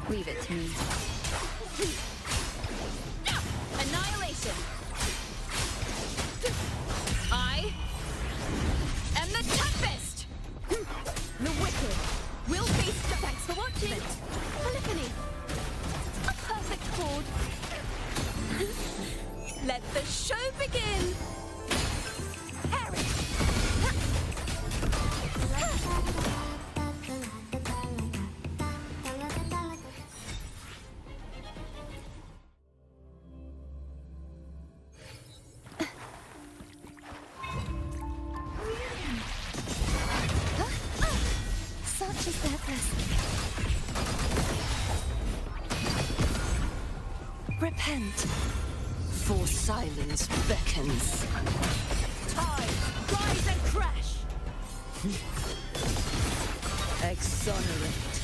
Leave it to me. Annihilation! I am the Tempest! The wicked will face the... Thanks for watching! Polyphony! A perfect chord! Let the show begin! Perish! Such is their blessing. Repent, for silence beckons. Time, rise and crash. Exonerate,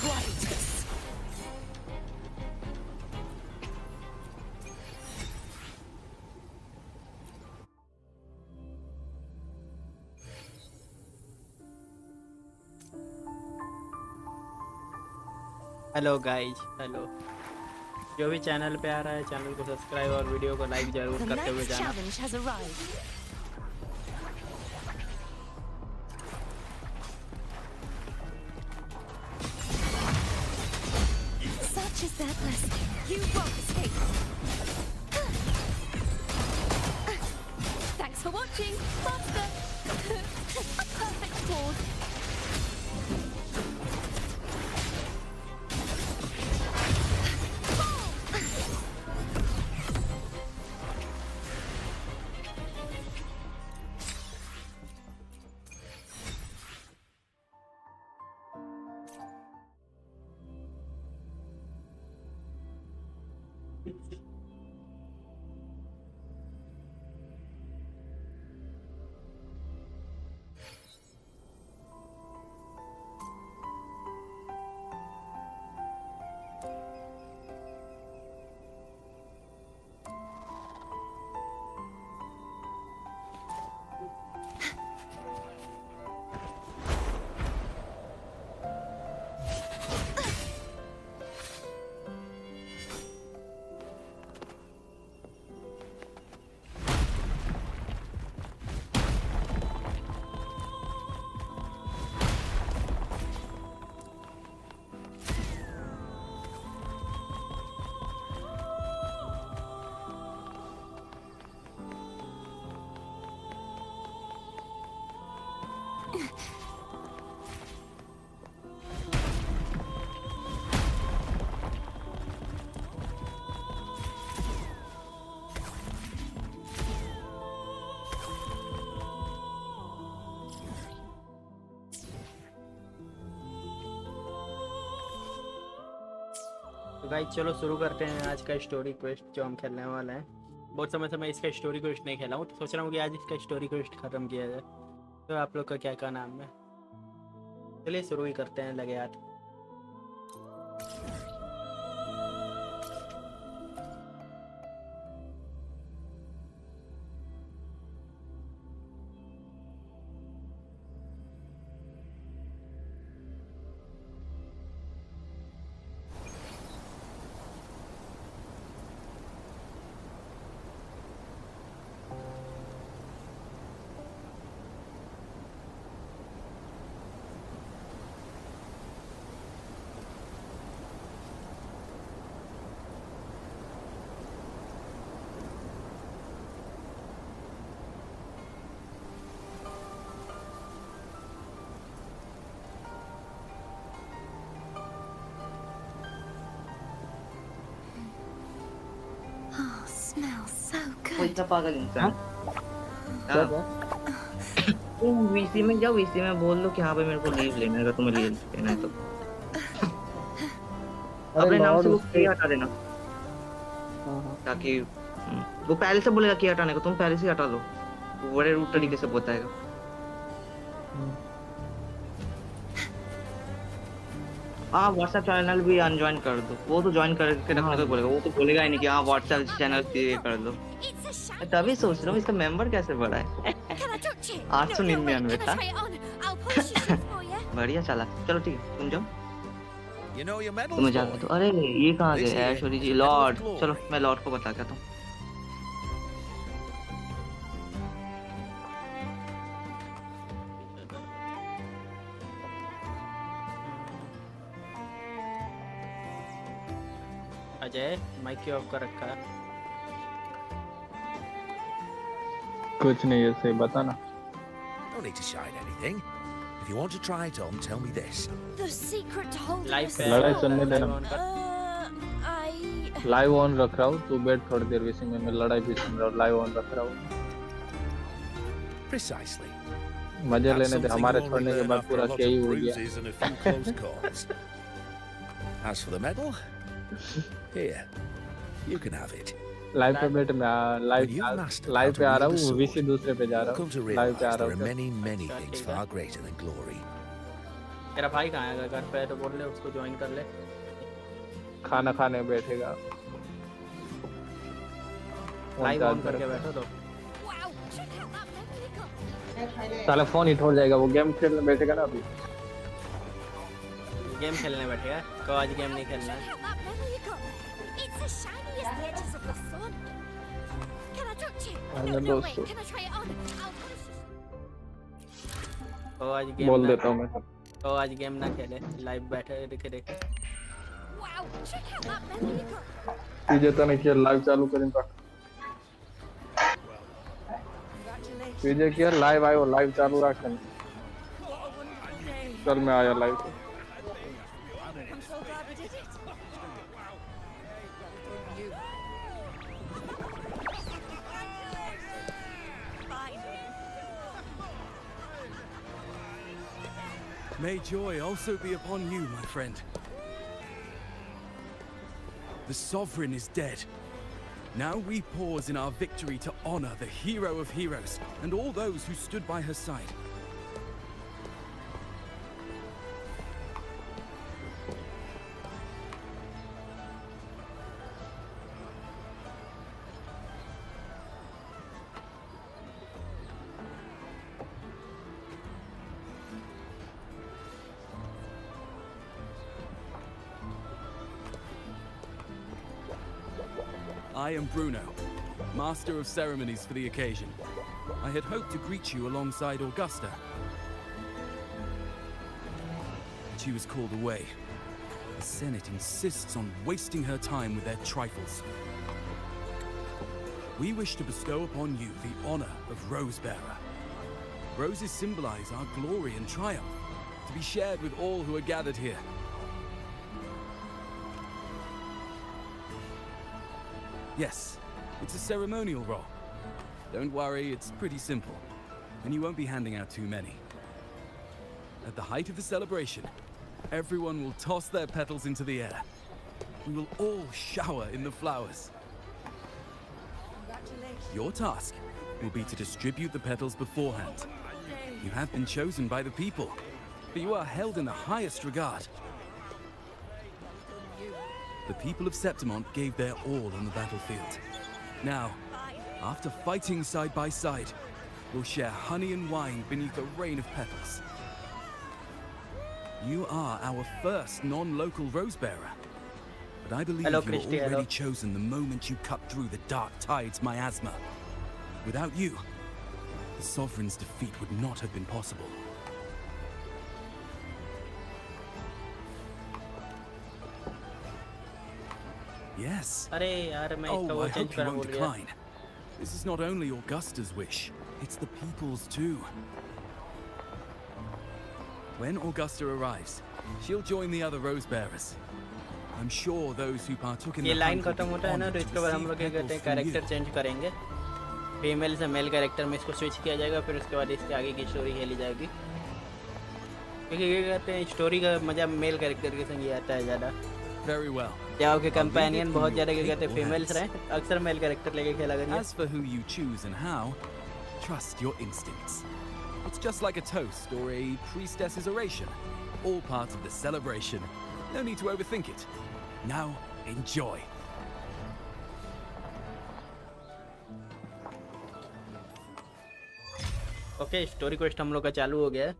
Quietus. Hello guys, hello. जो भी channel पे आ रहा है channel को subscribe और video को like जरूर करते हुए जाना। Such is their blessing. You won't escape. Thanks for watching, Master. A perfect chord. तो गाइस चलो शुरू करते हैं आज का स्टोरी क्वेस्ट जो हम खेलने वाले हैं। बहुत समय से मैं इसका स्टोरी क्वेस्ट नहीं खेला हूँ, तो सोच रहा हूँ कि आज इसका स्टोरी क्वेस्ट ख़त्म किया जाए। तो आप लोग का क्या क्या नाम है? चलिए शुरू ही करते हैं, लगे हाथ। Oh, smells so वो good. इतना पागल इंसान। क्या हाँ, तुम वीसी में जाओ, वीसी में बोल दो कि हाँ भाई मेरे को लीव लेना है, अगर तुम्हें लीव लेना है तो अरे अपने नाम लॉर्ड से वो उसके की हटा देना, हाँ ताकि वो पहले से बोलेगा की हटाने को, तुम पहले से हटा दो, वो बड़े रूट तरीके से बताएगा। हाँ, व्हाट्सएप चैनल भी अनज्वाइन कर दो, वो तो ज्वाइन करके रखने को बोलेगा, वो तो बोलेगा ही नहीं कि हाँ व्हाट्सएप चैनल ये कर दो। It's a shiny. तभी सोच रहा हूँ इसका मेंबर कैसे बढ़ा है। Can I touch it? 899 Can I था। try it on? I'll polish your shoes for you. बढ़िया चला, चलो ठीक है, तुम जाओ, You know your medals, तुम्हें जाना boy? तो। अरे ये कहाँ This गए here ऐश्वर्य is जी? a medal of lord, glory. चलो मैं लॉर्ड को बता के आता हूँ। अजय माइक क्यों ऑफ कर रखा है? कुछ नहीं, ऐसे ही बता ना। No need to shine anything. If you want to try it on, tell me this. The secret to holding live a पे लड़ाई sword. सुनने देना। लाइव ऑन कर। I... लाइव ऑन रख रहा हूँ, तू बैठ थोड़ी देर विशिंग में, मैं लड़ाई भी सुन रहा हूँ, लाइव ऑन रख रहा हूँ। Precisely. मजे That's लेने दे, something हमारे you only छोड़ने के learn बाद after a पूरा lot क्या ही of हो गया। bruises and a few close calls. As for the medal, here, you can have it. Live पे बैठ, मैं When you've mastered how live to पे आ रहा wield a हूँ, sword, विशी दूसरे पे जा you'll रहा come to हूँ, लाइव पे आ realize रहा there are हूँ। many, many अच्छा, things ठीक है। far greater than glory. तेरा भाई कहाँ है? अगर घर पे है तो बोल ले, उसको ज्वाइन कर ले। खाना खाने बैठेगा, लाइव चार्ज ऑन करके करेगा। बैठो तो। Wow, check out that memory card. साला फोन ही छोड़ जाएगा, वो गेम खेलने बैठेगा ना अभी। गेम खेलने बैठेगा तो आज गेम नहीं खेलना Check है। out that memory card. It's as shiny as the edges of the sun. Can I touch it? अरे No, wait. दोस्तों। Can I try it on? I'll polish your... तो आज गेम बोल ना, देता हूँ मैं। तो आज गेम ना खेले, लाइव बैठे देखे। Wow, check out that memory card. तुझे तो नहीं किया, लाइव चालू करेंगे। Congratulations. तुझे किया, लाइव आयो, लाइव चालू रख। What a wonderful day. चल मैं आया लाइव पे। I'm so glad we did it. Well done, you. Finally. May joy also be upon you, my friend. The Sovereign is dead. Now we pause in our victory to honor the hero of heroes and all those who stood by her side. I am Bruno, Master of Ceremonies for the occasion. I had hoped to greet you alongside Augusta. She was called away. The Senate insists on wasting her time with their trifles. We wish to bestow upon you the honor of Rose-Bearer. Roses symbolize our glory and triumph, to be shared with all who are gathered here. Yes, it's a ceremonial role. Don't worry, it's pretty simple, and you won't be handing out too many. At the height of the celebration, everyone will toss their petals into the air. we will all shower in the flowers. Your task will be to distribute the petals beforehand. You have been chosen by the people, but you are held in the highest regard. The people of Septimont gave their all on the battlefield. Now, after fighting side by side, we'll share honey and wine beneath a rain of petals. You are our first non-local rose bearer, but I believe Hello, you were Christy, already hello. chosen the moment you cut through the dark tide's miasma. Without you, the Sovereign's defeat would not have been possible. Yes. अरे यार मैं Oh, इसका वो I change hope you करना won't भूल गया. decline. This is not only Augusta's wish, it's the people's too. When Augusta arrives, she'll join the other rose bearers. I'm sure those who partook in ये the line hunt will खत्म be होता है ना, honored तो to इसके बाद हम receive लोग क्या कहते petals हैं from कैरेक्टर you. चेंज करेंगे. फीमेल से मेल कैरेक्टर में इसको स्विच किया जाएगा, फिर उसके बाद इसके आगे की स्टोरी खेली जाएगी. क्योंकि क्या कहते हैं स्टोरी का मजा मेल कैरेक्टर के संग ही आता है ज़्यादा. Very well. या आपके I'll leave it companion in बहुत your ज़्यादा क्या कहते हैं capable फीमेल्स hands. रहे, अक्सर मेल कैरेक्टर लेके खेला करिए. As for who you choose and how, trust your instincts. It's just like a toast or a priestess's oration. All part of the celebration. No need to overthink it. Now, enjoy. Okay, story quest हम लोग का चालू हो गया है.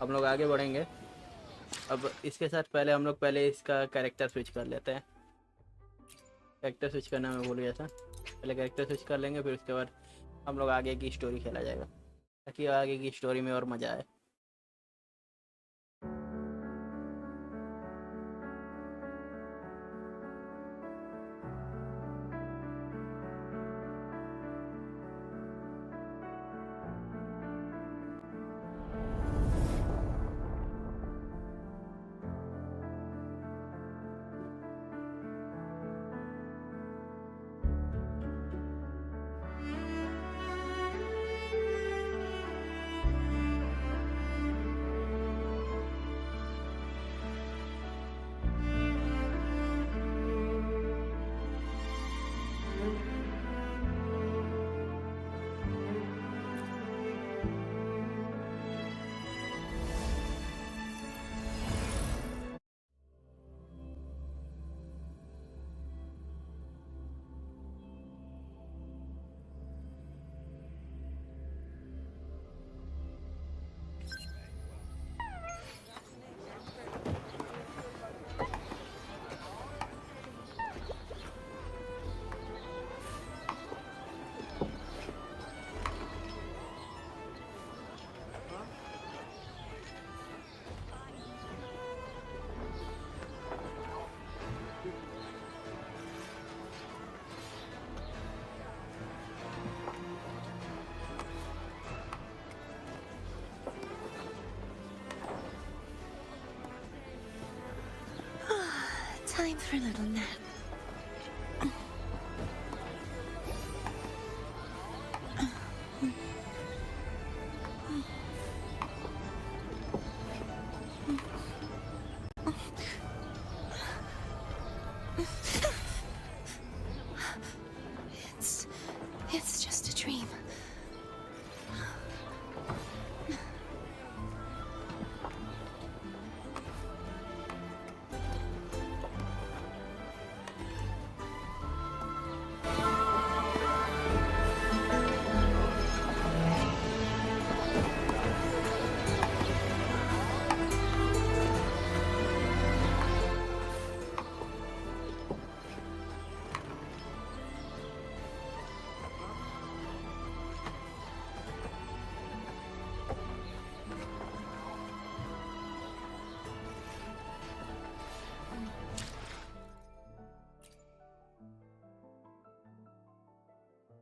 हम लोग आगे बढ़ेंगे. अब इसके साथ पहले हम लोग पहले इसका कैरेक्टर स्विच कर लेते हैं. कैरेक्टर स्विच करना मैं भूल गया था. पहले कैरेक्टर स्विच कर लेंगे, फिर उसके बाद हम लोग आगे की स्टोरी खेला जाएगा, ताकि आगे की स्टोरी में और मज़ा आए. Time for a little nap. It's just a dream.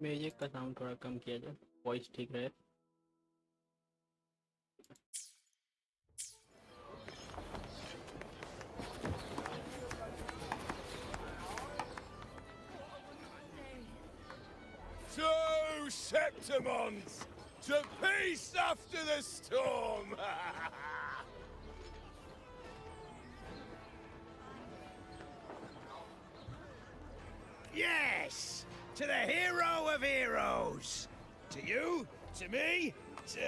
Music का साउंड थोड़ा कम किया जाए, वॉइस ठीक रहे. To Septimont! To peace after the storm! Yes, to the hero of heroes. To you, to me, to...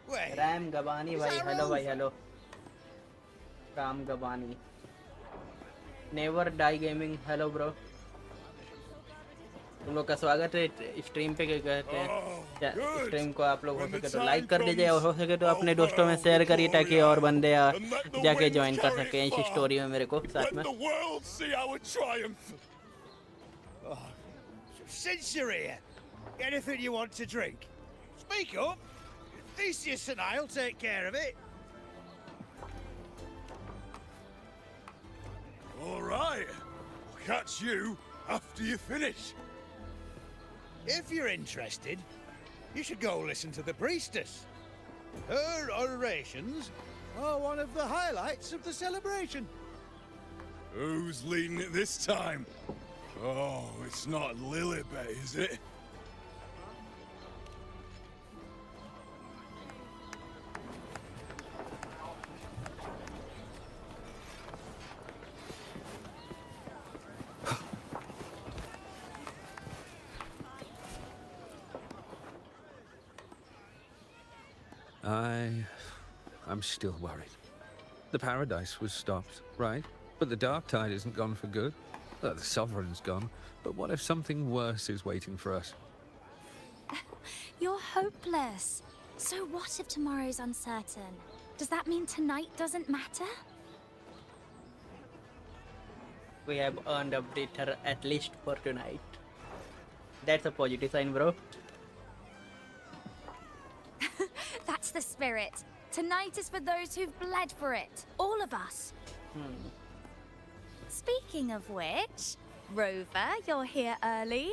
Wait. Ram Gabani Is भाई that hello भाई Rolf? Hello Ram Gabani never die gaming hello bro तुम लोग का स्वागत है stream पे क्या कहते हैं स्ट्रीम को आप लोग हो सके तो लाइक कर दीजिए और हो सके तो अपने दोस्तों में शेयर करिए ताकि और बंदे जाके ज्वाइन कर सकें इस स्टोरी में मेरे को साथ में Since you're here, anything you want to drink? Speak up. Theseus and I'll take care of it. All right. I'll catch you after you finish. If you're interested, you should go listen to the priestess. Her orations are one of the highlights of the celebration. Who's leading it this time? Oh, it's not Lilibet, is it? I'm still worried. The paradise was stopped, right? But the dark tide isn't gone for good. The sovereign's gone. But what if something worse is waiting for us? You're hopeless. So what if tomorrow's uncertain? Does that mean tonight doesn't matter? We have earned a breather at least for tonight. That's a positive sign, bro. That's the spirit. Tonight is for those who've bled for it. All of us. Speaking of which, Rover, you're here early.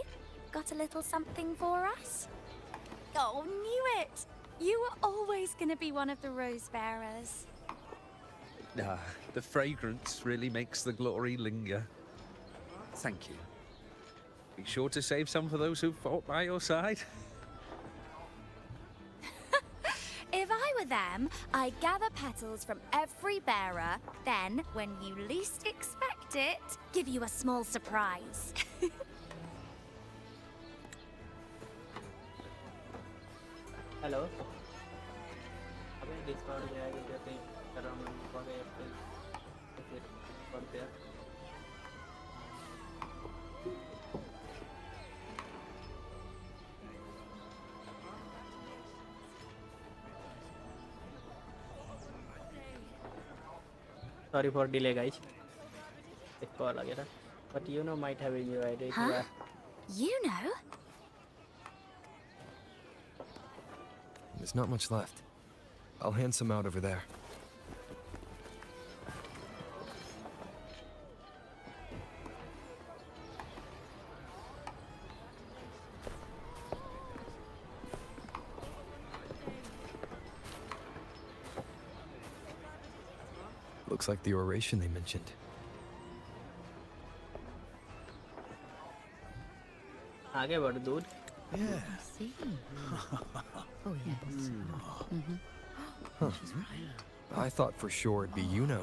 Got a little something for us? Oh, knew it! You were always gonna be one of the rose bearers. The fragrance really makes the glory linger. Thank you. Be sure to save some for those who fought by your side. If I were them, I'd gather petals from every bearer, then, when you least expect it, give you a small surprise. Hello. अबे Discord पे आके जैसे कर रहा हूँ मैं Discord पे फिर Discord पे Sorry for delay, guys. This call again, but you know might have enjoyed it. Huh? You know? There's not much left. I'll hand some out over there. Looks like the oration they mentioned. आगे बढ़ दूध. I thought for sure it'd be Yuno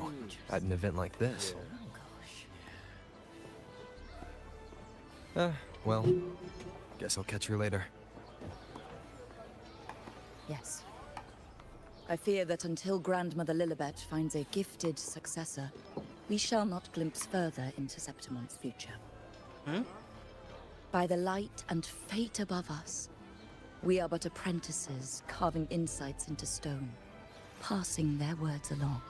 at an event like this. Well, guess I'll catch her later. Yes. I fear that until Grandmother Lilibet finds a gifted successor, we shall not glimpse further into Septimon's future. By the light and fate above us, we are but apprentices carving insights into stone, passing their words along.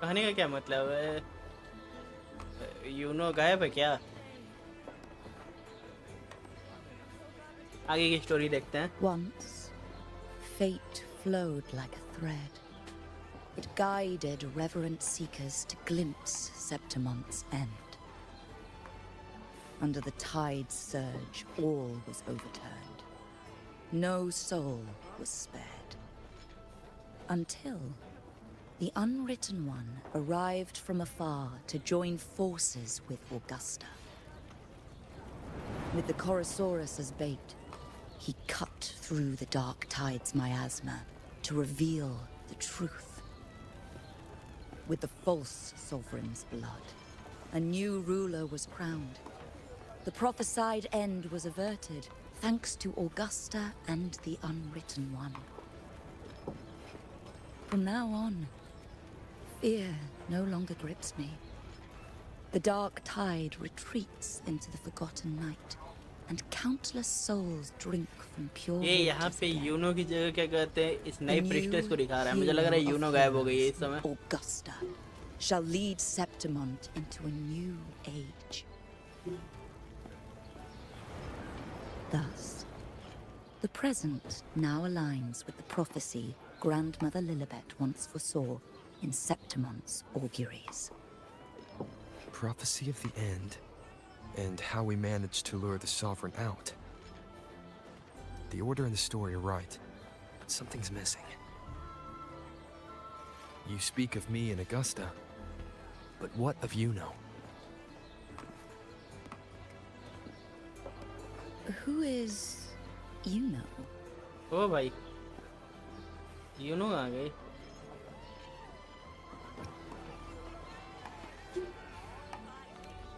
कहने का क्या मतलब है? Uno गायब है क्या? आगे की स्टोरी देखते हैं. Once, fate flowed like a thread. It guided reverent seekers to glimpse Septimon's end. Under the tide's surge, all was overturned. No soul was spared. Until the Unwritten One arrived from afar to join forces with Augusta. With the Chorosaurus as bait, he cut through the dark tide's miasma to reveal the truth. With the false sovereign's blood, a new ruler was crowned. The prophesied end was averted, thanks to Augusta and the Unwritten One. From now on, fear no longer grips me. The dark tide retreats into the forgotten night, and countless souls drink from pure ये यहाँ पे Uno की जगह क्या कहते हैं इस नई प्रिस्टेस को दिखा रहा है मुझे लग रहा है यूनो गायब हो गई है इस समय Augusta shall lead Septimont into a new age. Thus, the present now aligns with the prophecy Grandmother Lilibet once foresaw in Septimont's auguries. Prophecy of the end, and how we managed to lure the Sovereign out. The order and the story are right, but something's missing. You speak of me and Augusta, but what of Yuno? Who is Yuno? ओ भाई Uno आ गई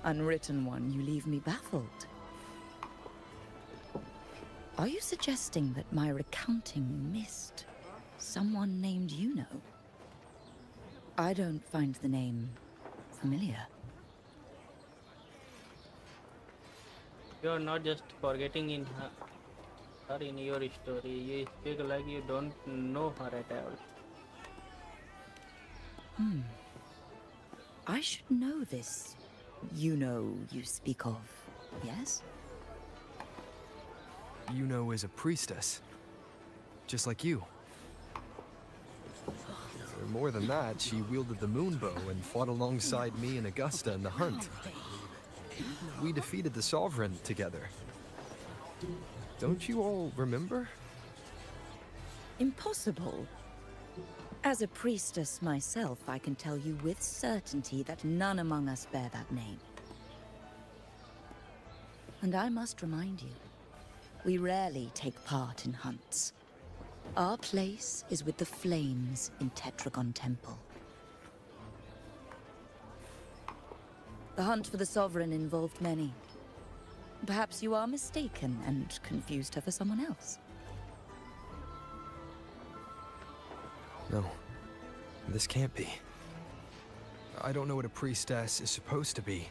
Unwritten One, you leave me baffled. Are you suggesting that my recounting missed someone named Yuno? I don't find the name familiar. You're not just forgetting in her in your story. You speak like you don't know her at all. I should know this Yuno you speak of, yes? Yuno is a priestess, just like you. More than that, she wielded the moonbow and fought alongside me and Augusta in the hunt. We defeated the Sovereign together. Don't you all remember? Impossible. As a priestess myself, I can tell you with certainty that none among us bear that name. And I must remind you, we rarely take part in hunts. Our place is with the flames in Tetragon Temple. The hunt for the Sovereign involved many. Perhaps you are mistaken and confused her for someone else. No, this can't be. I don't know what a priestess is supposed to be,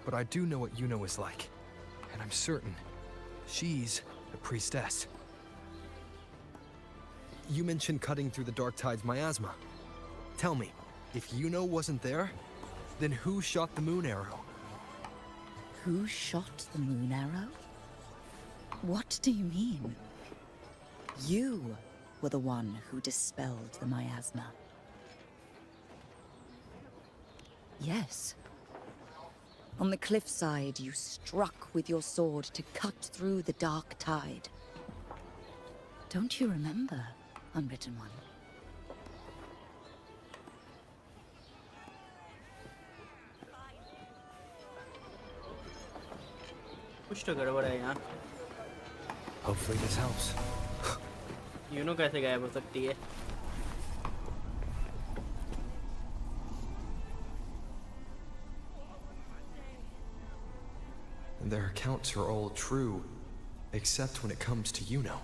but I do know what Yuno is like. And I'm certain she's a priestess. You mentioned cutting through the Dark Tide's miasma. Tell me, if Yuno wasn't there, then who shot the moon arrow? Who shot the moon arrow? What do you mean? You were the one who dispelled the miasma. Yes. On the cliffside, you struck with your sword to cut through the Dark Tide. Don't you remember, Unwritten One? कुछ तो गड़बड़ है यहाँ Hopefully this helps. Uno कैसे गायब हो सकती है Their accounts are all true, except when it comes to Yuno.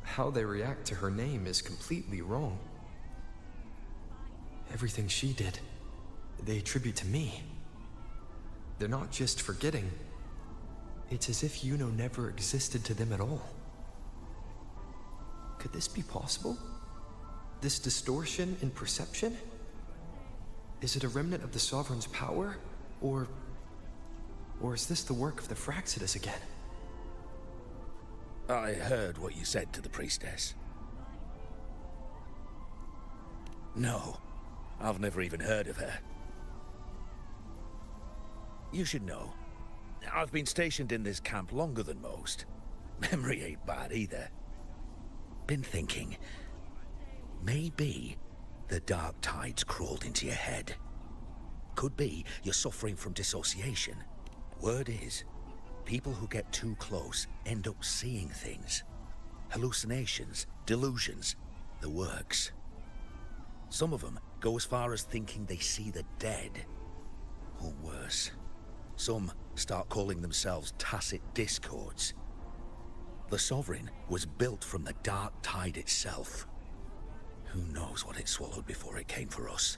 How they react to her name is completely wrong. Everything she did, they attribute to me. They're not just forgetting. It's as if Yuno never existed to them at all. Could this be possible? This distortion in perception? Is it a remnant of the Sovereign's power? Or is this the work of the Fraxidus again? I heard what you said to the priestess. No, I've never even heard of her. You should know, I've been stationed in this camp longer than most. Memory ain't bad either. Been thinking, maybe the Dark Tide's crawled into your head. Could be you're suffering from dissociation. Word is, people who get too close end up seeing things. Hallucinations, delusions, the works. Some of them go as far as thinking they see the dead. Or worse, some start calling themselves tacit discords. The Sovereign was built from the dark tide itself. Who knows what it swallowed before it came for us?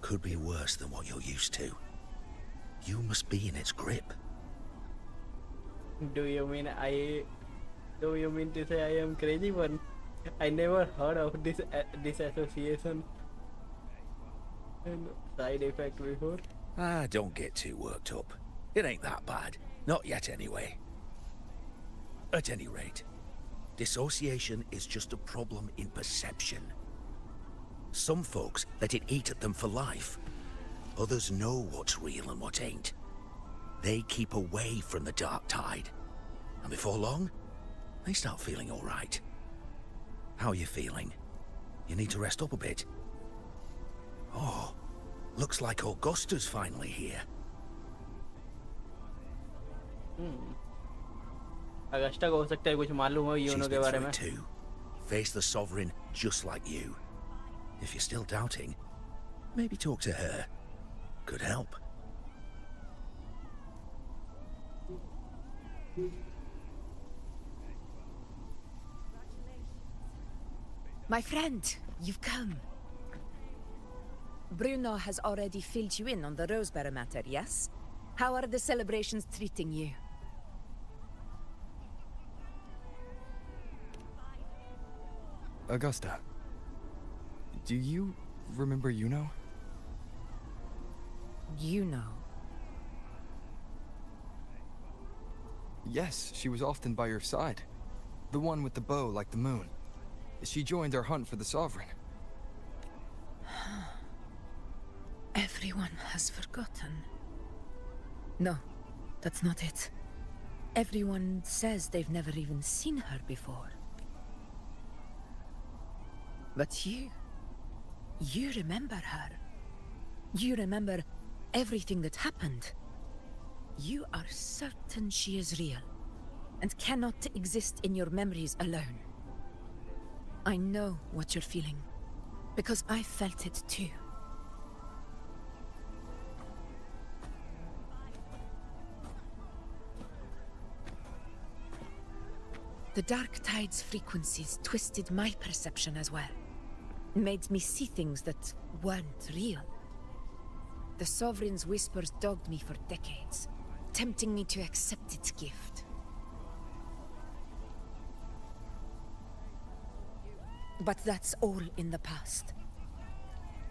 Could be worse than what you're used to. You must be in its grip. Do you mean to say I am crazy one? I never heard of this association and side effect before. Ah, don't get too worked up. It ain't that bad. Not yet, anyway. At any rate, dissociation is just a problem in perception. Some folks let it eat at them for life. Others know what's real and what ain't. They keep away from the dark tide. And before long, they start feeling all right. How are you feeling? You need to rest up a bit. Oh, looks like Augusta's finally here. Agusta को हो सकता है कुछ मालूम हो She's Uno के been बारे through में. it too. Face the Sovereign just like you. If you're still doubting, maybe talk to her. Could help. My friend, you've come. Bruno has already filled you in on the Rosebearer matter, yes? How are the celebrations treating you? Augusta, do you remember Yuno? You know. Yes, she was often by your side. The one with the bow like the moon. She joined our hunt for the Sovereign. Everyone has forgotten. No, that's not it. Everyone says they've never even seen her before. But you remember her. You remember everything that happened. You are certain she is real, and cannot exist in your memories alone. I know what you're feeling, because I felt it too. The Dark Tide's frequencies twisted my perception as well. Made me see things that weren't real. The Sovereign's whispers dogged me for decades, tempting me to accept its gift. But that's all in the past.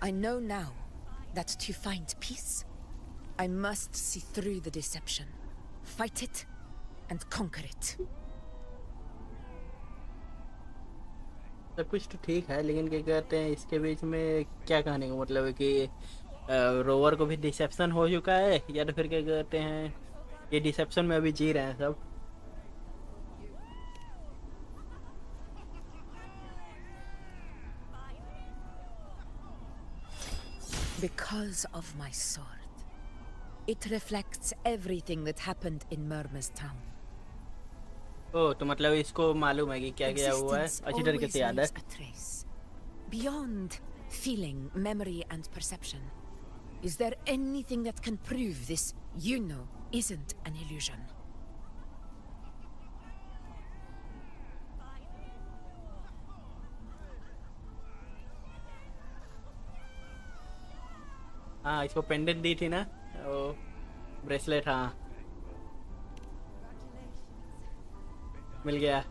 I know now that to find peace, I must see through the deception, fight it, and conquer it. सब कुछ तो ठीक है लेकिन क्या कहते हैं इसके बीच में क्या कहने का मतलब है कि रोवर को भी डिसेप्शन हो चुका है या तो फिर क्या कहते हैं ये डिसेप्शन में अभी जी रहे हैं सब. Because of my sword. It reflects everything that happened in Murmur's town. ओह तो मतलब इसको मालूम है कि क्या क्या हुआ है अच्छी तरीके से याद है. A trace. Beyond feeling, memory, and perception, is there anything that can prove this, you know, isn't an illusion? हाँ इसको पेंडेंट दी थी ना वो ब्रेसलेट. हाँ मिल गया.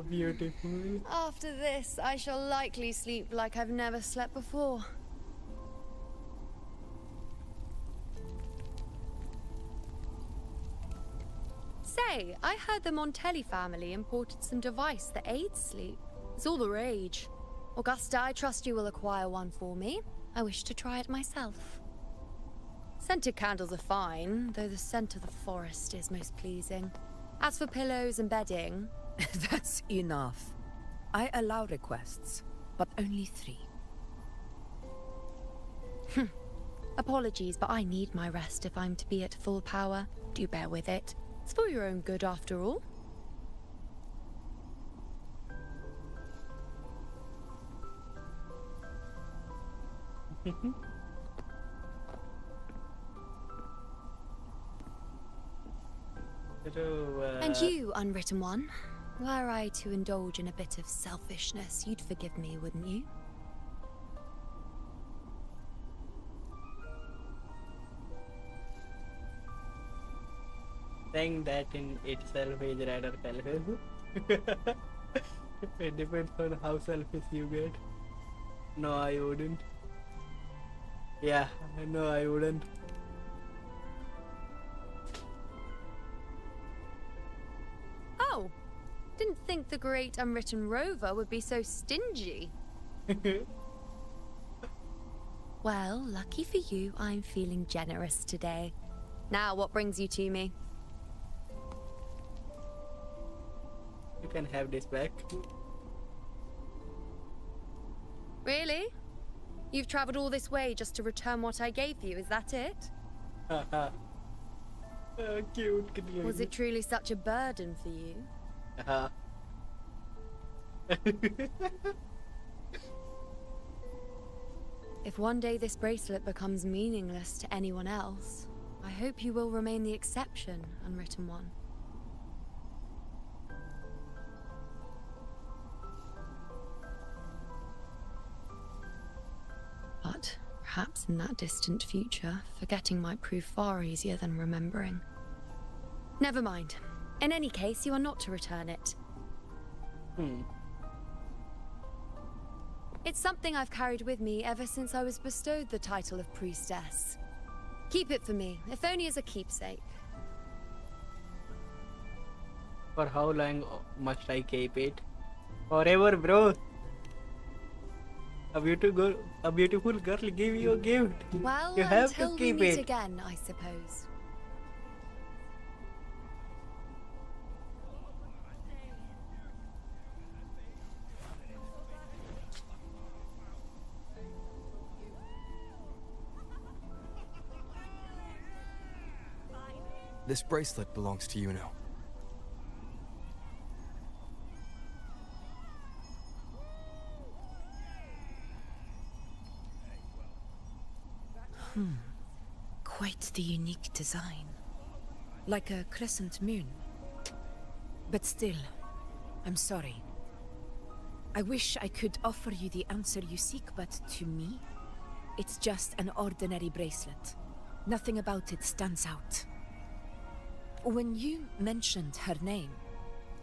Beautiful. After this, I shall likely sleep like I've never slept before. Say, I heard the Montelli family imported some device that aids sleep. It's all the rage. Augusta, I trust you will acquire one for me. I wish to try it myself. Scented candles are fine, though the scent of the forest is most pleasing. As for pillows and bedding... That's enough. I allow requests, but only 3. Apologies, but I need my rest if I'm to be at full power. Do bear with it. It's for your own good, after all. And you, unwritten one, were I to indulge in a bit of selfishness, you'd forgive me, wouldn't you? Saying that in itself is rather selfish. It depends on how selfish you get. No, I wouldn't. Yeah, no, I wouldn't. Oh, didn't think the great unwritten rover would be so stingy. Well, lucky for you, I'm feeling generous today. Now, what brings you to me? You can have this back. Really? You've traveled all this way just to return what I gave you, is that it? Cute. Was it truly such a burden for you? If one day this bracelet becomes meaningless to anyone else, I hope you will remain the exception, unwritten one. But perhaps in that distant future, forgetting might prove far easier than remembering. Never mind. In any case, you are not to return it. It's something I've carried with me ever since I was bestowed the title of priestess. Keep it for me, if only as a keepsake. For how long must I keep it? Forever, bro. A beautiful girl gave you a gift. Well, you have until to keep we meet it. again, I suppose. This bracelet belongs to Yuno. Quite the unique design. Like a crescent moon. But still, I'm sorry. I wish I could offer you the answer you seek, but to me, it's just an ordinary bracelet. Nothing about it stands out. When you mentioned her name,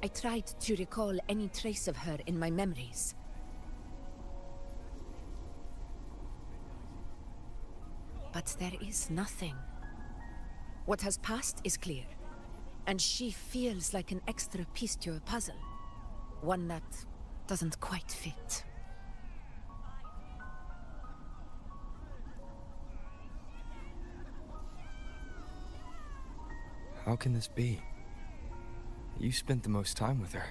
I tried to recall any trace of her in my memories. But there is nothing. What has passed is clear, and she feels like an extra piece to a puzzle. One that doesn't quite fit. How can this be? You spent the most time with her.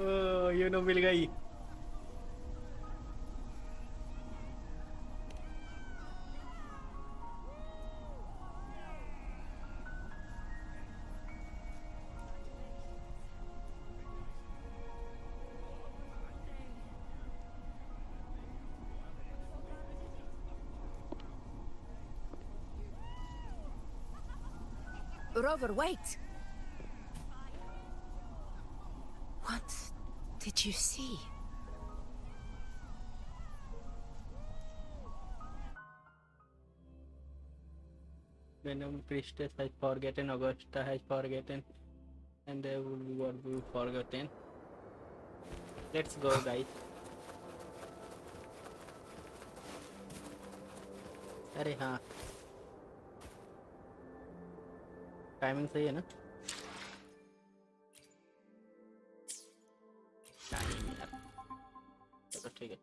Oh, you know, मिल गई. Rover, wait! What did you see? Venom Priestess has forgotten, Augusta has forgotten, and they will be what we forgotten. Let's go, guys. अरे हाँ timing सही है ना चलो ठीक है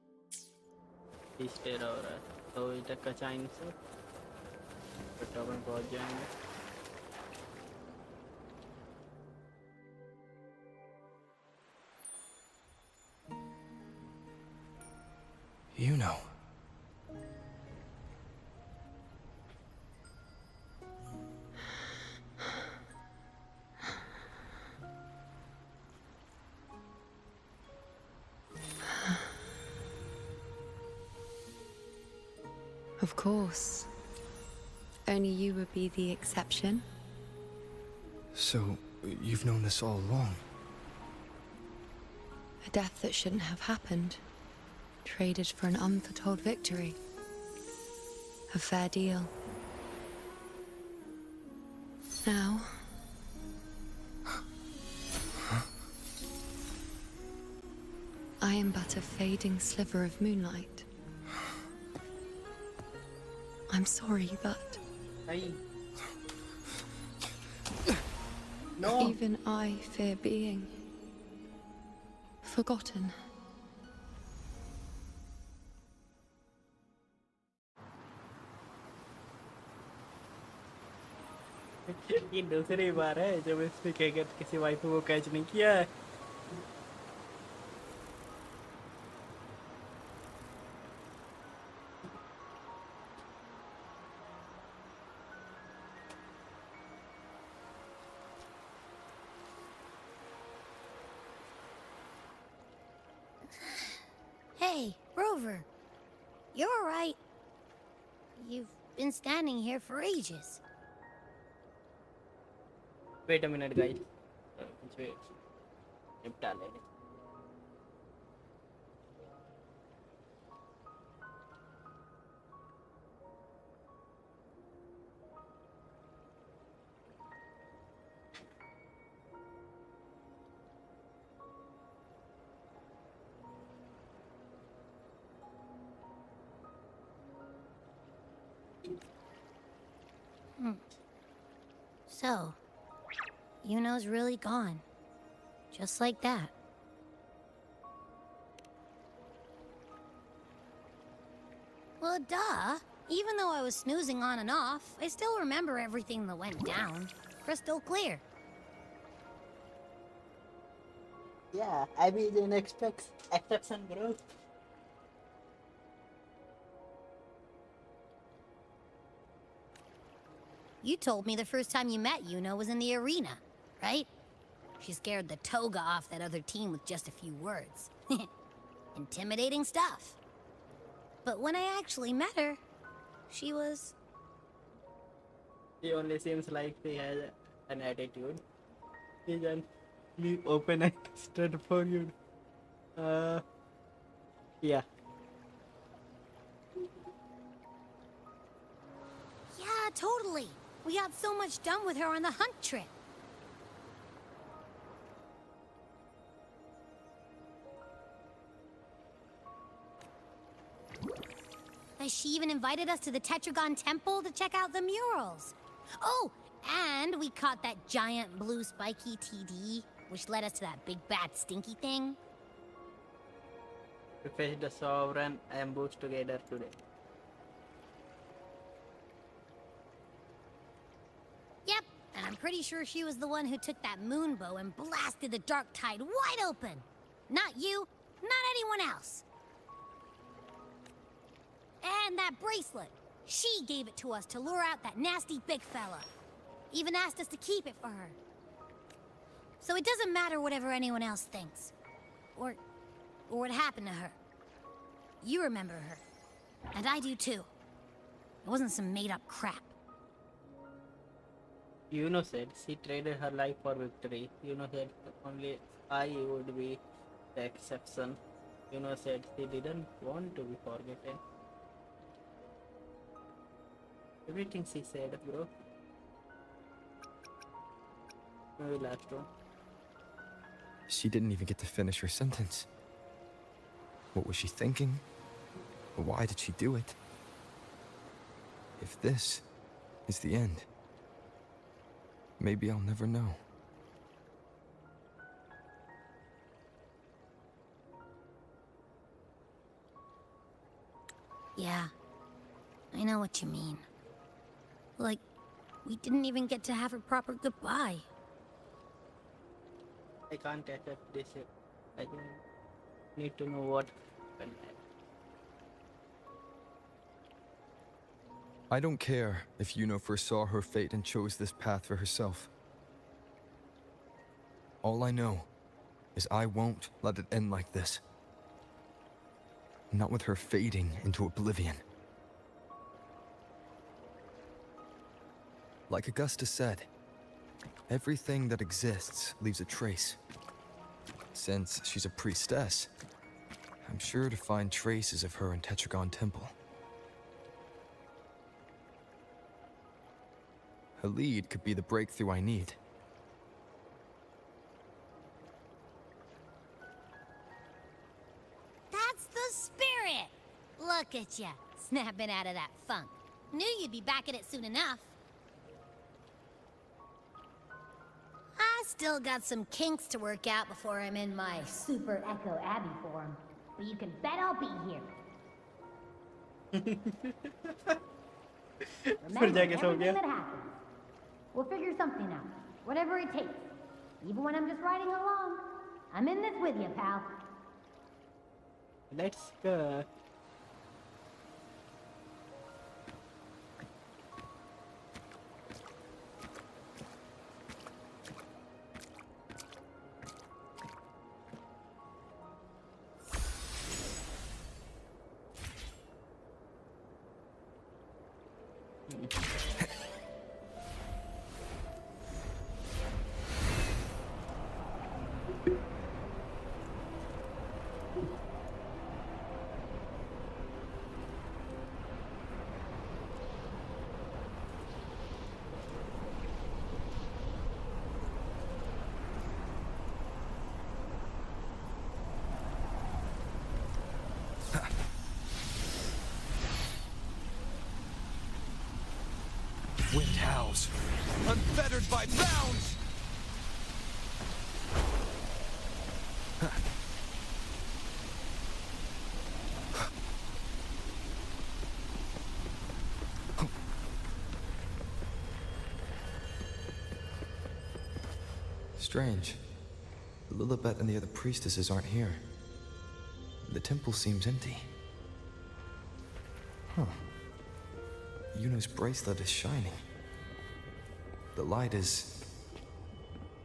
30 तेरह हो रहा है तो इधर तक का टाइम से तो अपन पहुंच जाएंगे You know. Of course. Only you would be the exception. So, you've known this all along? A death that shouldn't have happened. Traded for an unforetold victory. A fair deal. Now... I am but a fading sliver of moonlight. I'm sorry, but... No. Even I fear being... forgotten. ये दूसरी बार है जब इसने क्या कहते किसी wife को catch नहीं किया है। Hey, Rover. You're all right. You've been standing here for ages. Wait a minute, guys. Wait. निपटा लेने। So, Yuno's really gone. Just like that. Well, duh. Even though I was snoozing on and off, I still remember everything that went down. Crystal clear. Yeah, Abby is an exception, bro. You told me the first time you met Yuno was in the arena, right? She scared the toga off that other team with just a few words. Intimidating stuff. But when I actually met her, she was... He only seems like he has an attitude. He's an open and straightforward. Yeah. Yeah, totally. We got so much done with her on the hunt trip. She even invited us to the Tetragon Temple to check out the murals. Oh, and we caught that giant blue spiky TD, which led us to that big bad stinky thing. We faced the Sovereign ambush together today. Yep, and I'm pretty sure she was the one who took that moon bow and blasted the Dark Tide wide open. Not you, not anyone else. And that bracelet. She gave it to us to lure out that nasty big fella. Even asked us to keep it for her. So it doesn't matter whatever anyone else thinks. Or what happened to her. You remember her. And I do too. It wasn't some made-up crap. Yuno said she traded her life for victory. Yuno said only I would be the exception. Yuno said she didn't want to be forgotten. Everything she said, bro. Maybe last one. She didn't even get to finish her sentence. What was she thinking? Why did she do it? If this is the end, maybe I'll never know. Yeah, I know what you mean. Like, we didn't even get to have a proper goodbye. I can't accept this. I think need to know what happened. I don't care if Yuno foresaw her fate and chose this path for herself. All I know is I won't let it end like this. Not with her fading into oblivion. Like Augusta said, everything that exists leaves a trace. Since she's a priestess, I'm sure to find traces of her in Tetragon Temple. A lead could be the breakthrough I need. That's the spirit! Look at ya, snapping out of that funk. Knew you'd be back at it soon enough. I still got some kinks to work out before I'm in my Super Echo Abbey form. But you can bet I'll be here. Remember everything that happens. We'll figure something out. Whatever it takes. Even when I'm just riding along. I'm in this with you, pal. Let's go. Wind howls, unfettered by bounds! Strange. The Lilibet and the other priestesses aren't here. The temple seems empty. Huh. Yuno's bracelet is shining. The light is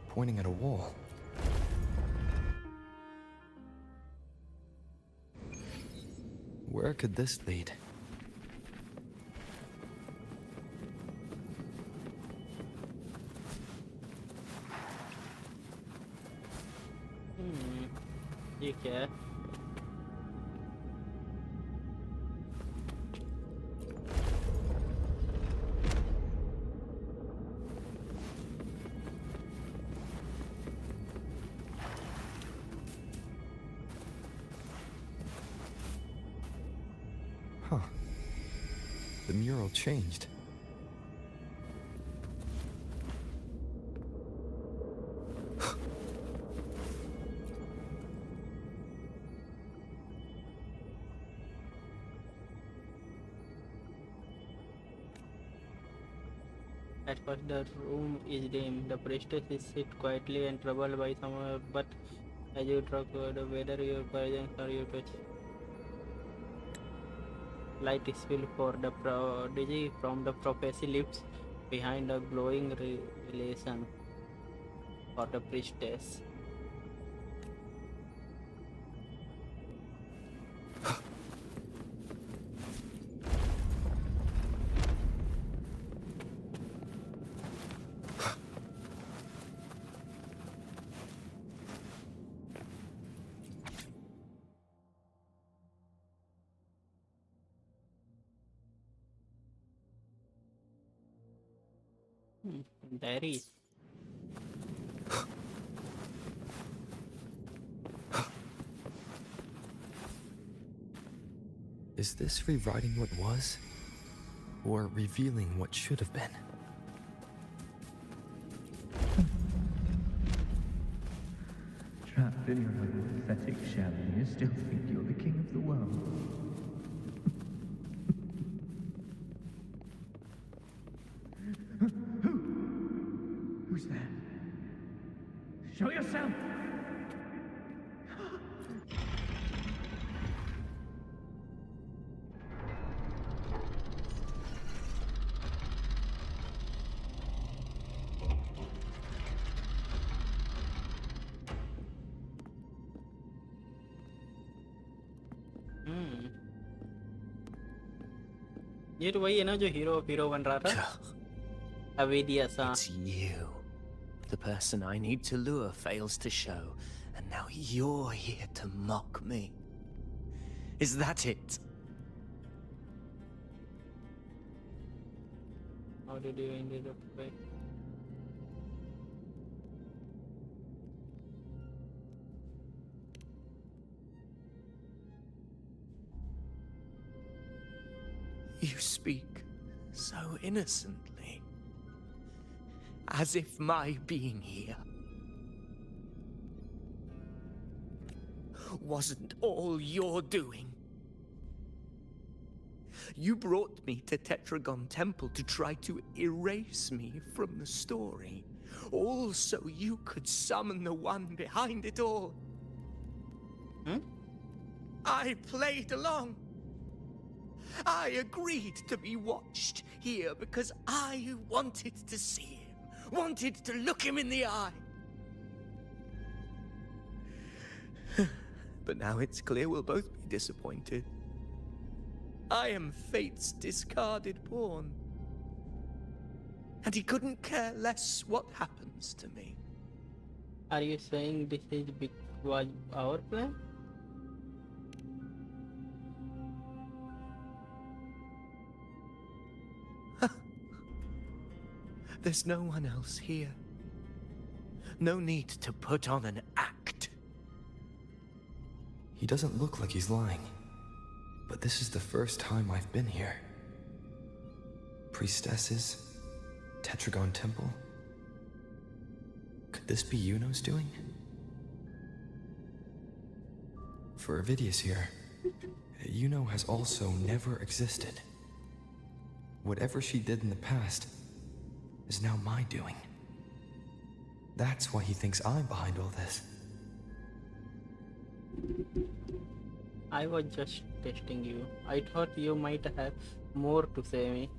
pointing at a wall. Where could this lead? ये क्या है? Huh. The mural changed. At first the room is dim. The priestess is sit quietly and troubled by someone, but as you draw closer, whether your presence or your touch, light is filled for the prodigy from the prophecy lips behind a glowing revelation for the priestess. Diaries. Is this rewriting what was? Or revealing what should have been? Trapped in your own pathetic shell, and you still think you're the king of the world. Who's there? Show yourself! ये तो वही है ना जो hero बन रहा था. Avidius, It's you. The person I need to lure fails to show, and now you're here to mock me. Is that it? How did you end up by? You speak so innocently, as if my being here wasn't all you're doing. You brought me to Tetragon Temple to try to erase me from the story, all so you could summon the one behind it all. I played along. I agreed to be watched here because I wanted to see him, wanted to look him in the eye. But now it's clear we'll both be disappointed. I am fate's discarded pawn. And he couldn't care less what happens to me. Are you saying this was our plan? There's no one else here. No need to put on an act. He doesn't look like he's lying. But this is the first time I've been here. Priestesses, Tetragon Temple. Could this be Yuno's doing? For Avidius here, Yuno has also never existed. Whatever she did in the past is now my doing. That's why he thinks I'm behind all this. I was just testing you. I thought you might have more to say me.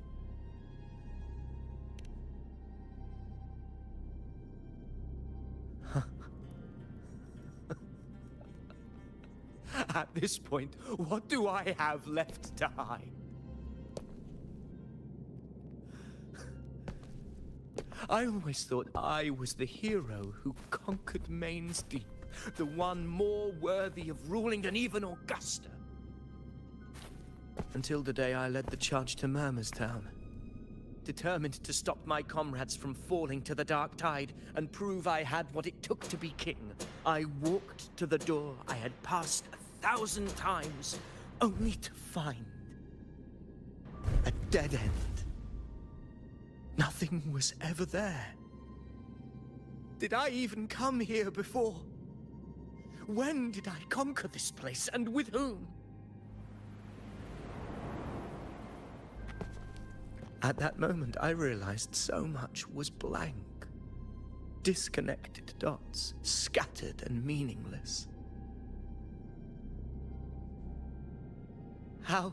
At this point, what do I have left to hide? I always thought I was the hero who conquered Main's Deep, the one more worthy of ruling than even Augusta. Until the day I led the charge to Murmur's Town. Determined to stop my comrades from falling to the dark tide and prove I had what it took to be king, I walked to the door I had passed 1,000 times, only to find a dead end. Nothing was ever there. Did I even come here before? When did I conquer this place, and with whom? At that moment, I realized so much was blank. Disconnected dots, scattered and meaningless. How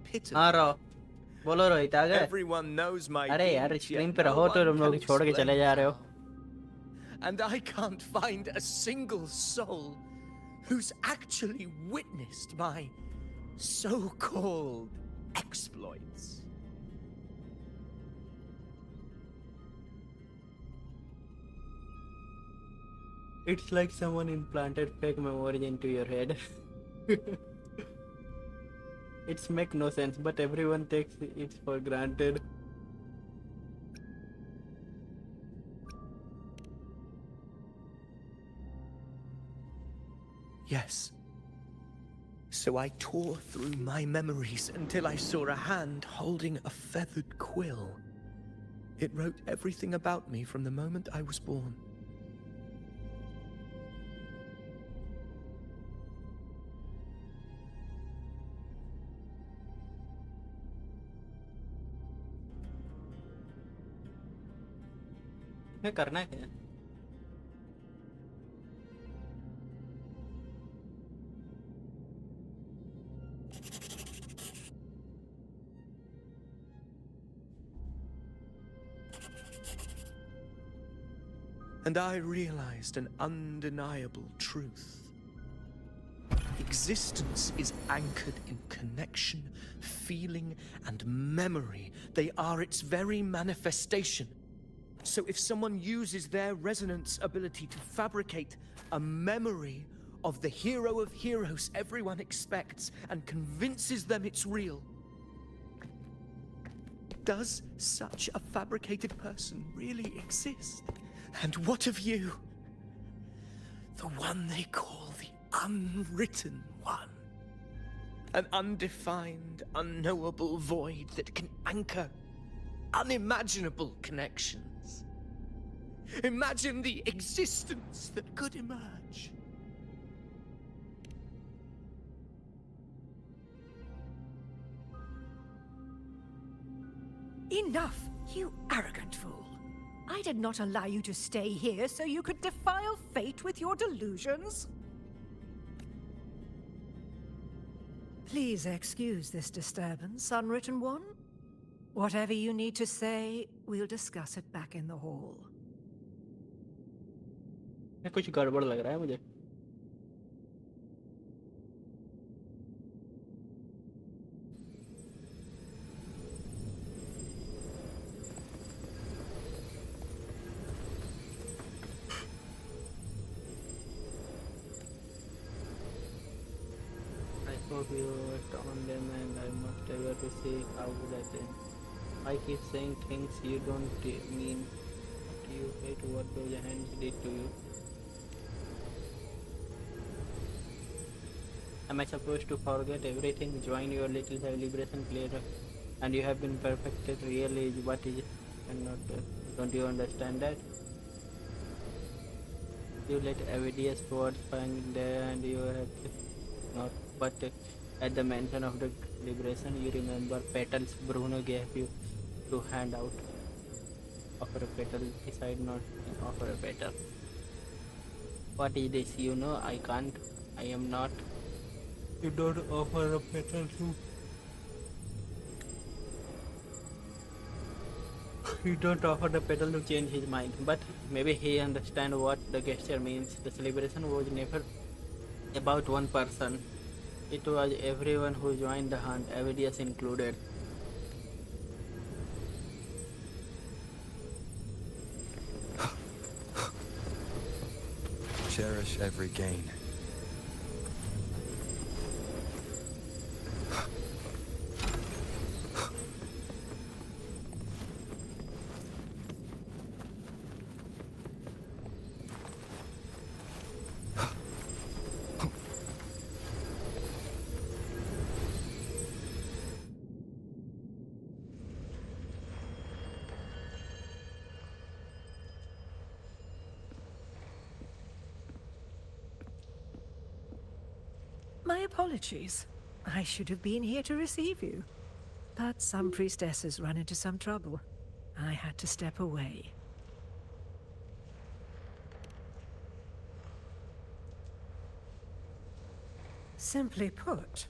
pitiful. बोलो रोहित आ गए? Everyone knows my अरे यार deeds, screen yet पे no रहो तो one तुम लोग can छोड़ के चले explain जा रहे हो. And I can't find a single soul who's actually witnessed my so-called exploits. It's like someone implanted fake memory into your head. It's make no sense, but everyone takes it for granted. Yes. So I tore through my memories until I saw a hand holding a feathered quill. It wrote everything about me from the moment I was born. क्या करना क्या? And I realized an undeniable truth. Existence is anchored in connection, feeling, and memory. They are its very manifestation. So if someone uses their resonance ability to fabricate a memory of the hero of heroes everyone expects and convinces them it's real, does such a fabricated person really exist? And what of you? The one they call the Unwritten One. An undefined, unknowable void that can anchor unimaginable connections. Imagine the existence that could emerge. Enough, you arrogant fool. I did not allow you to stay here so you could defile fate with your delusions. Please excuse this disturbance, Unwritten One. Whatever you need to say, we'll discuss it back in the hall. कुछ गड़बड़ लग रहा है मुझे. Hope you worked on them and I must ever to see how that ends. I keep saying things you don't mean. But you hate what those hands did to you. Am I supposed to forget everything? Join your little celebration player and you have been perfected. Really, what is it? And not, don't you understand that? You let Avidius forward find there and you have not. But at the mention of the liberation, you remember petals Bruno gave you to hand out. Offer a petal, decide not to offer a petal. What is this? You know I can't. I am not. You don't offer a petal to. You don't offer the petal to change his mind. But maybe he understands what the gesture means. The celebration was never about one person. It was everyone who joined the hunt, Avidius included. Cherish every gain. My apologies. I should have been here to receive you. But some priestesses run into some trouble. I had to step away. Simply put,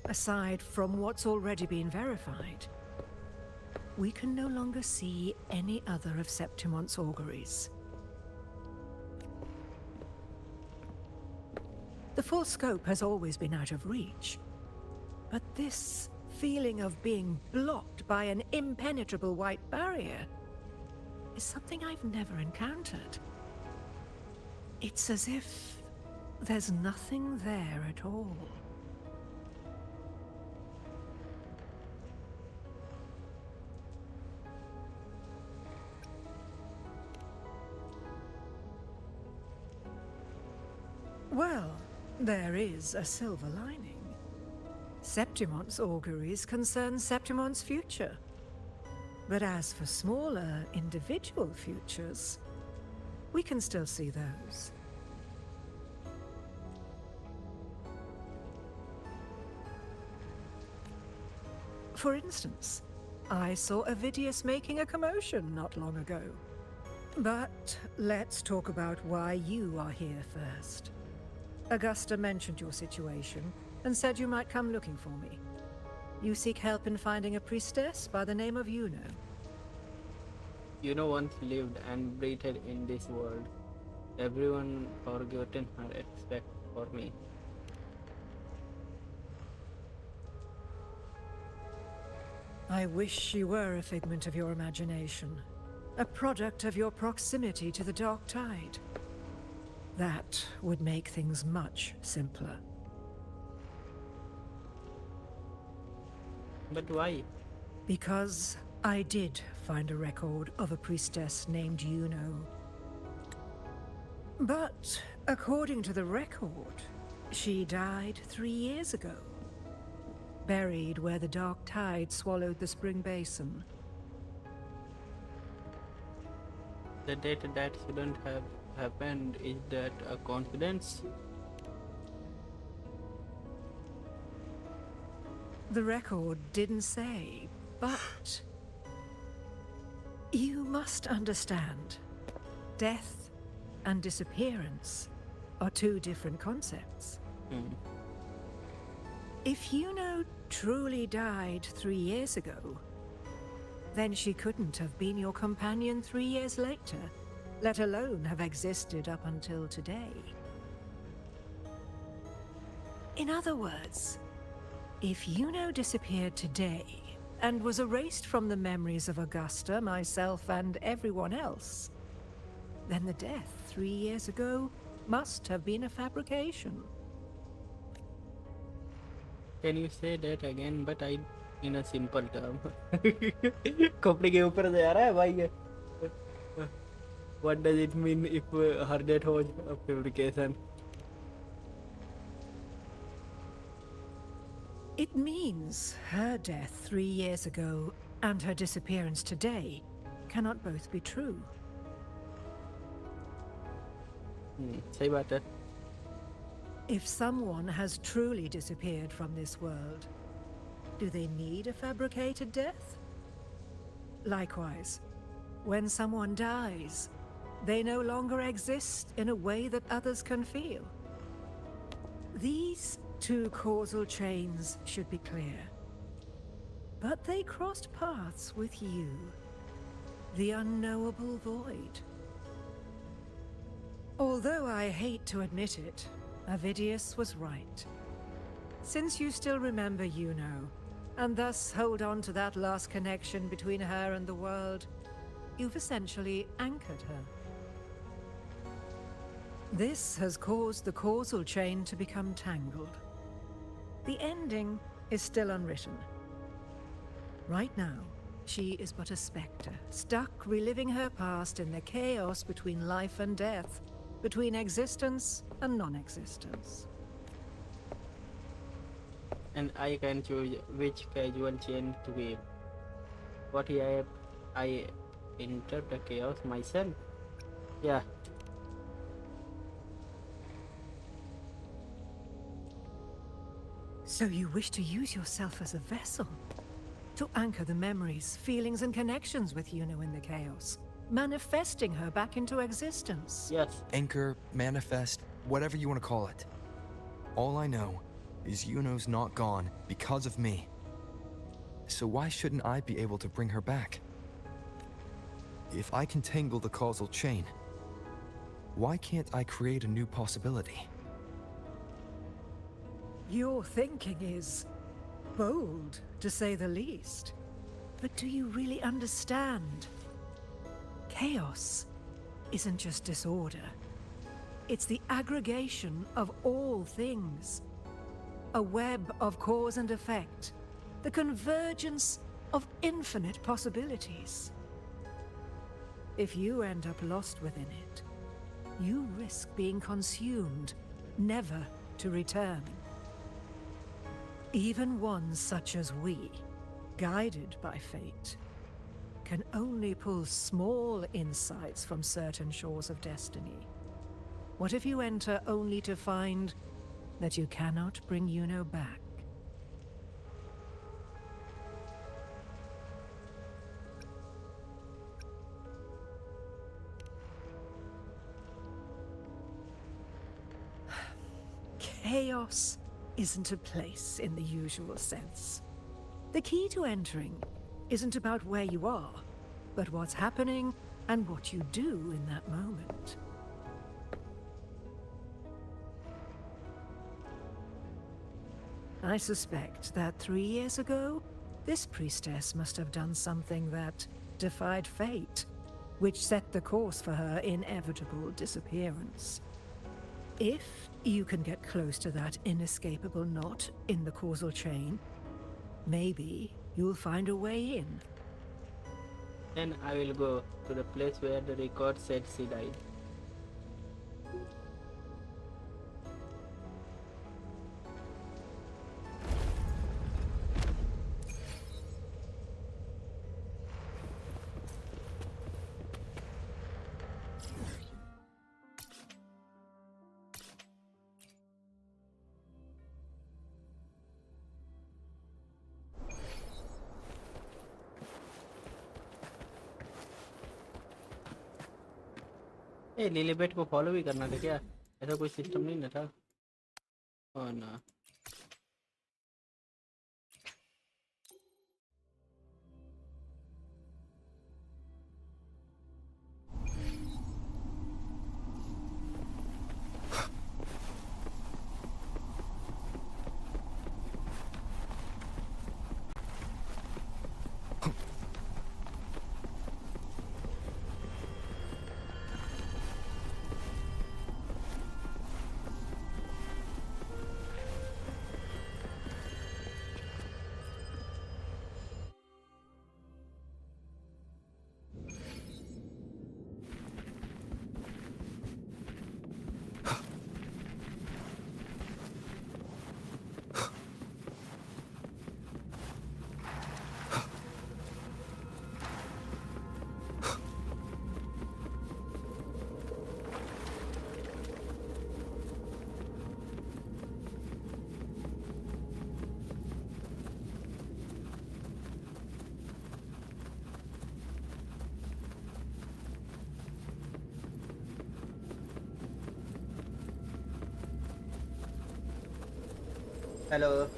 aside from what's already been verified, we can no longer see any other of Septimon's auguries. The full scope has always been out of reach, but this feeling of being blocked by an impenetrable white barrier is something I've never encountered. It's as if there's nothing there at all. Well, there is a silver lining. Septimon's auguries concern Septimon's future. But as for smaller, individual futures, we can still see those. For instance, I saw Avidius making a commotion not long ago. But let's talk about why you are here first. Augusta mentioned your situation and said you might come looking for me. You seek help in finding a priestess by the name of Yuno. Yuno once lived and breathed in this world. Everyone forgotten her respect for me. I wish she were a figment of your imagination. a product of your proximity to the Dark Tide. That would make things much simpler. But why? Because I did find a record of a priestess named Yuno. But according to the record, she died 3 years ago. Buried where the Dark Tide swallowed the spring basin. The date that shouldn't have happened, is that a coincidence? The record didn't say, but you must understand, death and disappearance are two different concepts. If Yuno truly died 3 years ago, then she couldn't have been your companion 3 years later, let alone have existed up until today. In other words, if Yuno disappeared today and was erased from the memories of Augusta, myself, and everyone else, then the death 3 years ago must have been a fabrication. Can you say that again, but in a simple term? कपड़े के ऊपर जा रहा है भाई ये. What does it mean if her death was a fabrication? It means her death 3 years ago and her disappearance today cannot both be true. सही बात है. If someone has truly disappeared from this world, do they need a fabricated death? Likewise, when someone dies, they no longer exist in a way that others can feel. These two causal chains should be clear. But they crossed paths with you, the unknowable void. Although I hate to admit it, Avidius was right. Since you still remember Yuno, and thus hold on to that last connection between her and the world, you've essentially anchored her. This has caused the causal chain to become tangled. The ending is still unwritten. Right now, she is but a spectre, stuck reliving her past in the chaos between life and death, between existence and non-existence. And I can choose which casual chain to weave. What if I enter the chaos myself? Yeah. So you wish to use yourself as a vessel? To anchor the memories, feelings, and connections with Yuno in the chaos, manifesting her back into existence? Yes. Anchor, manifest, whatever you want to call it. All I know is Yuno's not gone because of me. So why shouldn't I be able to bring her back? If I can tangle the causal chain, why can't I create a new possibility? Your thinking is bold, to say the least. But do you really understand? Chaos isn't just disorder. It's the aggregation of all things. A web of cause and effect. The convergence of infinite possibilities. If you end up lost within it, you risk being consumed, never to return. Even ones such as we, guided by fate, can only pull small insights from certain shores of destiny. What if you enter only to find that you cannot bring Yuno back? Chaos isn't a place in the usual sense. The key to entering isn't about where you are, but what's happening and what you do in that moment. I suspect that 3 years ago, this priestess must have done something that defied fate which set the course for her inevitable disappearance. If you can get close to that inescapable knot in the causal chain, maybe you'll find a way in. Then I will go to the place where the record said she died. ए लिलीबेट को follow भी करना था क्या? ऐसा कोई system नहीं ना था? ओह ना। Hello.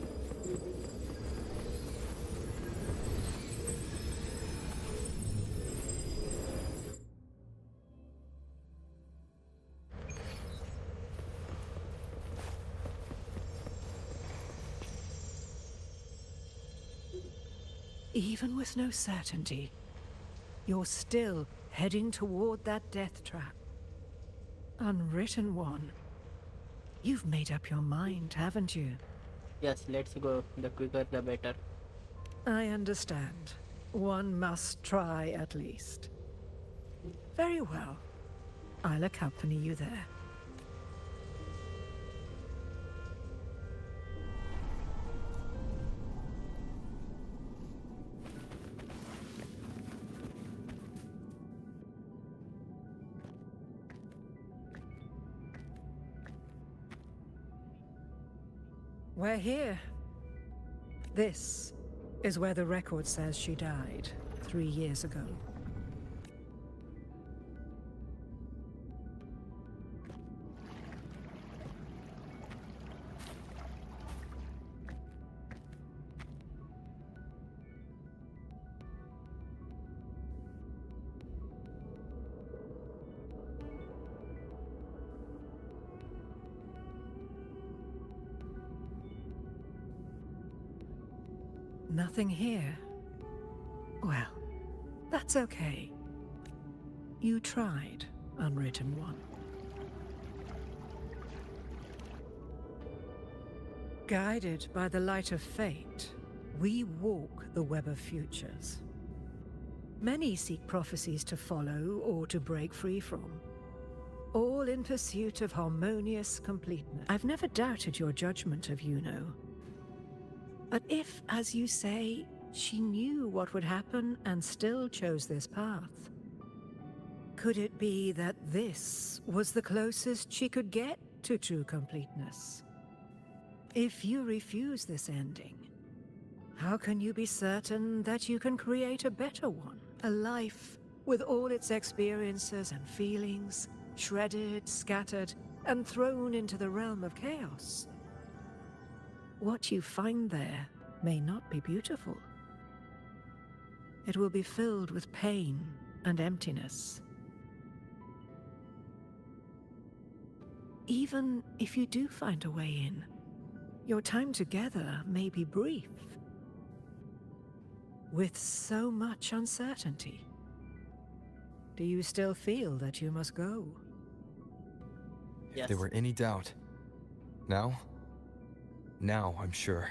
Even with no certainty, you're still heading toward that death trap. Unwritten one. You've made up your mind, haven't you? Yes, let's go. The quicker the better. I understand. One must try at least. Very well. I'll accompany you there. We're here. This is where the record says she died 3 years ago. Nothing here. Well, that's okay. You tried, Unwritten One. Guided by the light of fate, we walk the web of futures. Many seek prophecies to follow or to break free from, all in pursuit of harmonious completeness. I've never doubted your judgment of Yuno. But if, as you say, she knew what would happen and still chose this path, could it be that this was the closest she could get to true completeness? If you refuse this ending, how can you be certain that you can create a better one? A life with all its experiences and feelings, shredded, scattered, and thrown into the realm of chaos. What you find there may not be beautiful. It will be filled with pain and emptiness. Even if you do find a way in, your time together may be brief, with so much uncertainty. Do you still feel that you must go? If there were any doubt, now I'm sure.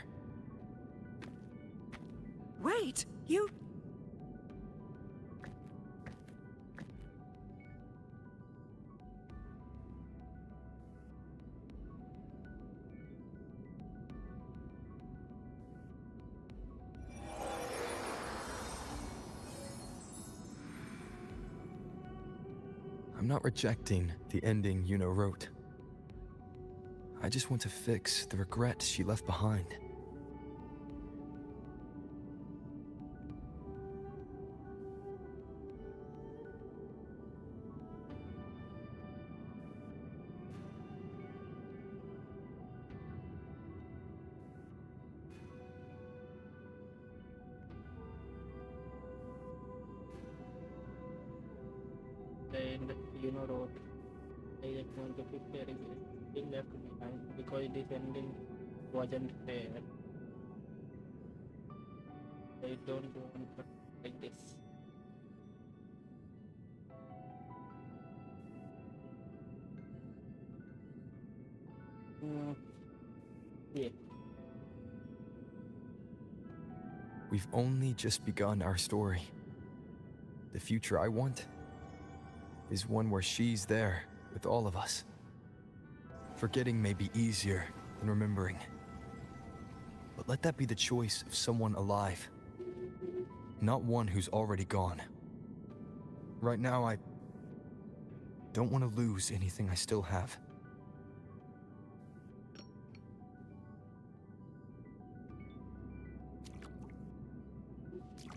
Wait, you... I'm not rejecting the ending Yuno wrote. I just want to fix the regret she left behind. And wrote, I just want to fix the everything left behind because this ending wasn't fair. I don't want to like this. Yeah. We've only just begun our story. The future I want is one where she's there with all of us. Forgetting may be easier than remembering. But let that be the choice of someone alive, not one who's already gone. Right now, I don't want to lose anything I still have.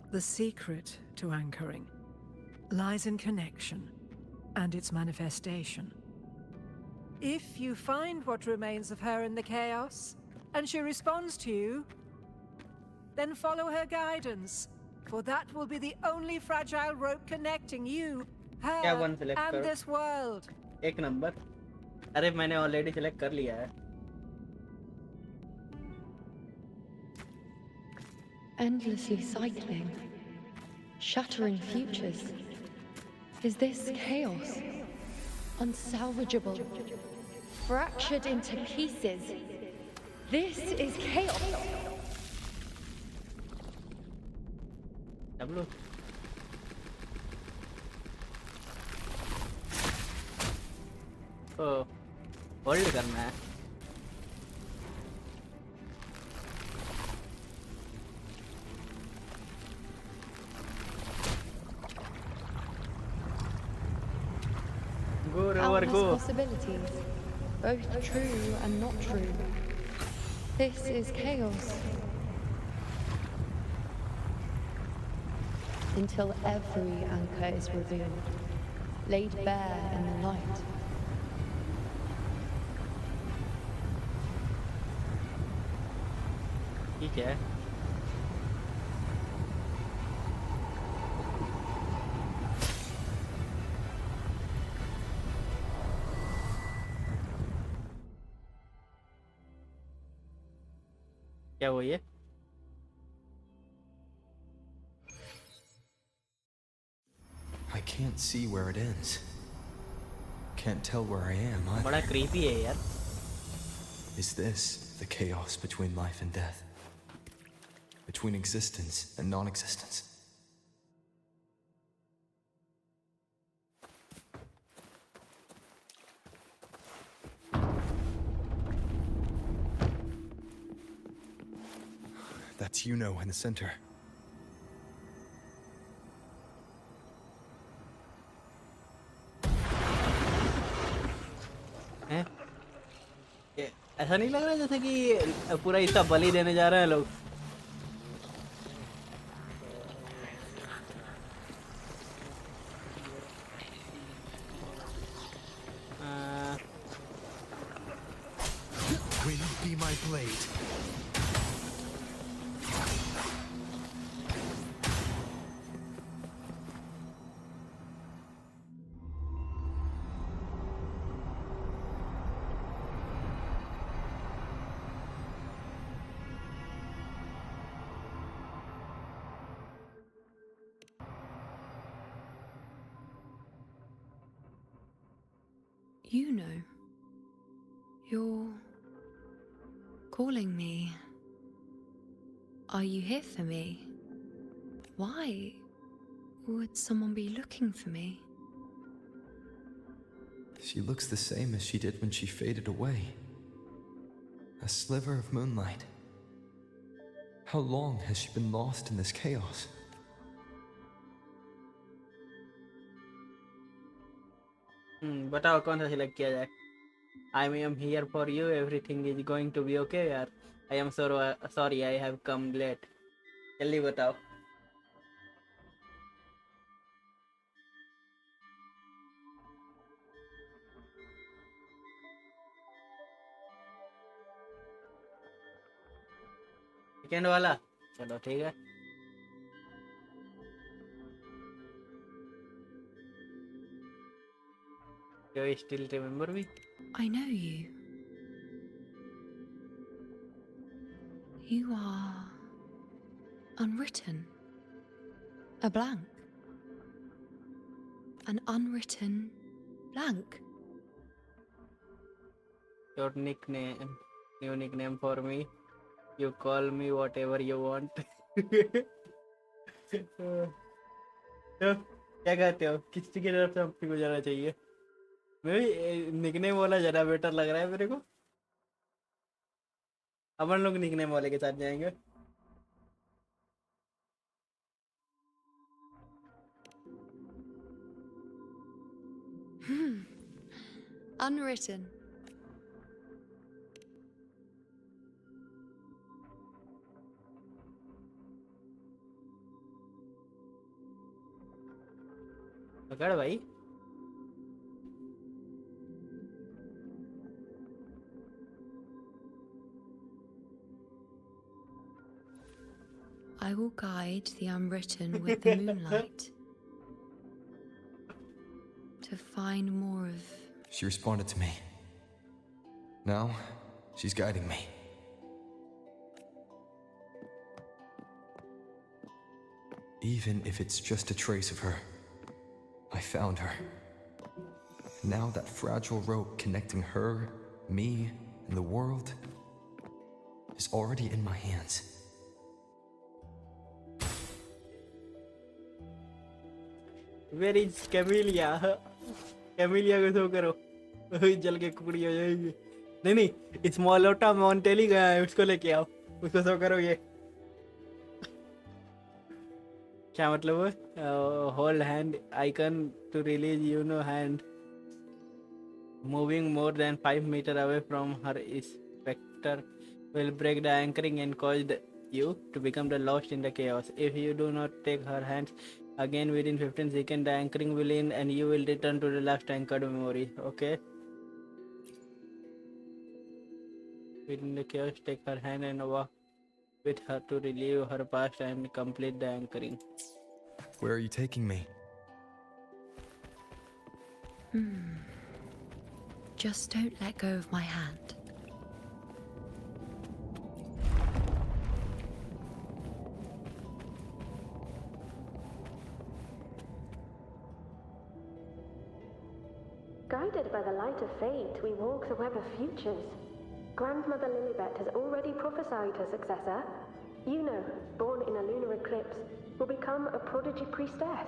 The secret to anchoring lies in connection and its manifestation. If you find what remains of her in the chaos, and she responds to you, then follow her guidance, for that will be the only fragile rope connecting you, क्या her, one select and करो? this world. एक number. अरे मैंने already select कर लिया है. Endlessly cycling, shattering futures. Is this chaos? Unsalvageable, fractured into pieces. This is chaos. W. Oh, hold करना है. Go, Rover, Countless go. possibilities, both true and not true. This is chaos. Until every anchor is revealed, laid bare in the light. ठीक है. क्या वो ये? I can't see where it ends. Can't tell where I am either. बड़ा creepy है यार. Is this the chaos between life and death? Between existence and non-existence? That's Yuno in the center. हैं? ऐसा नहीं लग रहा जैसे कि पूरा इसका बलि देने जा रहे हैं लोग. Wind be my blade. You know. You're calling me. Are you here for me? Why would someone be looking for me? She looks the same as she did when she faded away. A sliver of moonlight. How long has she been lost in this chaos? बताओ कौन सा select किया जाए? I am here for you. Everything is going to be okay यार. I am sorry I have come late. जल्दी बताओ. Second वाला चलो ठीक है. Do you still remember me? I know you. You are unwritten. A blank. An unwritten blank. Your nickname, new nickname for me. You call me whatever you want. तो क्या कहते हो? किसकी तरफ से अपनी को जाना चाहिए? मैं भी निकनेम वाला ज़्यादा बेटर लग रहा है मेरे को. अपन लोग निकनेम वाले के साथ जाएंगे. Unwritten. पकड़ भाई. I will guide the unwritten with the moonlight to find more of. She responded to me. Now, she's guiding me. Even if it's just a trace of her, I found her. Now that fragile rope connecting her, me, and the world is already in my hands. Where is Camellia? Camellia को show करो. जल के कुकड़ी हो जाएगी. नहीं इस मॉलोटा मॉन्टेली गया है, उसको लेके आओ. उसको शो करो. ये क्या मतलब है? Hold hand icon to release hand. Moving more than 5 meters away from her specter will break the anchoring and cause you to become lost in the chaos. If you do not take her hands again within 15 seconds, the anchoring will end and you will return to the last anchored memory. Okay? Within the chaos, take her hand and walk with her to relieve her past and complete the anchoring. Where are you taking me? Just don't let go of my hand. Guided by the light of fate, we walk the web of futures. Grandmother Lilibet has already prophesied her successor. Yuno, born in a lunar eclipse, will become a prodigy priestess.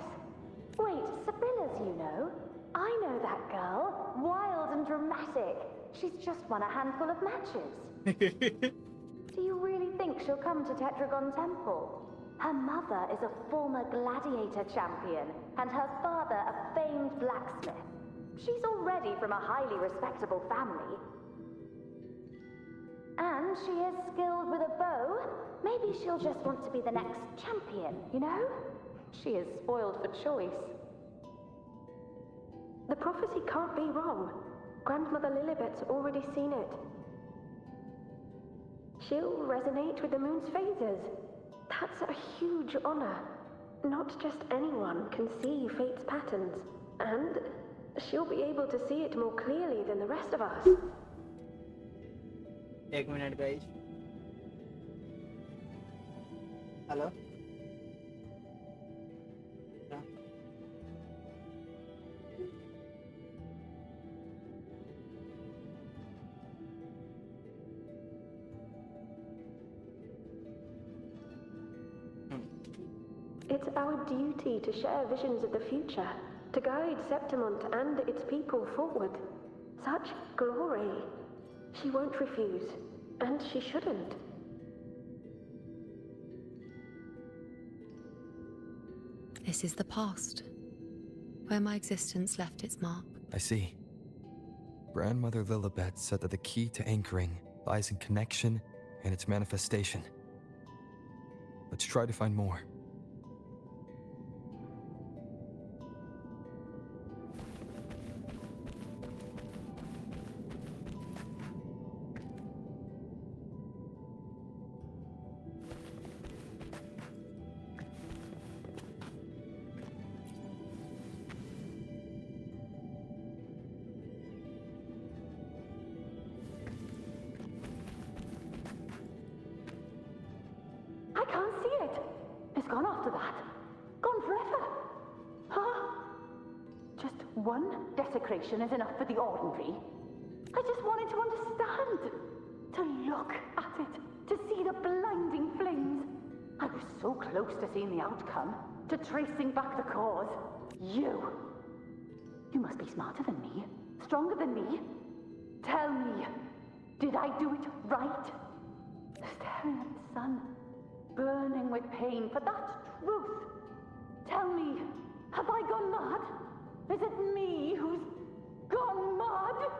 Wait, Sibylla's Yuno? I know that girl. Wild and dramatic. She's just won a handful of matches. Do you really think she'll come to Tetragon Temple? Her mother is a former gladiator champion, and her father a famed blacksmith. She's already from a highly respectable family. And she is skilled with a bow. Maybe she'll just want to be the next champion, you know? She is spoiled for choice. The prophecy can't be wrong. Grandmother Lilibet's already seen it. She'll resonate with the moon's phases. That's a huge honor. Not just anyone can see fate's patterns. And she'll be able to see it more clearly than the rest of us. 1 minute, guys. Hello? It's our duty to share visions of the future, to guide Septimont and its people forward. Such glory. She won't refuse, and she shouldn't. This is the past, where my existence left its mark. I see. Grandmother Lilibet said that the key to anchoring lies in connection and its manifestation. Let's try to find more. I can't see it. It's gone after that. Gone forever. Huh? Just one desecration is enough for the ordinary. I just wanted to understand. To look at it. To see the blinding flames. I was so close to seeing the outcome. To tracing back the cause. You. You must be smarter than me. Stronger than me. Tell me. Did I do it right? Staring at the sun. Burning with pain for that truth. Tell me, have I gone mad? Is it me who's gone mad?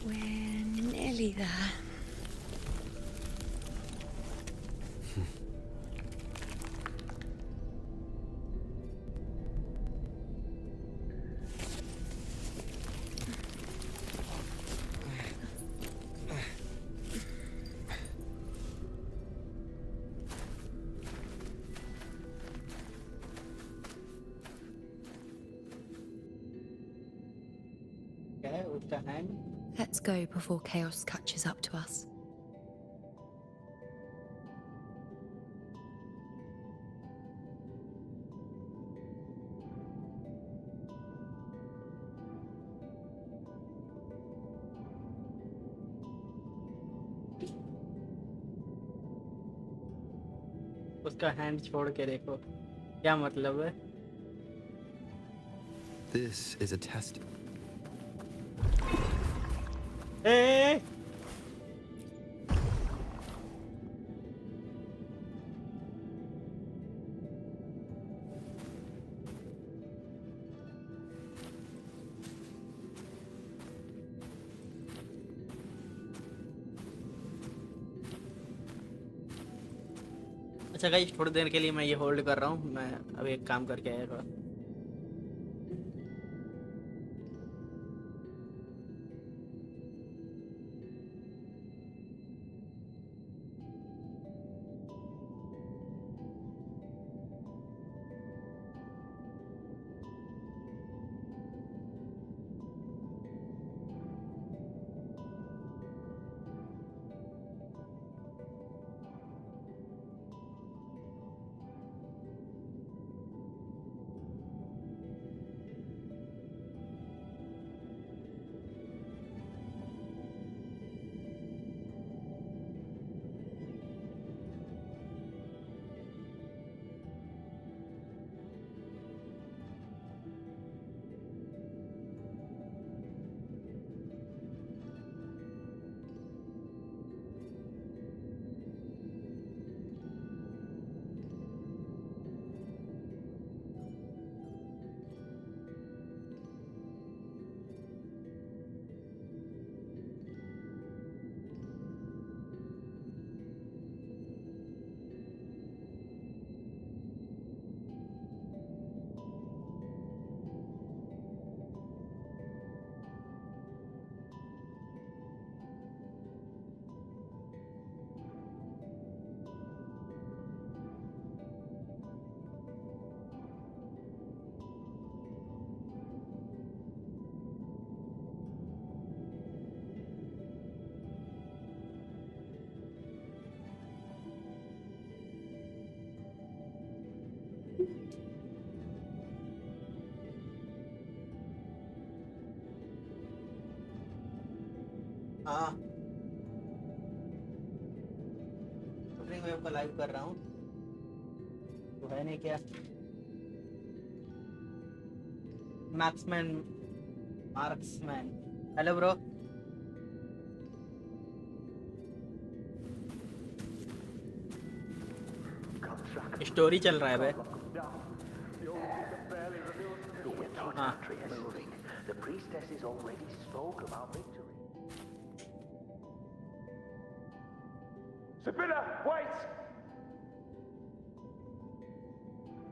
We're nearly there. क्या है उसका hand? Let's go before chaos catches up to us. उसका hand छोड़ के देखो क्या मतलब है? This is a test. Hey! अच्छा गाइस थोड़ी देर के लिए मैं ये होल्ड कर रहा हूँ मैं अभी एक काम करके आया थोड़ा हाँ वुथरिंग वेव का लाइव कर रहा हूँ तो है नहीं क्या मार्क्समैन हेलो ब्रो स्टोरी चल रहा है बे हाँ The priestesses already spoke about victory. Sibylla, wait!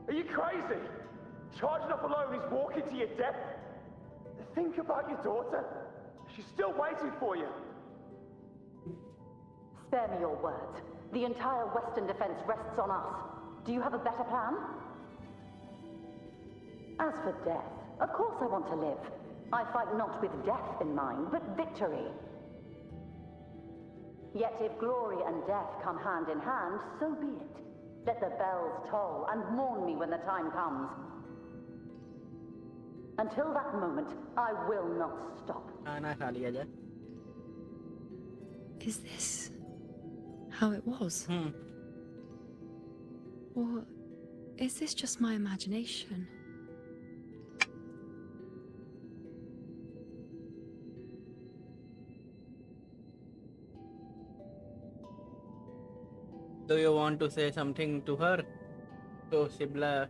Are you crazy? Charging up alone is walking to your death. Think about your daughter. She's still waiting for you. Spare me your words. The entire Western defense rests on us. Do you have a better plan? As for death, of course I want to live. I fight not with death in mind, but victory. Yet if glory and death come hand in hand, so be it. Let the bells toll and mourn me when the time comes. Until that moment, I will not stop. Is this how it was? Or is this just my imagination? Do you want to say something to her? So Sibylla,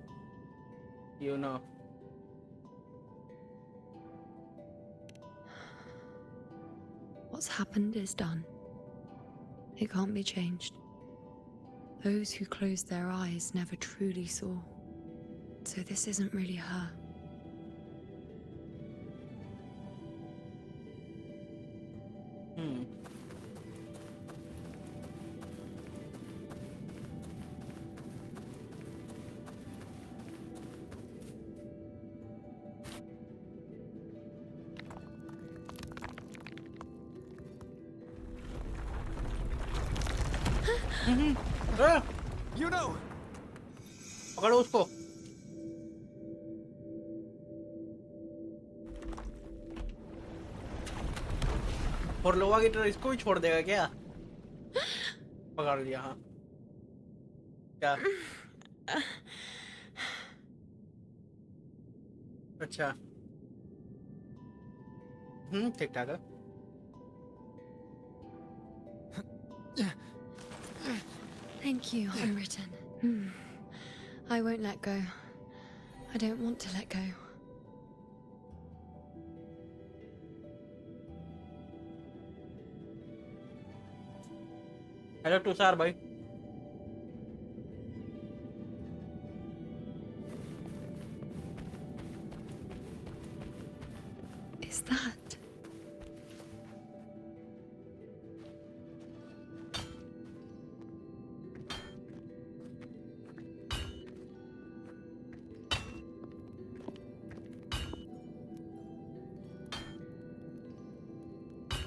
you know. What's happened is done. It can't be changed. Those who closed their eyes never truly saw. So this isn't really her. You know. पकड़ो उसको और लोहा की तरह इसको भी छोड़ देगा क्या पकड़ लिया हाँ क्या अच्छा ठीक ठाक है Thank you, Unwritten. I won't let go. I don't want to let go. Hello Tushar भाई Is that?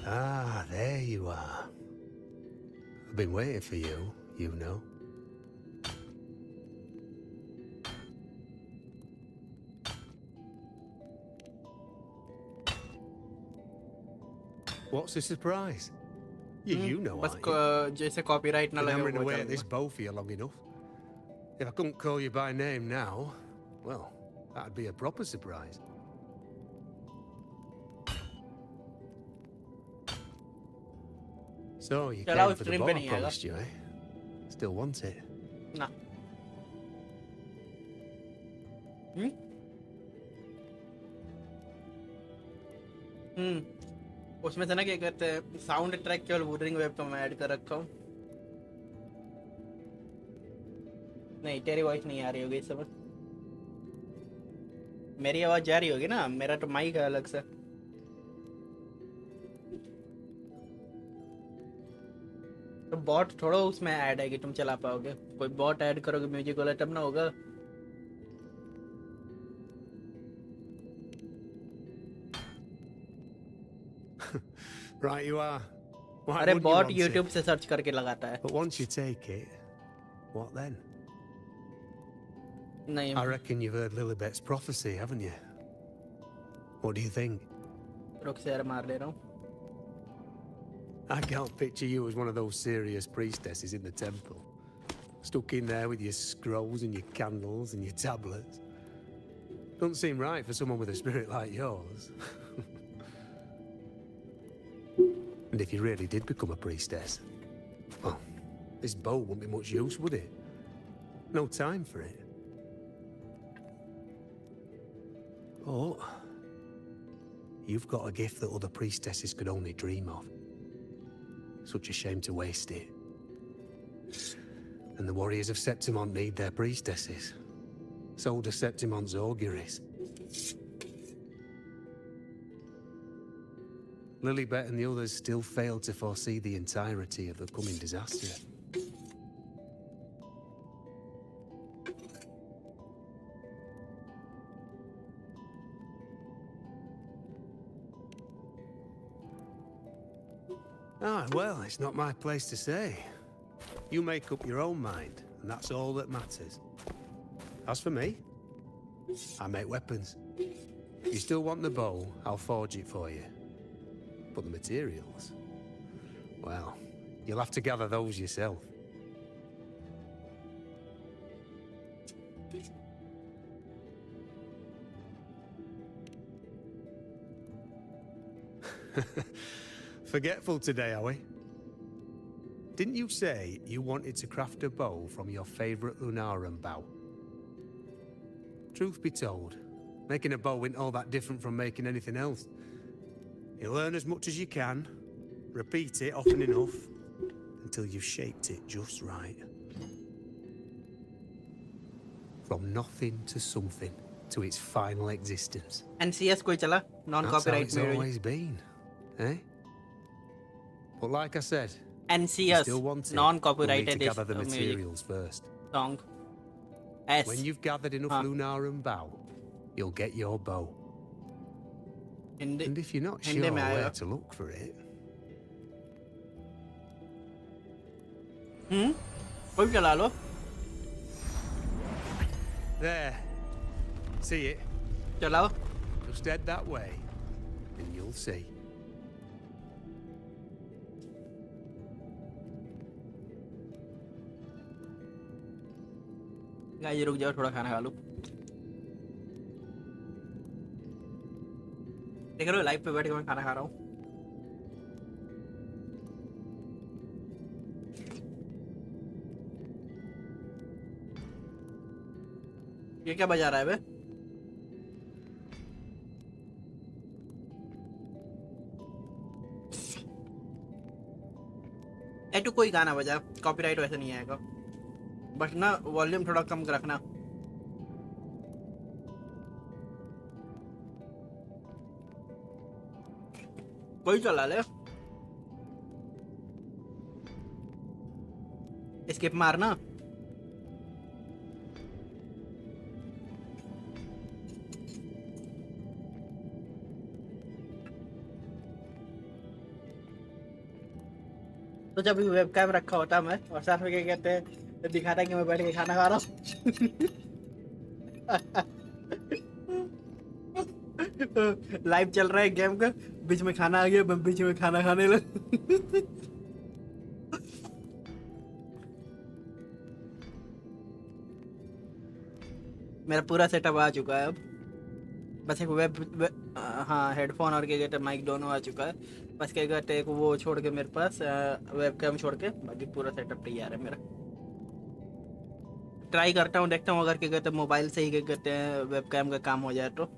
Ah, there you are. I've been waiting for you, you know. What's the surprise? You know, बस aren't you? जैसे copyright ना Been लगे hammering वो away at this चलेगा bow for you long enough. If I couldn't call you by name now, well, that'd be a proper surprise. So you चलाओ came for the stream bow पे I नहीं आएगा promised you, eh? Still want it? ना उसमें से ना क्या कहते हैं साउंड ट्रैक केवल वुथरिंग वेव का मैं ऐड कर रखा हूँ नहीं तेरी वॉइस नहीं आ रही होगी इस समय मेरी आवाज जा रही होगी ना मेरा तो माइक है अलग से तो बॉट थोड़ा उसमें ऐड है कि तुम चला पाओगे कोई बॉट ऐड करोगे म्यूजिक वाला तब ना होगा Right you are. Why अरे wouldn't you बॉट want यूट्यूब it? से सर्च करके लगाता है But once you take it, what then? नहीं I reckon you've heard Lilibet's prophecy, haven't you? What do you think? रुक से यार मार ले रहा हूँ. I can't picture you as one of those serious priestesses in the temple. Stuck in there with your scrolls and your candles and your tablets. Doesn't seem right for someone with a spirit like yours. And if you really did become a priestess, well, this bow wouldn't be much use, would it? No time for it. Oh, you've got a gift that other priestesses could only dream of. Such a shame to waste it. And the warriors of Septimont need their priestesses. So do Septimont's auguries. Lilibet and the others still failed to foresee the entirety of the coming disaster. Ah, well, it's not my place to say. You make up your own mind, and that's all that matters. As for me, I make weapons. If you still want the bow, I'll forge it for you. But the materials, well, you'll have to gather those yourself. Forgetful today, are we? Didn't you say you wanted to craft a bow from your favorite Lunarum bow? Truth be told, making a bow isn't all that different from making anything else. You learn as much as you can, repeat it often enough, until you've shaped it just right. From nothing to something, to its final existence. NCS कोई चला non-copyright That's how it's always been, eh? But like I said, NCS still want it, non-copyrighted you'll need to is gather the music materials first. song. S. When you've gathered enough Lunarum bow, you'll get your bow. And if you're not sure where to look for it, कोई चला लो. there. See it? चलाओ. Just head that way, and you'll see. Guys रुक जाओ, थोड़ा खाना खा लो. देख रहे हो लाइव पे बैठ के मैं खाना खा रहा हूँ. ये क्या बजा रहा है बे? तो कोई गाना बजा, कॉपीराइट वैसे नहीं आएगा, बस ना वॉल्यूम थोड़ा कम रखना. कोई चला ले. स्किप मारना. तो जब वेब कैम रखा होता मैं और साथ में क्या कहते हैं दिखाता कि मैं बैठ के खाना खा रहा हूँ. लाइव चल रहा है गेम का, बीच में खाना आ गया, मैं बीच में खाना खाने लग. मेरा पूरा सेटअप आ चुका है अब. बस एक हाँ हेडफोन और क्या कहते हैं माइक दोनों आ चुका है. बस क्या कहते हैं एक वो छोड़ के मेरे पास वेबकैम छोड़ के बाकी पूरा सेटअप तैयार है मेरा. ट्राई करता हूँ, देखता हूँ अगर क्या कहते हैं मोबाइल से ही क्या कहते हैं वेबकैम का काम हो जाए तो.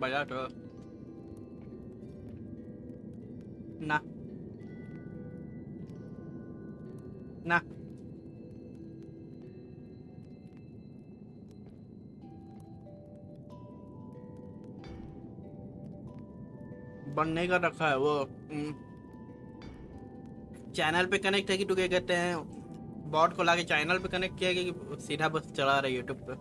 बजा तो ना ना बंद नहीं कर रखा है वो चैनल पे कनेक्ट है कि तो क्या कहते हैं बॉट को लाके चैनल पे कनेक्ट किया कि सीधा बस चला रहा है यूट्यूब पे।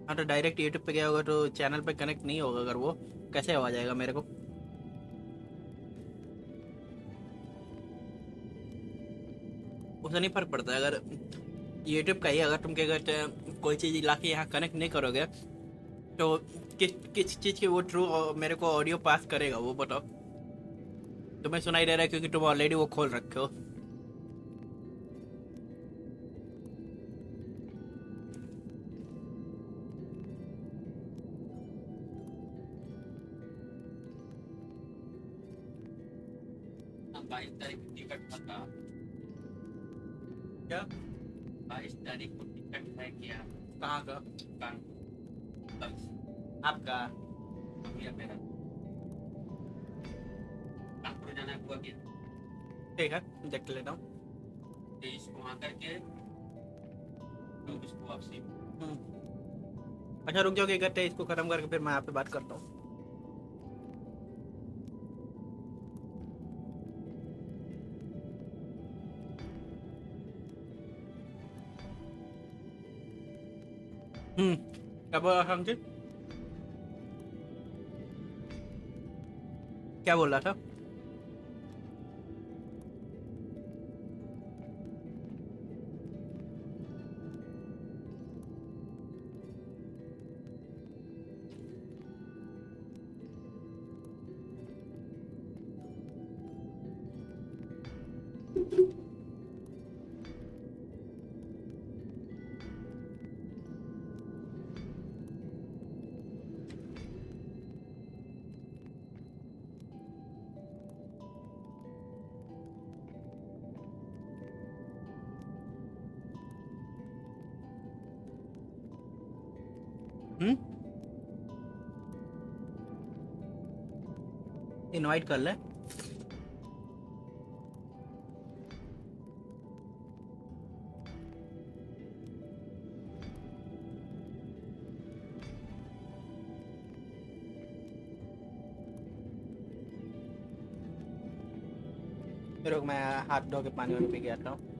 हाँ तो डायरेक्ट यूट्यूब पे गया होगा तो चैनल पे कनेक्ट नहीं होगा, अगर वो कैसे आ जाएगा मेरे को? उससे नहीं फर्क पड़ता अगर यूट्यूब का ही अगर तुम क्या कहते हैं कोई चीज़ लाके यहाँ कनेक्ट नहीं करोगे तो किस चीज़ की वो थ्रू मेरे को ऑडियो पास करेगा वो बताओ? तुम्हें सुनाई दे रहा है क्योंकि तुम ऑलरेडी वो खोल रखे हो। बाईस तारीख को टिकट था क्या? 22 तारीख को टिकट है क्या? कहाँ का? आपका? मेरा कानपुर जाना हुआ क्या? ठीक है देख लेता हूँ। 23 को वहाँ करके 24 को वापसी। अच्छा रुक जाओ, क्या कहते हैं इसको खत्म करके फिर मैं यहाँ पे बात करता हूँ। क्या बोला समझे? क्या बोल रहा था? इनवाइट कर ले। फिर मैं हाथ धो के पानी वानी पी के आता हूँ।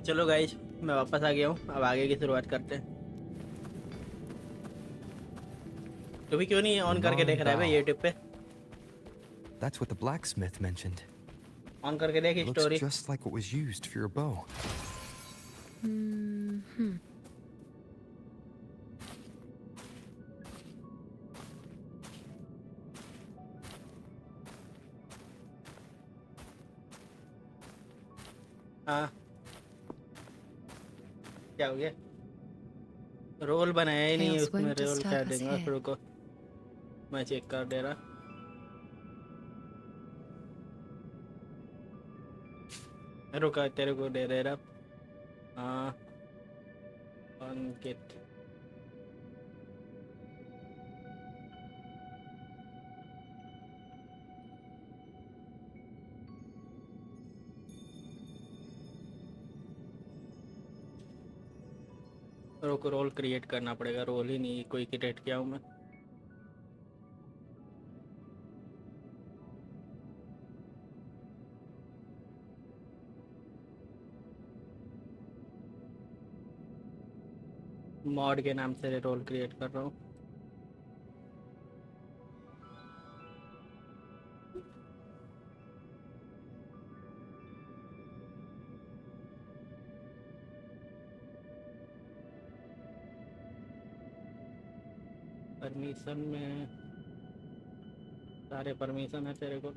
चलो गाइस, मैं वापस आ गया हूँ, अब आगे की शुरुआत करते हैं। तो भी क्यों नहीं ऑन करके देख रहा है भाई यूट्यूब पे? That's what the blacksmith mentioned. On करके देख It looks story. just like what was used for your bow. हाँ, क्या हो गया? रोल बनाया ही नहीं है Chaos उसमें, won't रोल क्या disturb us देंगे? here. रुको, मैं चेक कर दे रहा। रुका, तेरे को दे दे रहा। हाँ, ऑन किट। रुको, रोल क्रिएट करना पड़ेगा। रोल ही नहीं कोई क्रिएट किया हूँ मैं। मॉड के नाम से रोल क्रिएट कर रहा हूँ। परमिशन में सारे परमिशन है तेरे को।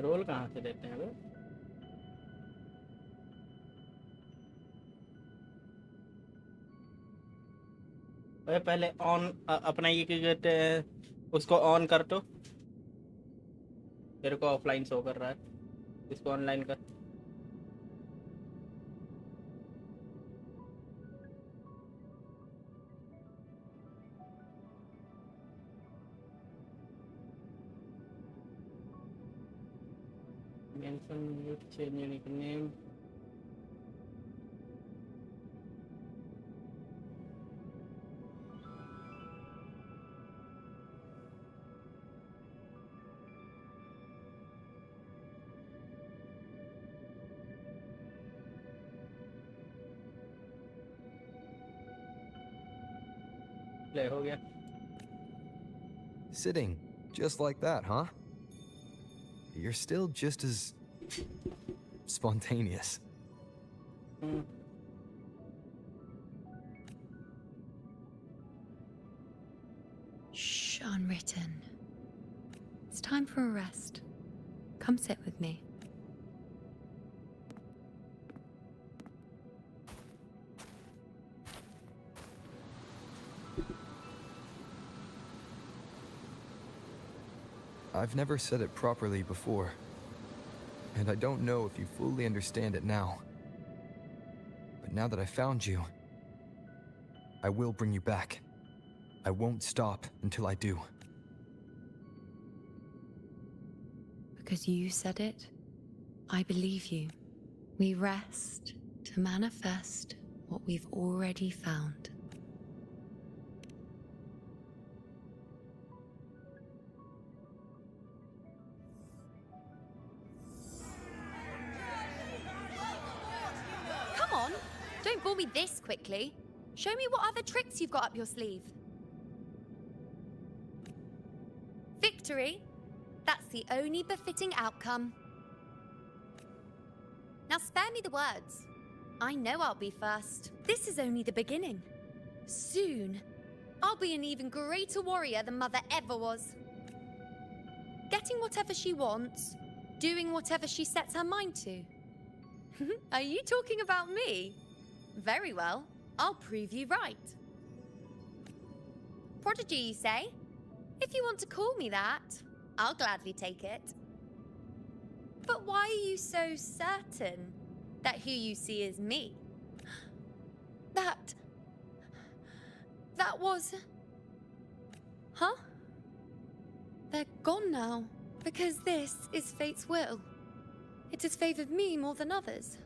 रोल कहाँ से देते हैं भाई? अरे पहले ऑन अपना ये क्या कहते हैं उसको ऑन कर। तो तेरे को ऑफलाइन शो कर रहा है, इसको ऑनलाइन कर। Mention change unique name. Play हो गया। Sitting just like that, huh? You're still just as spontaneous. Shh, unwritten. It's time for a rest. Come sit with me. I've never said it properly before, and I don't know if you fully understand it now. But now that I found you, I will bring you back. I won't stop until I do. Because you said it, I believe you. We rest, to manifest what we've already found. Come on, don't bore me this quickly. Show me what other tricks you've got up your sleeve. Victory? That's the only befitting outcome. Now spare me the words. I know I'll be first. This is only the beginning. Soon, I'll be an even greater warrior than Mother ever was. Getting whatever she wants, doing whatever she sets her mind to. Are you talking about me? Very well, I'll prove you right. Prodigy, you say? If you want to call me that, I'll gladly take it. But why are you so certain that who you see is me? That was... Huh? They're gone now, because this is fate's will. It has favored me more than others.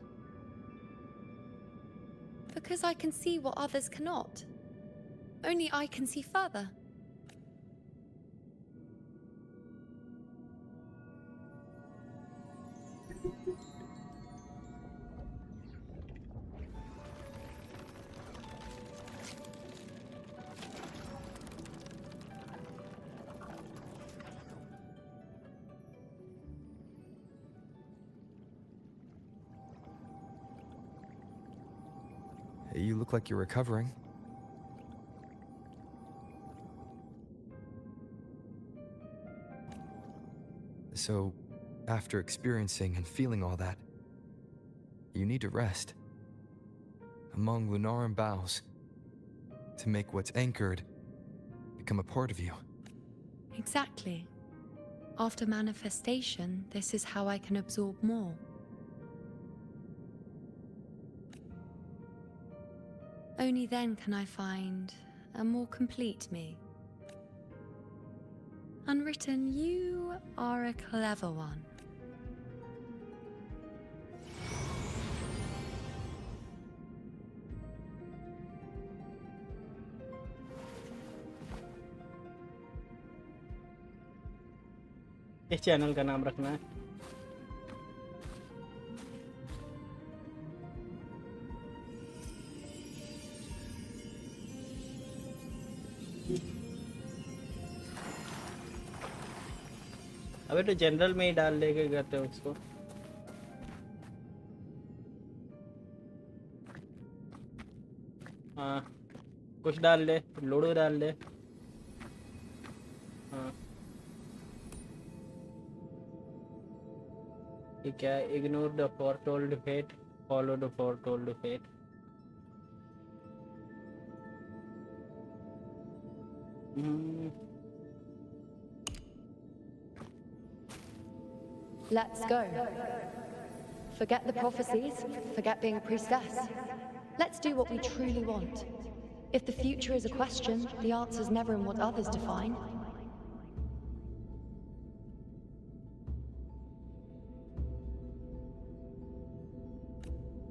Because I can see what others cannot. Only I can see further. You look like you're recovering. So, after experiencing and feeling all that, you need to rest among Lunaran boughs to make what's anchored become a part of you. Exactly. After manifestation, this is how I can absorb more. Only then can I find a more complete me. Unwritten, you are a clever one. इस channel का नाम रखना है। अबे तो general में ही डाल लेके करते हैं उसको। हाँ, कुछ डाल ले, लूडो डाल ले। हाँ, ये क्या है? Ignore the foretold fate, follow the foretold fate. Let's go. Forget the prophecies, forget being a priestess. Let's do what we truly want. If the future is a question, the answer's never in what others define.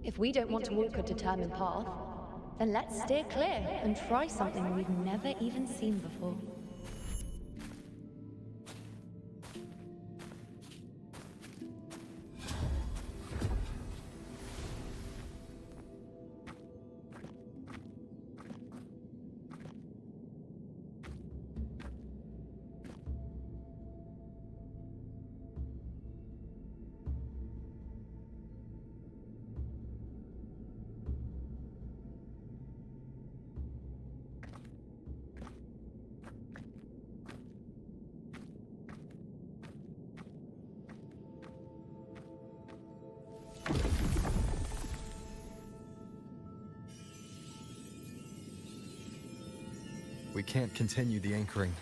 If we don't want to walk a determined path, then let's steer clear and try something we've never even seen before. We can't continue the anchoring.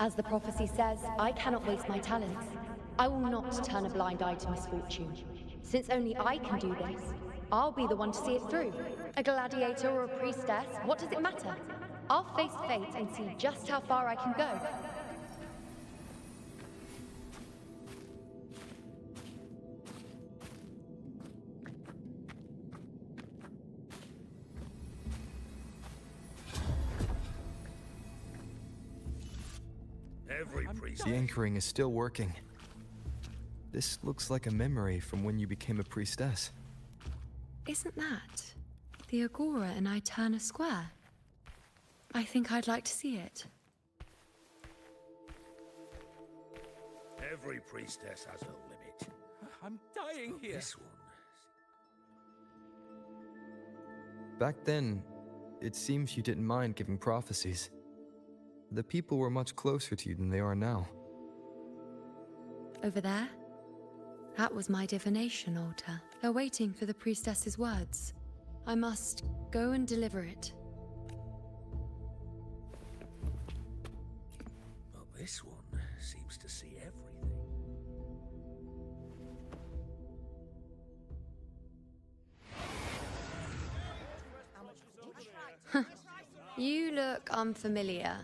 As the prophecy says, I cannot waste my talents. I will not turn a blind eye to misfortune. Since only I can do this, I'll be the one to see it through. A gladiator or a priestess, what does it matter? I'll face fate and see just how far I can go. The anchoring is still working. This looks like a memory from when you became a priestess. Isn't that the Agora in Eterna Square? I think I'd like to see it. Every priestess has a limit. I'm dying here. This one. Back then, it seems you didn't mind giving prophecies. The people were much closer to you than they are now. Over there? That was my divination altar. They're waiting for the priestess's words. I must go and deliver it. Well, this one seems to see everything. You look unfamiliar.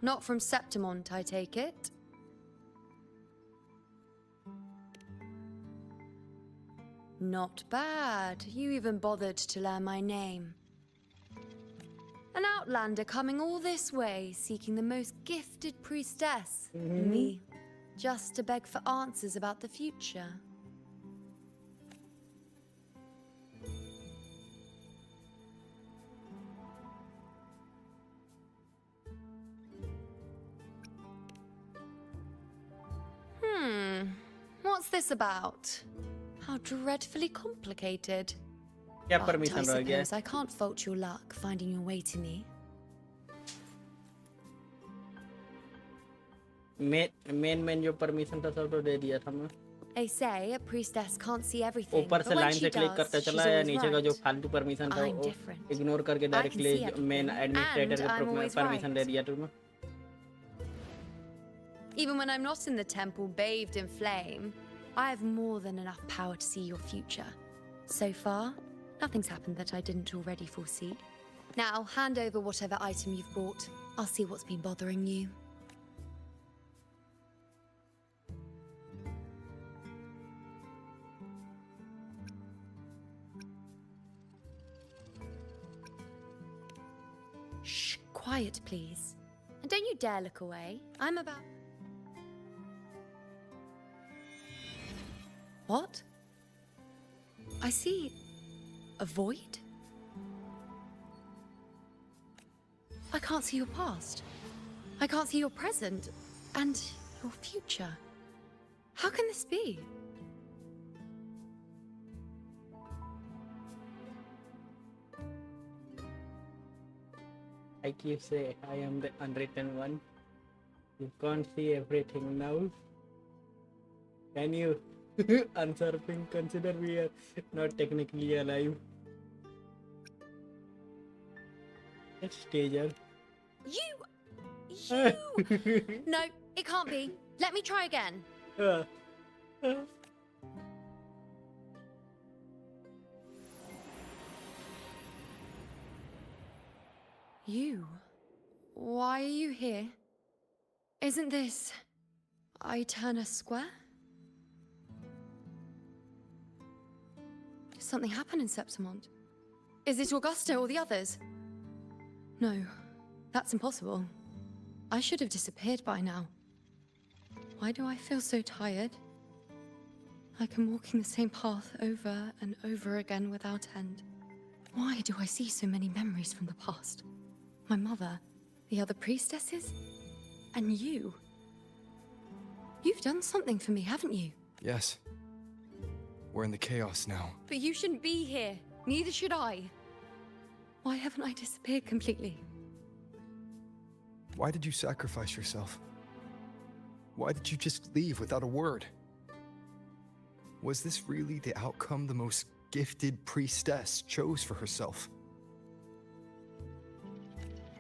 Not from Septimont, I take it? Not bad. You even bothered to learn my name. An outlander coming all this way, seeking the most gifted priestess. Me. Just to beg for answers about the future. What's this about? How dreadfully complicated. क्या But I permission रह गया? suppose I can't fault your luck finding your way to me. Main जो permission था सब तो दे दिया था मैं. They say a priestess can't see everything, ऊपर but से when लाइन she से क्लिक does, करता she's चला या always नीचे का जो right. फालतू परमिशन था I'm वो different. इग्नोर करके I can directly see main everything, administrator and I'm के always परमिशन दे right. दिया तुम्हें. Even when I'm not in the temple bathed in flame, I have more than enough power to see your future. So far, nothing's happened that I didn't already foresee. Now, hand over whatever item you've brought. I'll see what's been bothering you. Shh, quiet, please. And don't you dare look away. I'm about... What? I see a void? I can't see your past. I can't see your present and your future. How can this be? Like you say, I am the unwritten one. You can't see everything now. Can you? Unsurfing, consider we are not technically alive. It's Stager. You! No, it can't be. Let me try again. You? Why are you here? Isn't this Eterna Square? Did something happen in Septimont? Is it Augusta or the others? No, that's impossible. I should have disappeared by now. Why do I feel so tired? Like I'm walking the same path over and over again without end. Why do I see so many memories from the past? My mother, the other priestesses, and you. You've done something for me, haven't you? Yes. We're in the chaos now. But you shouldn't be here. Neither should I. Why haven't I disappeared completely? Why did you sacrifice yourself? Why did you just leave without a word? Was this really the outcome the most gifted priestess chose for herself?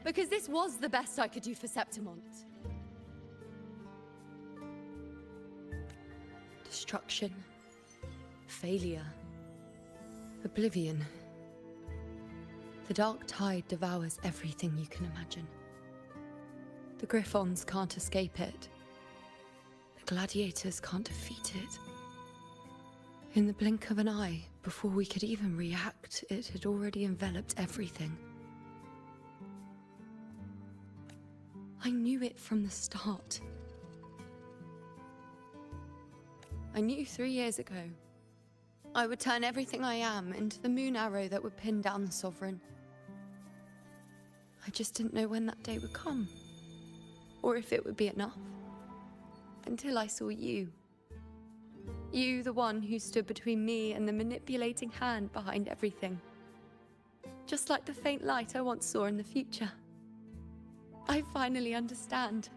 Because this was the best I could do for Septimont. destruction, failure, oblivion. The dark tide devours everything you can imagine. The Griffons can't escape it. The gladiators can't defeat it. In the blink of an eye, before we could even react, it had already enveloped everything. I knew it from the start. I knew 3 years ago I would turn everything I am into the moon arrow that would pin down the Sovereign. I just didn't know when that day would come, or if it would be enough, until I saw you. You, the one who stood between me and the manipulating hand behind everything. Just like the faint light I once saw in the future. I finally understand.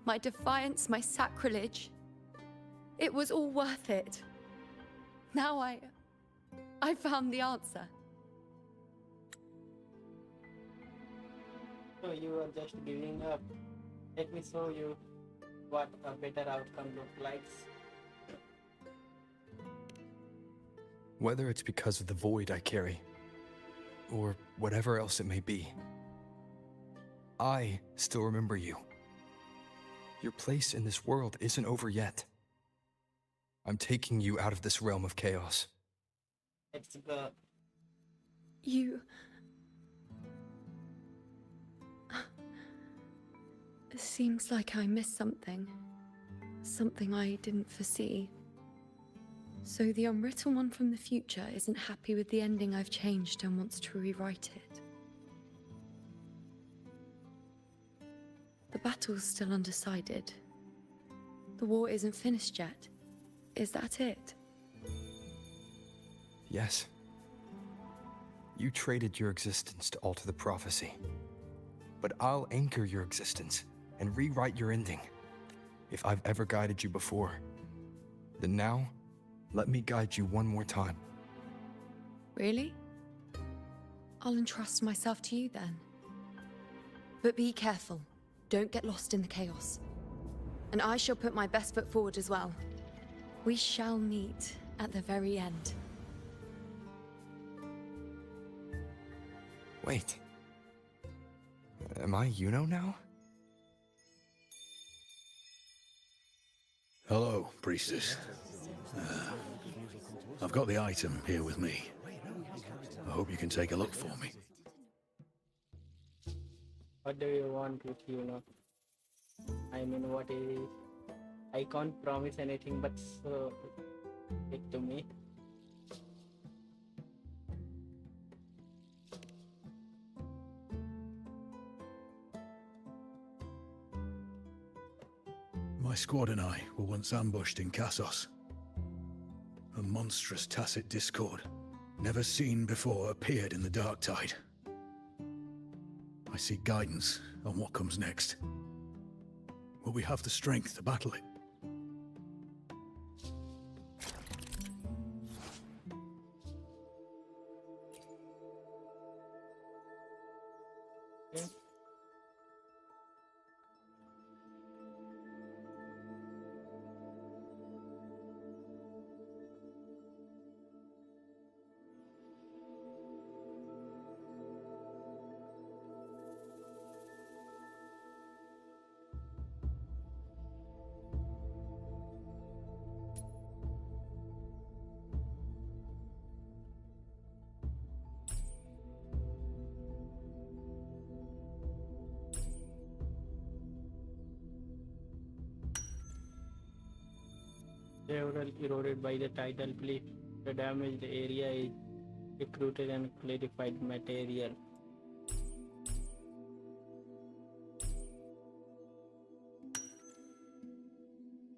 My defiance, my sacrilege. It was all worth it. Now I found the answer. So you are just giving up. Let me show you what a better outcome looks like. Whether it's because of the void I carry, or whatever else it may be, I still remember you. Your place in this world isn't over yet. I'm taking you out of this realm of chaos. Let's go. You... It seems like I missed something. Something I didn't foresee. So the unwritten one from the future isn't happy with the ending I've changed and wants to rewrite it. The battle's still undecided. The war isn't finished yet. Is that it? Yes. You traded your existence to alter the prophecy. But I'll anchor your existence and rewrite your ending. If I've ever guided you before, then now, let me guide you one more time. Really? I'll entrust myself to you then. But be careful. Don't get lost in the chaos. And I shall put my best foot forward as well. We shall meet at the very end. Wait. Am I Yuno now? Hello, priestess. I've got the item here with me. I hope you can take a look for me. What do you want with you now? I mean, what is... I can't promise anything, but so... It to me. My squad and I were once ambushed in Kassos. A monstrous tacit discord, never seen before, appeared in the dark tide. I seek guidance on what comes next. Will we have the strength to battle it? Several eroded by the tidal cliff. The damaged area is recruited and clarified material.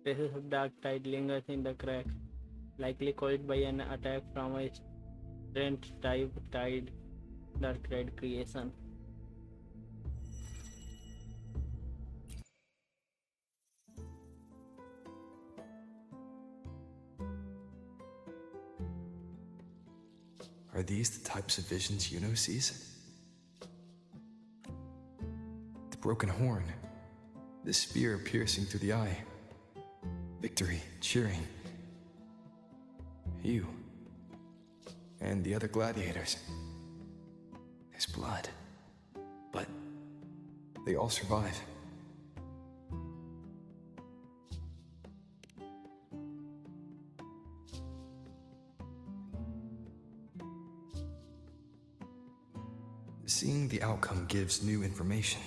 Traces of dark tide lingers in the crack, likely caused by an attack from a strength type tide dark tide creation. Are these the types of visions Yuno sees? The broken horn, the spear piercing through the eye, victory, cheering, You. And the other gladiators. There's blood. But they all survive. Seeing the outcome gives new information.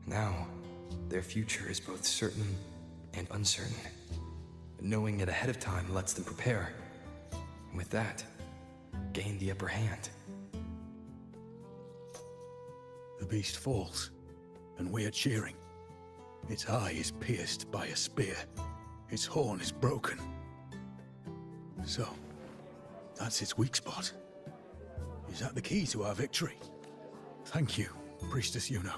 Now, their future is both certain and uncertain. Knowing it ahead of time lets them prepare. And with that, gain the upper hand. The beast falls, and we are cheering. Its eye is pierced by a spear. Its horn is broken. So, that's its weak spot. Is that the key to our victory? Thank you, Priestess Yuno.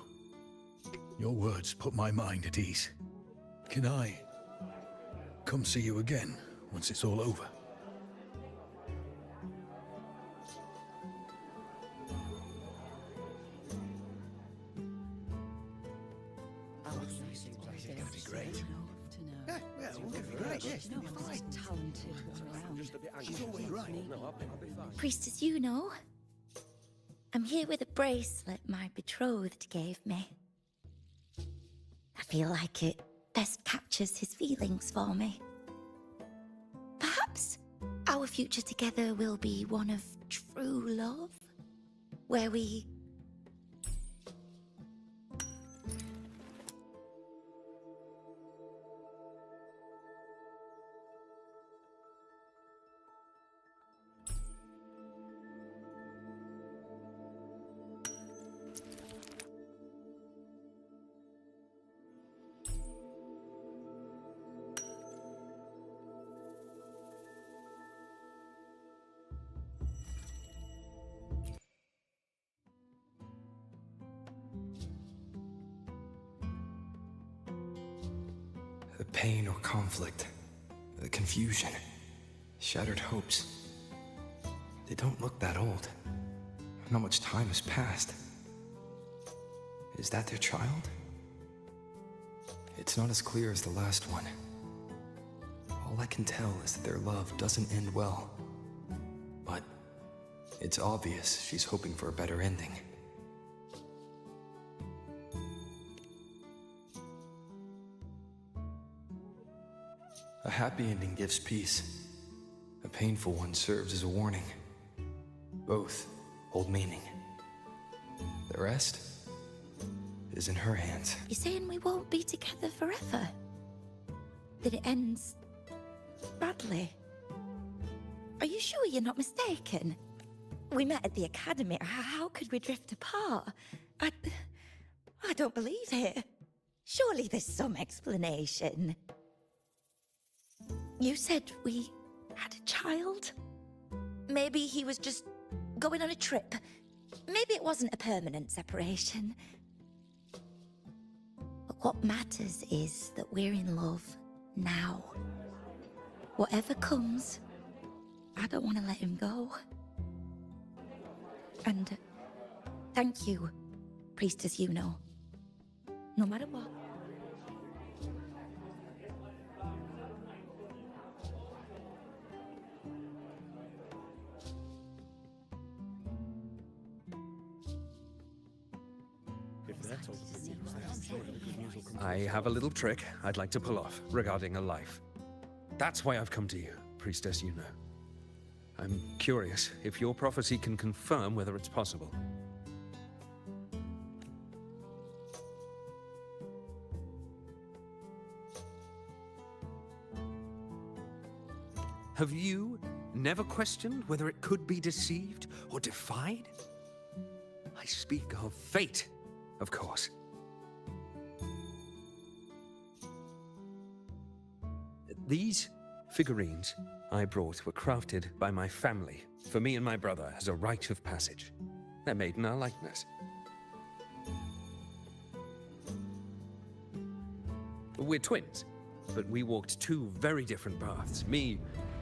Your words put my mind at ease. Can I come see you again once it's all over? Priestess Yuno, I'm here with a bracelet my betrothed gave me. I feel like it best captures his feelings for me. Perhaps our future together will be one of true love, where we... The pain or conflict, the confusion, shattered hopes. They don't look that old. Not much time has passed. Is that their child? It's not as clear as the last one. All I can tell is that their love doesn't end well. But it's obvious she's hoping for a better ending. A happy ending gives peace. A painful one serves as a warning. Both hold meaning. The rest is in her hands. You're saying we won't be together forever? That it ends badly? Are you sure you're not mistaken? We met at the academy. How could we drift apart? I don't believe it. Surely there's some explanation. You said we had a child? Maybe he was just going on a trip. Maybe it wasn't a permanent separation. But what matters is that we're in love now. Whatever comes, I don't want to let him go. And thank you, Priestess Yuno. No matter what. I have a little trick I'd like to pull off regarding a life. That's why I've come to you, Priestess Yuno. I'm curious if your prophecy can confirm whether it's possible. Have you never questioned whether it could be deceived or defied? I speak of fate, of course. These figurines I brought were crafted by my family for me and my brother as a rite of passage. They're made in our likeness. We're twins, but we walked two very different paths. Me,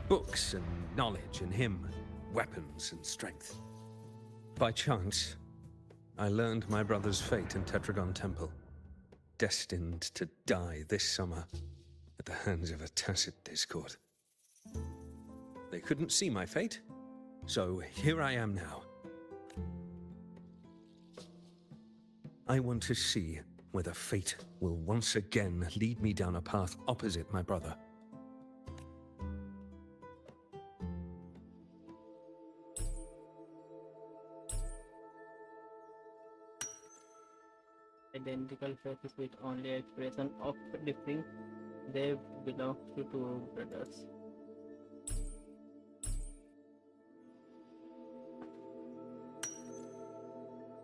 books and knowledge, and him, weapons and strength. By chance, I learned my brother's fate in Tetragon Temple, destined to die this summer at the hands of a tacit discord. They couldn't see my fate, so here I am now. I want to see whether fate will once again lead me down a path opposite my brother. Identical faces with only expression of differing, they belong to two brothers.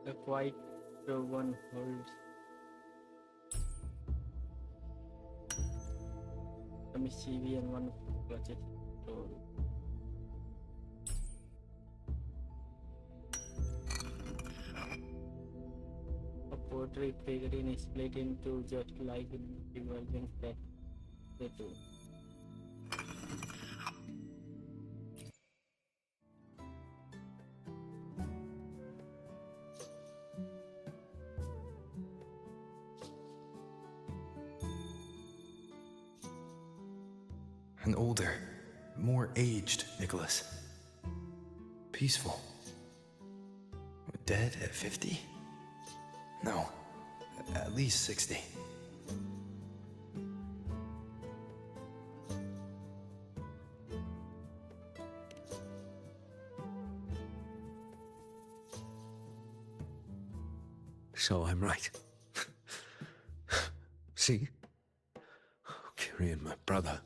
The quiet one holds the mischievous one clutches the door. A poetry figurine is split into just like divergent that they do. An older, more aged Nicholas. Peaceful. Dead at 50? No, at least 60. So I'm right. See? Kyrian, my brother.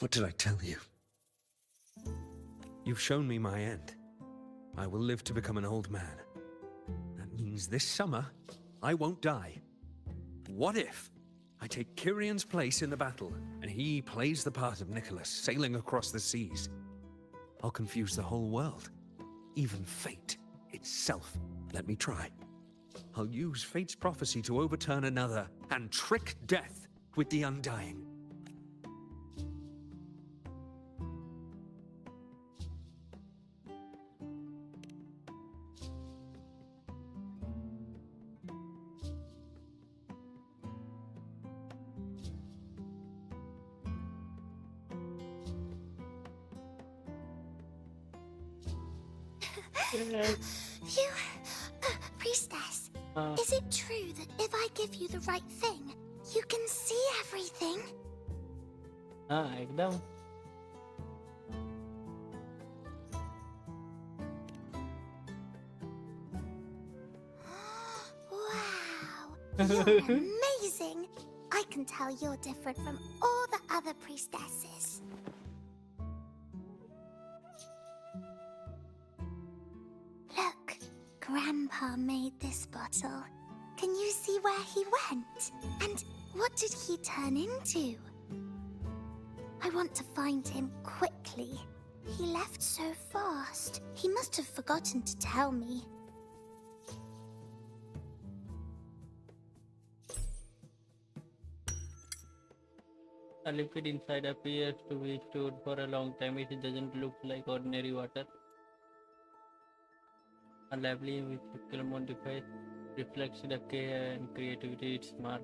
What did I tell you? You've shown me my end. I will live to become an old man. That means this summer, I won't die. What if I take Kyrian's place in the battle, and he plays the part of Nicholas, sailing across the seas? I'll confuse the whole world. Even fate itself. Let me try. I'll use fate's prophecy to overturn another, and trick death with the undying. You, priestess, is it true that if I give you the right thing, you can see everything? एकदम. Wow, you're amazing. I can tell you're different from all the other priestesses. Look, Grandpa made this bottle. Can you see where he went? And what did he turn into? I want to find him quickly. He left so fast. He must have forgotten to tell me. A liquid inside appears to be stored for a long time. It doesn't look like ordinary water. A lovely mythical modifier reflects the care and creativity its mark.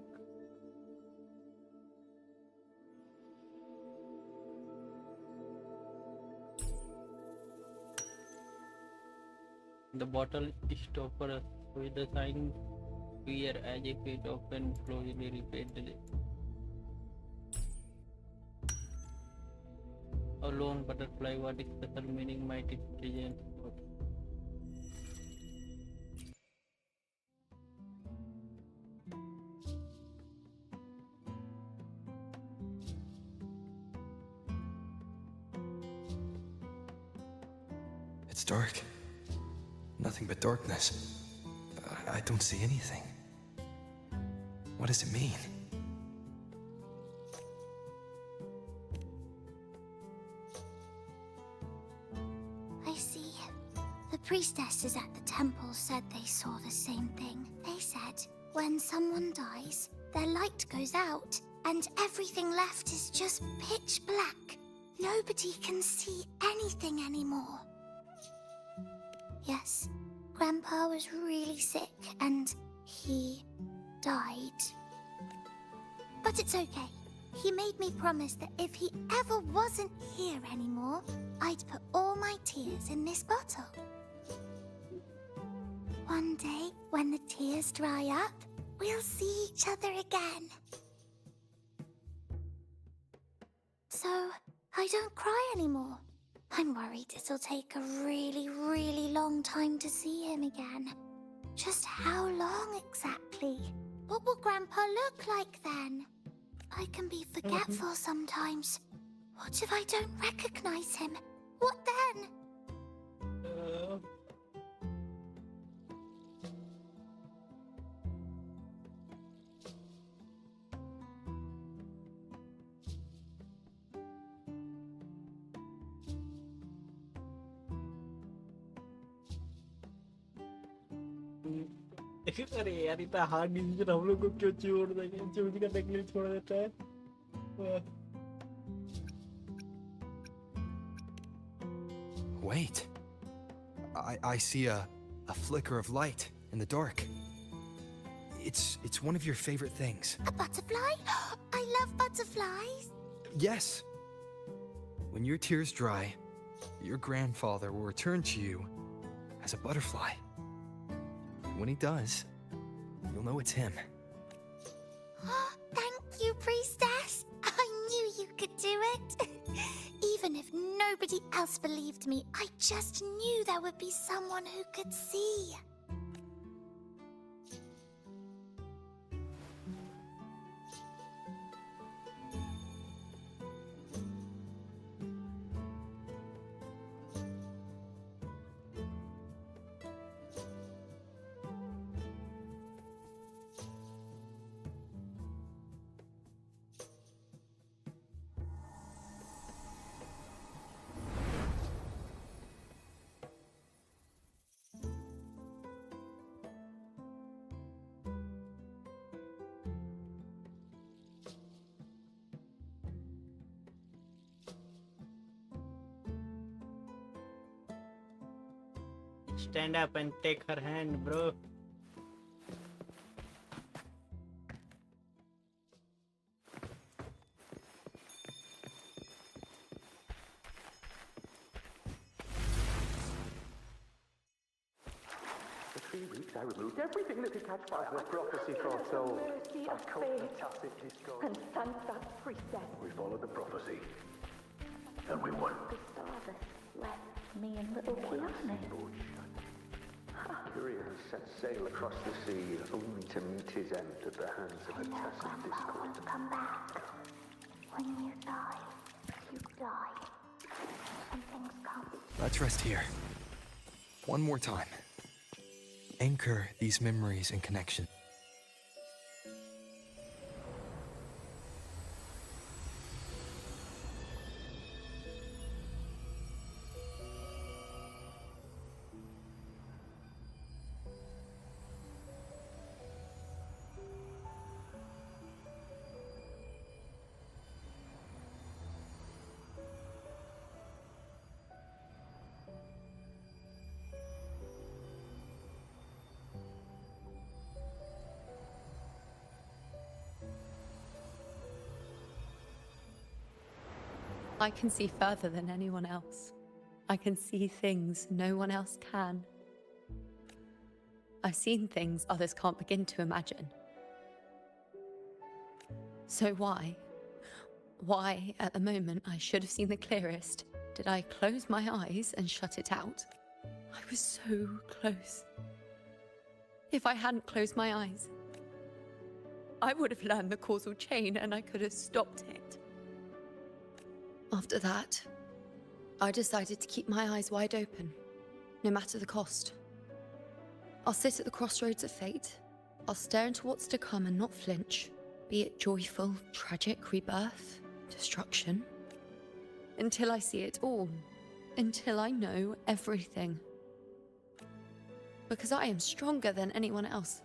The bottle is stoppered with the sign clear as if it often closely repeated. A lone butterfly, what is special meaning might it present? It's dark. Nothing but darkness. I don't see anything. What does it mean? I see. The priestesses at the temple said they saw the same thing. They said, when someone dies, their light goes out, and everything left is just pitch black. Nobody can see anything anymore. Yes, Grandpa was really sick, and he died. But it's okay. He made me promise that if he ever wasn't here anymore, I'd put all my tears in this bottle. One day, when the tears dry up, we'll see each other again. So, I don't cry anymore. I'm worried it'll take a really, really long time to see him again. Just how long exactly? What will Grandpa look like then? I can be forgetful sometimes. What if I don't recognize him? What then? अरे यार इतना hard decision हम लोग को क्यों छोड़ देंगे, choose करने के लिए छोड़ देता है। Wait. I see a flicker of light in the dark. It's one of your favorite things. A butterfly? I love butterflies. Yes. When your tears dry, your grandfather will return to you as a butterfly. When he does, you'll know it's him. Thank you, Priestess. I knew you could do it. Even if nobody else believed me, I just knew there would be someone who could see. Stand up and take her hand, bro. For 3 weeks, I removed everything that could catch fire. The prophecy foretold. Mercy I of cult the fate. tacit discord. And Sansa's priestess. We followed the prophecy, and we won. The stars left me and little Kiane. Furina has set sail across the sea, only to meet his end at the hands of a tacit discord. Come back. When you die, you die. Something's come. Let's rest here. One more time. Anchor these memories and connection. I can see further than anyone else. I can see things no one else can. I've seen things others can't begin to imagine. So why at the moment I should have seen the clearest, did I close my eyes and shut it out? I was so close. If I hadn't closed my eyes, I would have learned the causal chain and I could have stopped it. After that, I decided to keep my eyes wide open, no matter the cost. I'll sit at the crossroads of fate. I'll stare into what's to come and not flinch, be it joyful, tragic, rebirth, destruction. Until I see it all. Until I know everything. Because I am stronger than anyone else.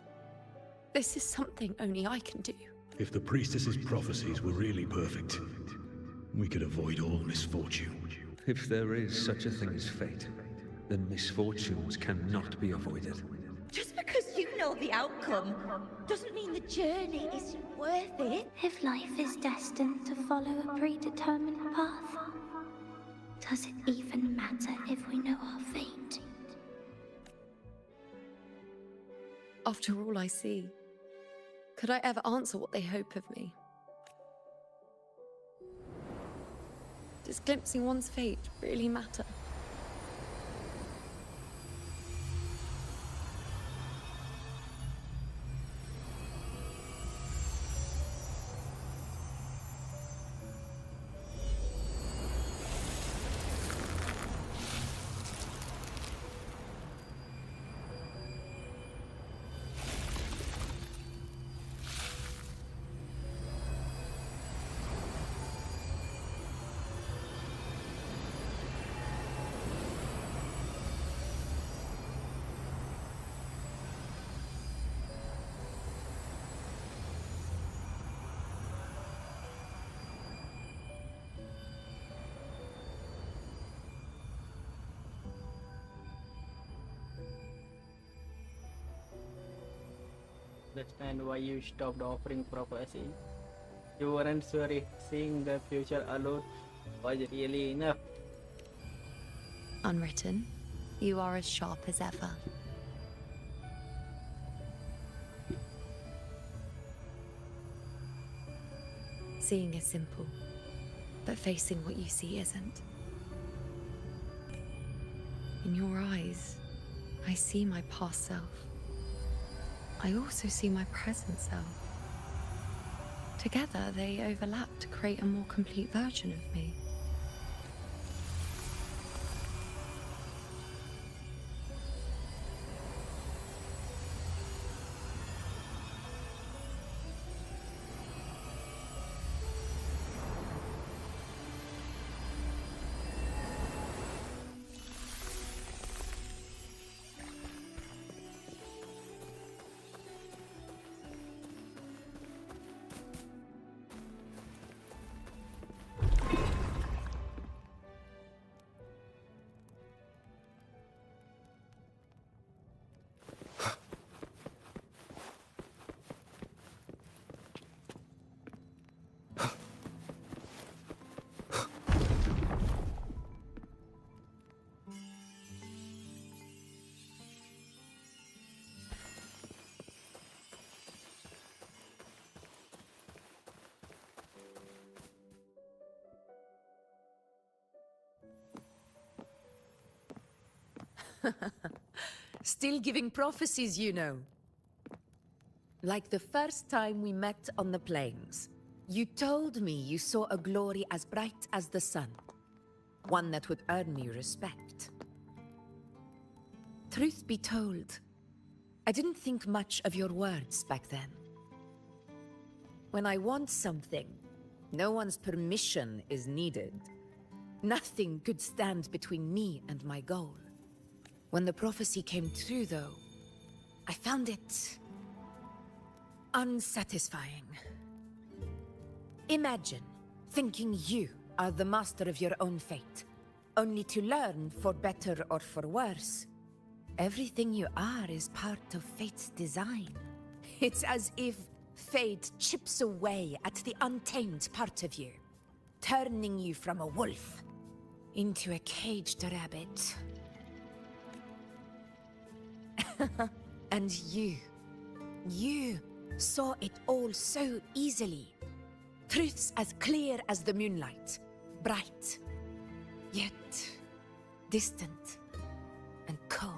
This is something only I can do. If the priestess's prophecies were really perfect, we could avoid all misfortune. If there is such a thing as fate, then misfortunes cannot be avoided. Just because you know kill the outcome doesn't mean the journey isn't worth it. If life is destined to follow a predetermined path, does it even matter if we know our fate? After all I see, could I ever answer what they hope of me? Does glimpsing one's fate really matter? Understand why you stopped offering prophecy. You weren't sure if seeing the future alone was really enough. Unwritten, you are as sharp as ever. Seeing is simple, but facing what you see isn't. In your eyes, I see my past self. I also see my present self. Together, they overlap to create a more complete version of me. Still giving prophecies, you know. Like the first time we met on the plains. You told me you saw a glory as bright as the sun. One that would earn me respect. Truth be told, I didn't think much of your words back then. When I want something, no one's permission is needed. Nothing could stand between me and my goal. When the prophecy came true, though, I found it unsatisfying. Imagine thinking you are the master of your own fate, only to learn, for better or for worse, everything you are is part of fate's design. It's as if fate chips away at the untamed part of you, turning you from a wolf into a caged rabbit. And you saw it all so easily. Truths as clear as the moonlight, bright, yet distant and cold.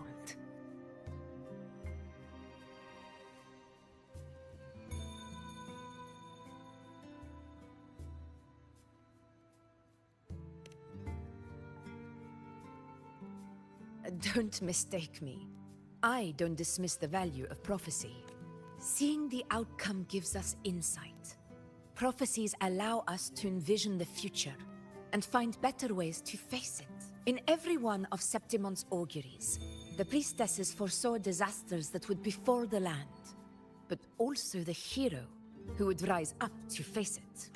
Don't mistake me. I don't dismiss the value of prophecy. Seeing the outcome gives us insight. Prophecies allow us to envision the future and find better ways to face it. In every one of Septimon's auguries, the priestesses foresaw disasters that would befall the land, but also the hero who would rise up to face it.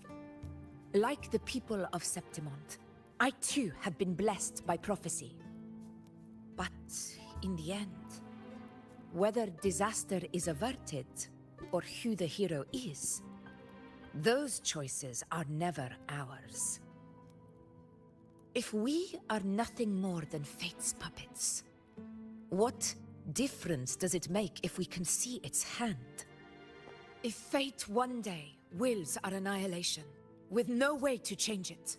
Like the people of Septimont, I too have been blessed by prophecy. But in the end, whether disaster is averted or who the hero is, those choices are never ours. If we are nothing more than fate's puppets, what difference does it make if we can see its hand? If fate one day wills our annihilation, with no way to change it,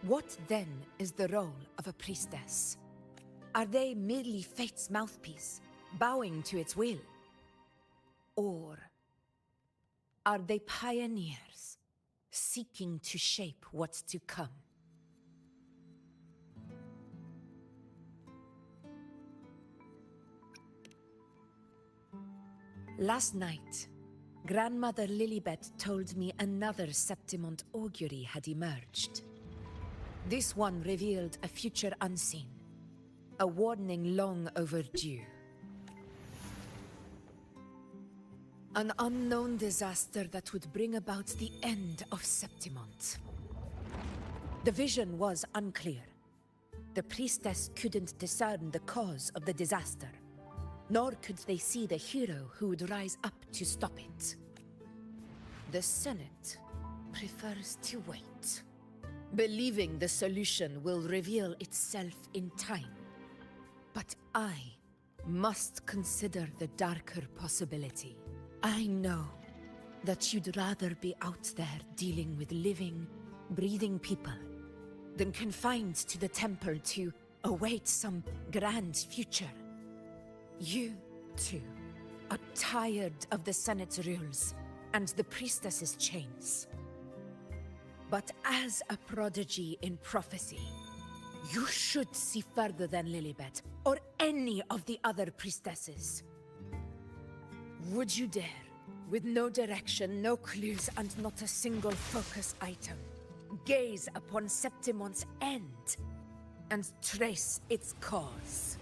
what then is the role of a priestess? Are they merely fate's mouthpiece, bowing to its will? Or are they pioneers, seeking to shape what's to come? Last night, Grandmother Lilibet told me another Septimont augury had emerged. This one revealed a future unseen, a warning long overdue. An unknown disaster that would bring about the end of Septimont. The vision was unclear. The priestess couldn't discern the cause of the disaster, nor could they see the hero who would rise up to stop it. The Senate prefers to wait, believing the solution will reveal itself in time. But I must consider the darker possibility. I know that you'd rather be out there dealing with living, breathing people than confined to the temple to await some grand future. You, too, are tired of the Senate's rules and the priestess's chains. But as a prodigy in prophecy, you should see further than Lilibet or any of the other priestesses. Would you dare, with no direction, no clues, and not a single focus item, gaze upon Septimont's end and trace its cause?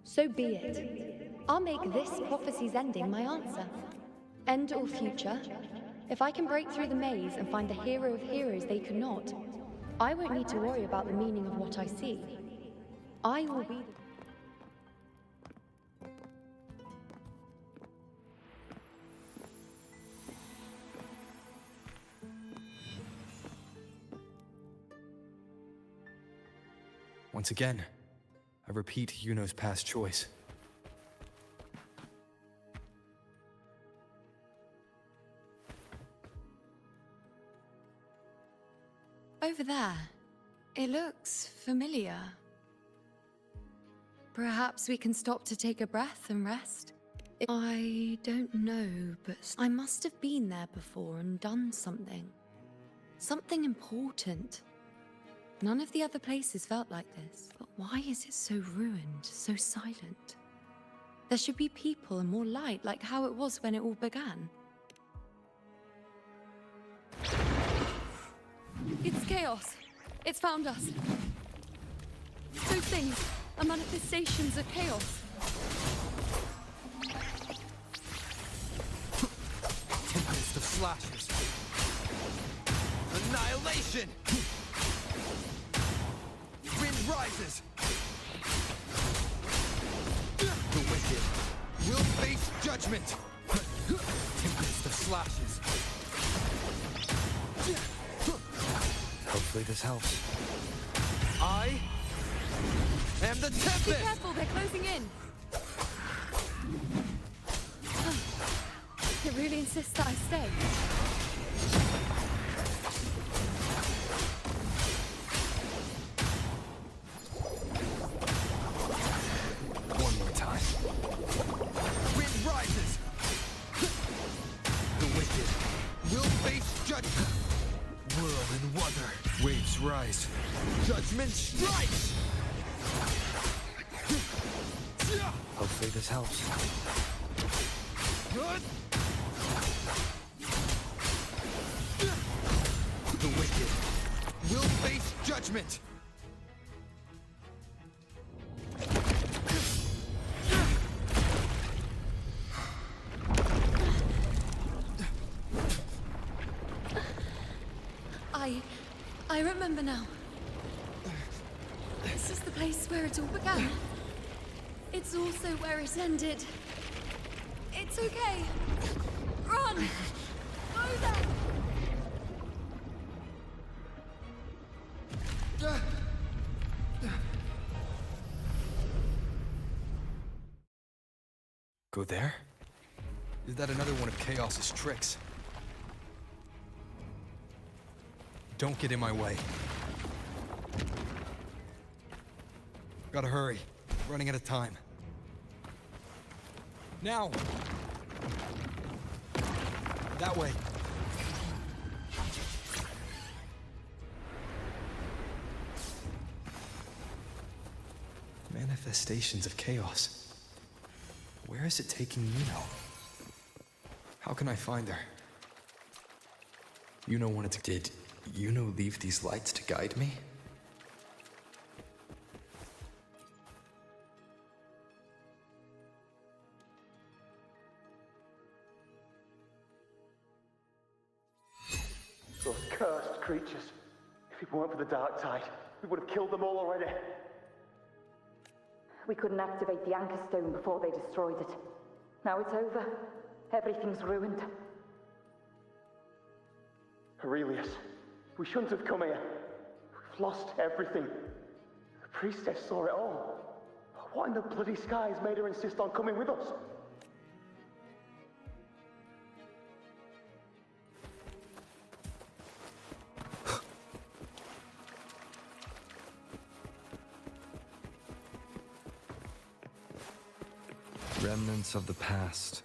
So be it. I'll make this prophecy's ending my answer. End or future, if I can break through the maze and find the hero of heroes they could not, I won't need to worry about the meaning of what I see. I will be Once again, I repeat Yuno's past choice. Over there. It looks familiar. Perhaps we can stop to take a breath and rest? I don't know, but I must have been there before and done something. Something important. None of the other places felt like this. But why is it so ruined, so silent? There should be people and more light, like how it was when it all began. It's chaos. It's found us. Those things are manifestations of chaos. Tempest of slashes. Annihilation! Wind rises! The wicked will face judgment! Tempest of slashes. Hopefully this helps. I am the Tempest! Be careful, they're closing in! It really insists that I stay. One more time. Wind rises! The wicked will face judgment! Whirl and wuthering. Waves rise. Judgment strikes! Hopefully this helps. Good. The wicked will face judgment! I remember now. This is the place where it all began. It's also where it ended. It's okay. Run! Go there! Go there? Is that another one of Chaos's tricks? Don't get in my way. Gotta hurry. Running out of time. Now! That way. Manifestations of chaos. Where is it taking Yuno? How can I find her? Yuno wanted to... Did Yuno leave these lights to guide me? Those cursed creatures. If it weren't for the dark tide, we would have killed them all already. We couldn't activate the anchor stone before they destroyed it. Now it's over. Everything's ruined. Aurelius, we shouldn't have come here. We've lost everything. The priestess saw it all. What in the bloody skies made her insist on coming with us? Remnants of the past.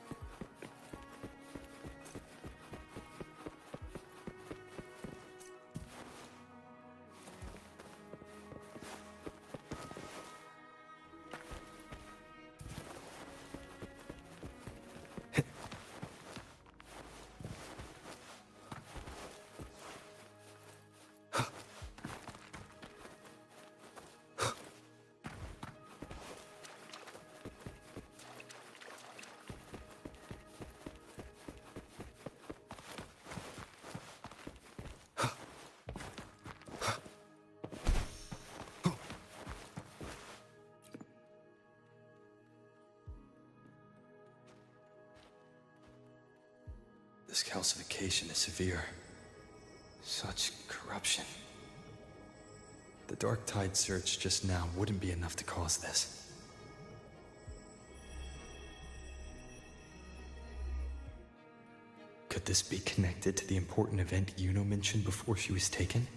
This calcification is severe. Such corruption. The Dark Tide surge just now wouldn't be enough to cause this. Could this be connected to the important event Yuno mentioned before she was taken?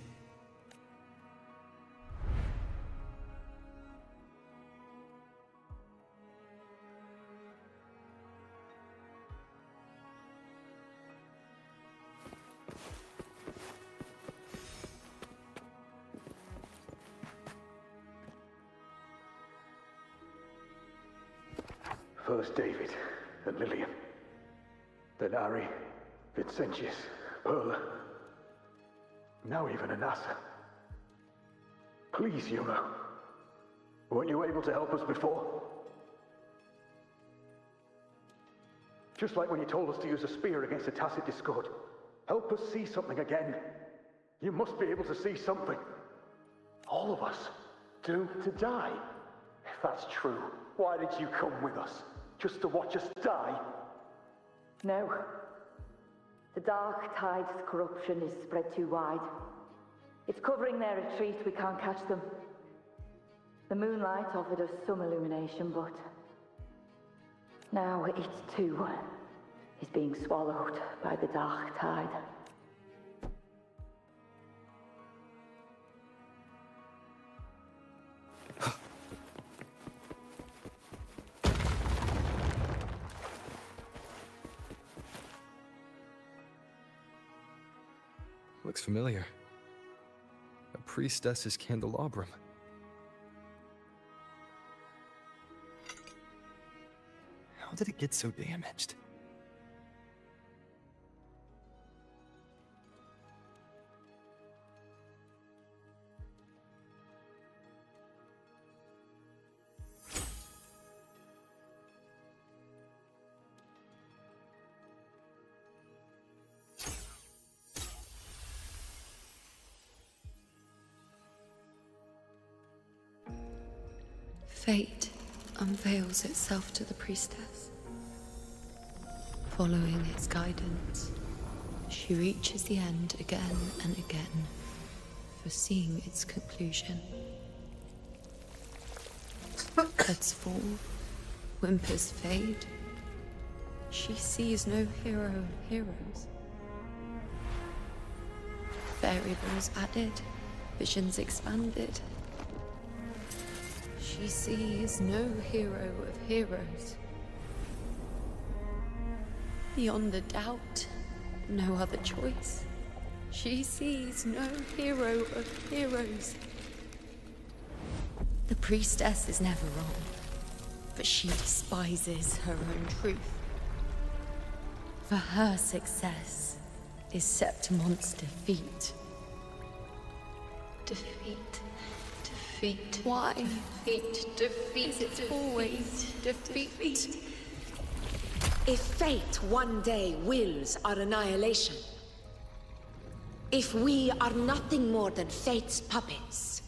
First David and Lillian. Then Ari, Vincentius, Perla. Now even Anassa. Please, Yuno. Weren't you able to help us before? Just like when you told us to use a spear against a tacit discord. Help us see something again. You must be able to see something. All of us. Doomed to die. If that's true, why did you come with us? Just to watch us die? No. The Dark Tide's corruption is spread too wide. It's covering their retreat, we can't catch them. The moonlight offered us some illumination, but... now it too is being swallowed by the Dark Tide. Looks familiar. A priestess's candelabrum. How did it get so damaged? Fate unveils itself to the priestess. Following its guidance, she reaches the end again and again, foreseeing its conclusion. Heads fall, whimpers fade. She sees no hero of heroes. Variables added, visions expanded. She sees no hero of heroes. Beyond a doubt, no other choice. She sees no hero of heroes. The priestess is never wrong, but she despises her own truth. For her success is Septimon's defeat. Defeat. Defeat. Why? Defeat. Defeat. It's always defeat. If fate one day wills our annihilation, if we are nothing more than fate's puppets,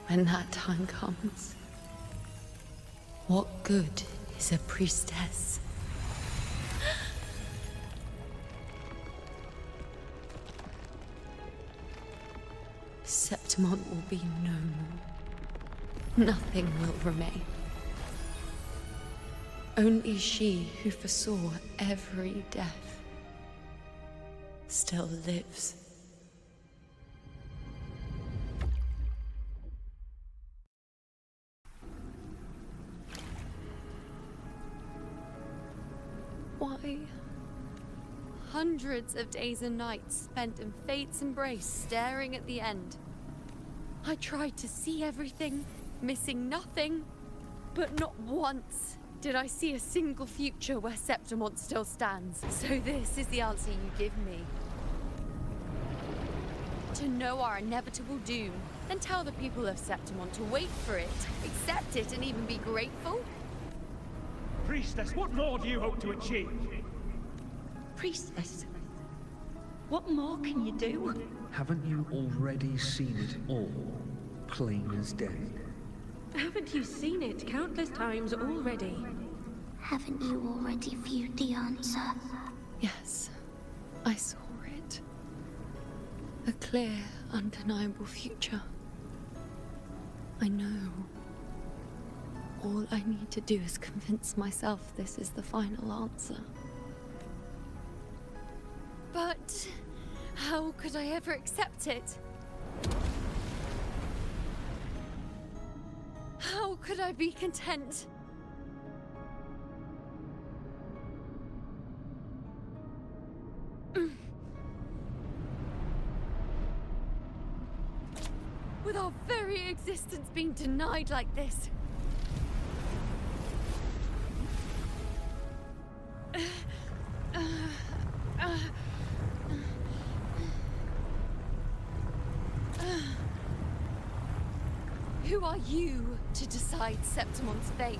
when that time comes, what good is a priestess? Septimon will be no more. Nothing will remain. Only she who foresaw every death still lives. Why? Hundreds of days and nights spent in fate's embrace, staring at the end. I tried to see everything, missing nothing, but not once did I see a single future where Septimon still stands. So this is the answer you give me. To know our inevitable doom, then tell the people of Septimon to wait for it, accept it, and even be grateful? Priestess, what more do you hope to achieve? Priestess, what more can you do? Haven't you already seen it all, plain as day? Haven't you seen it countless times already? Haven't you already viewed the answer? Yes, I saw it. A clear, undeniable future. I know. All I need to do is convince myself this is the final answer. But how could I ever accept it? How could I be content? With our very existence being denied like this. Who are you to decide Septimon's fate?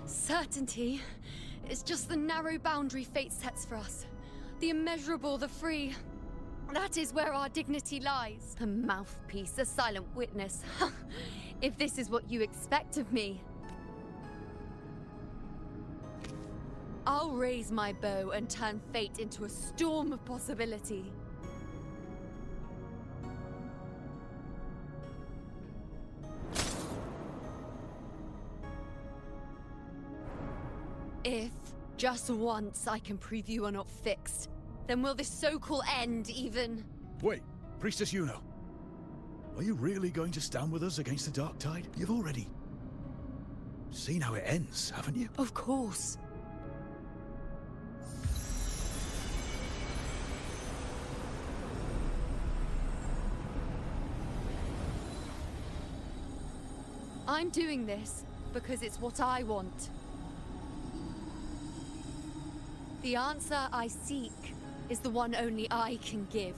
Certainty is just the narrow boundary fate sets for us. The immeasurable, the free. That is where our dignity lies. A mouthpiece, a silent witness. If this is what you expect of me. I'll raise my bow and turn fate into a storm of possibility. If, just once, I can prove you are not fixed, then will this so-called end even... Wait, Priestess Yuno. Are you really going to stand with us against the Dark Tide? You've already seen how it ends, haven't you? Of course. I'm doing this because it's what I want. The answer I seek is the one only I can give.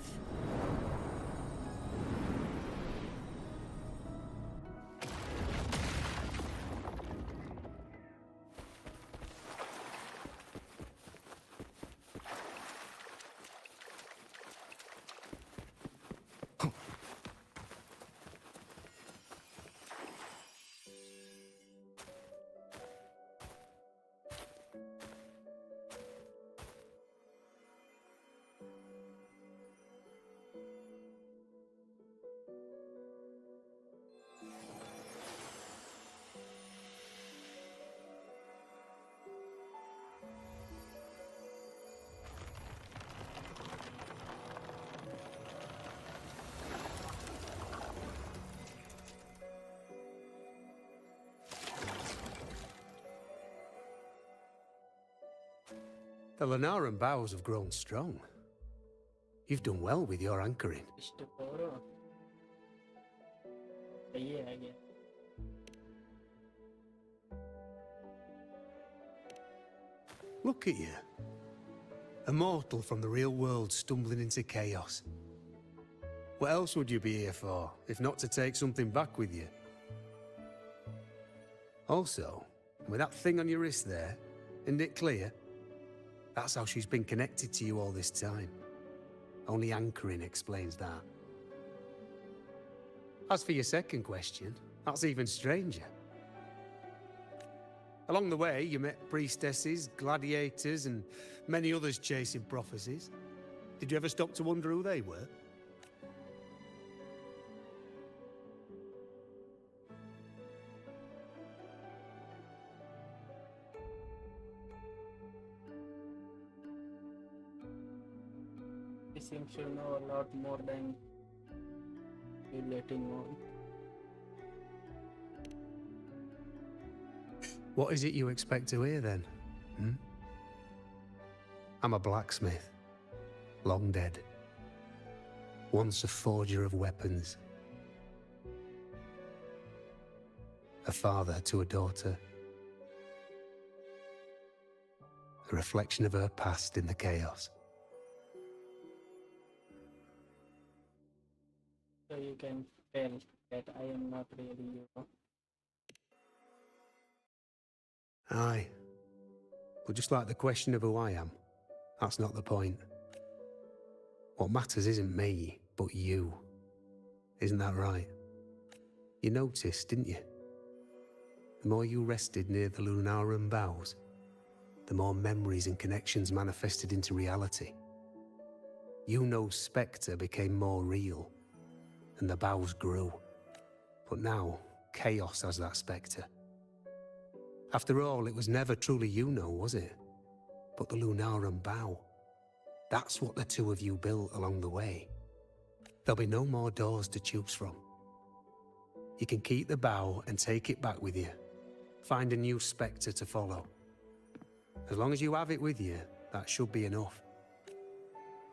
The Lunaran bows have grown strong. You've done well with your anchoring. Look at you. A mortal from the real world stumbling into chaos. What else would you be here for, if not to take something back with you? Also, with that thing on your wrist there, isn't it clear? That's how she's been connected to you all this time. Only anchoring explains that. As for your second question, that's even stranger. Along the way, you met priestesses, gladiators, and many others chasing prophecies. Did you ever stop to wonder who they were? He seems to know a lot more than you letting on. What is it you expect to hear then? I'm a blacksmith, long dead. Once a forger of weapons. A father to a daughter. A reflection of her past in the chaos. So you can tell that I am not really you. Aye. But just like the question of who I am, that's not the point. What matters isn't me, but you. Isn't that right? You noticed, didn't you? The more you rested near the Lunaran boughs, the more memories and connections manifested into reality. Yuno's spectre became more real, and the boughs grew. But now, chaos has that spectre. After all, it was never truly Yuno, was it? But the Lunaran bough. That's what the two of you built along the way. There'll be no more doors to choose from. You can keep the bough and take it back with you. Find a new spectre to follow. As long as you have it with you, that should be enough.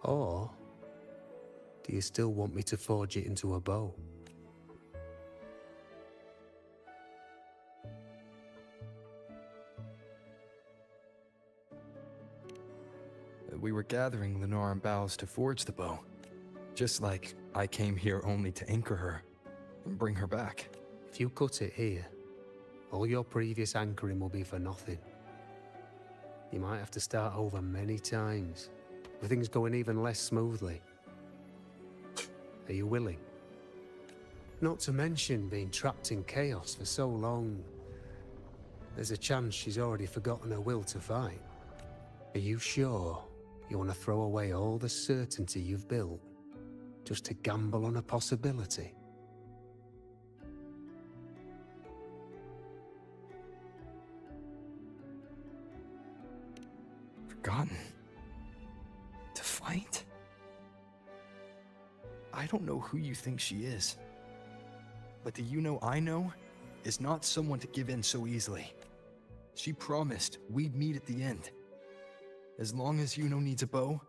Or do you still want me to forge it into a bow? We were gathering Lunaran boughs to forge the bow. Just like I came here only to anchor her and bring her back. If you cut it here, all your previous anchoring will be for nothing. You might have to start over many times, with things going even less smoothly. Are you willing? Not to mention being trapped in chaos for so long. There's a chance she's already forgotten her will to fight. Are you sure you want to throw away all the certainty you've built just to gamble on a possibility? Forgotten? To fight? I don't know who you think she is. But the Yuno I know is not someone to give in so easily. She promised we'd meet at the end. As long as Yuno needs a bow,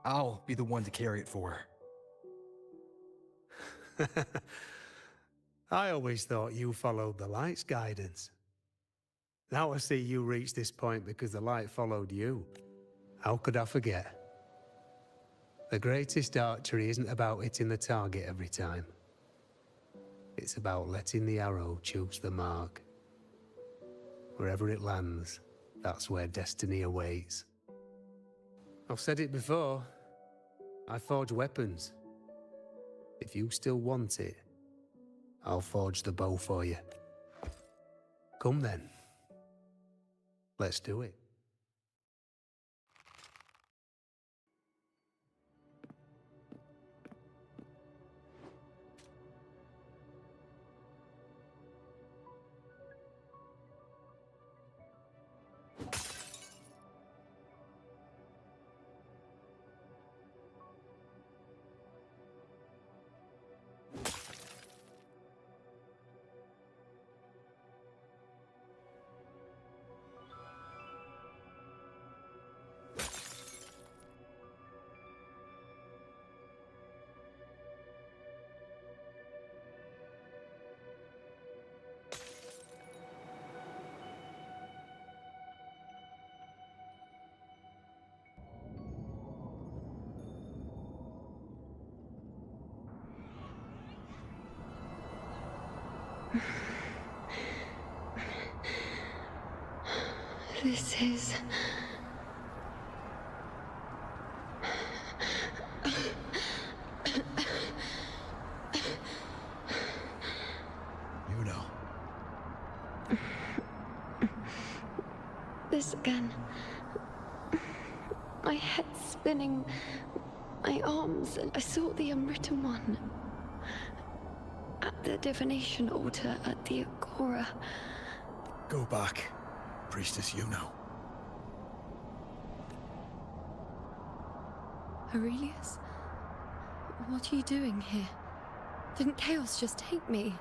I'll be the one to carry it for her. I always thought you followed the light's guidance. Now I see you reached this point because the light followed you. How could I forget? The greatest archery isn't about hitting the target every time. It's about letting the arrow choose the mark. Wherever it lands, that's where destiny awaits. I've said it before. I forge weapons. If you still want it, I'll forge the bow for you. Come then. Let's do it. This is... You know. This again. My head spinning, my arms, and I saw the unwritten one. At the divination altar at the Agora. Go back, Priestess Yuno. Aurelius? What are you doing here? Didn't Chaos just take me?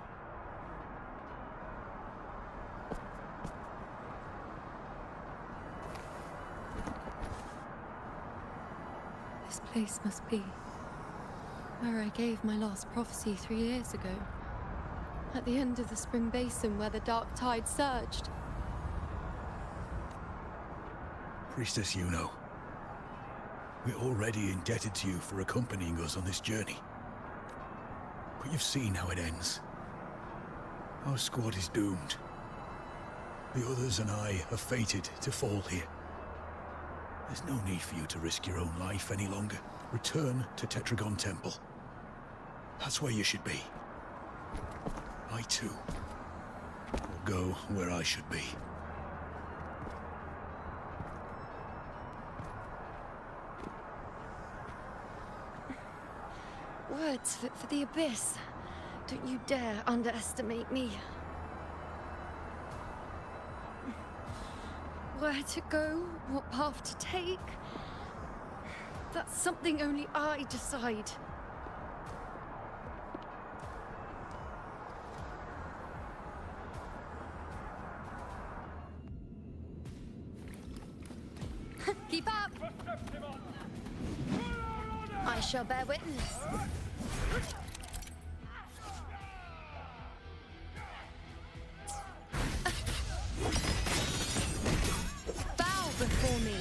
This place must be where I gave my last prophecy 3 years ago. At the end of the spring basin where the dark tide surged. Priestess Yuno. We're already indebted to you for accompanying us on this journey. But you've seen how it ends. Our squad is doomed. The others and I are fated to fall here. There's no need for you to risk your own life any longer. Return to Tetragon Temple. That's where you should be. I too will go where I should be. Words fit for the abyss. Don't you dare underestimate me. Where to go, what path to take, that's something only I decide. Keep up! I shall bear witness. Bow before me.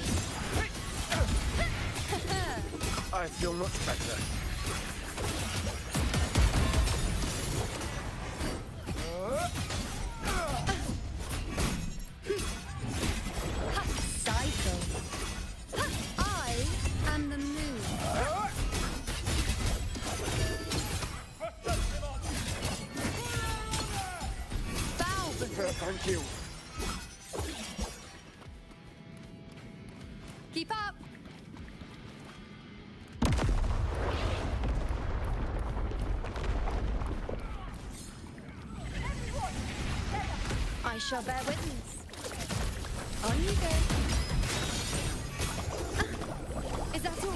I feel much better. Cycle. I am the moon. Bow before. Thank you. Keep up. I shall bear witness. On you go. Is that all?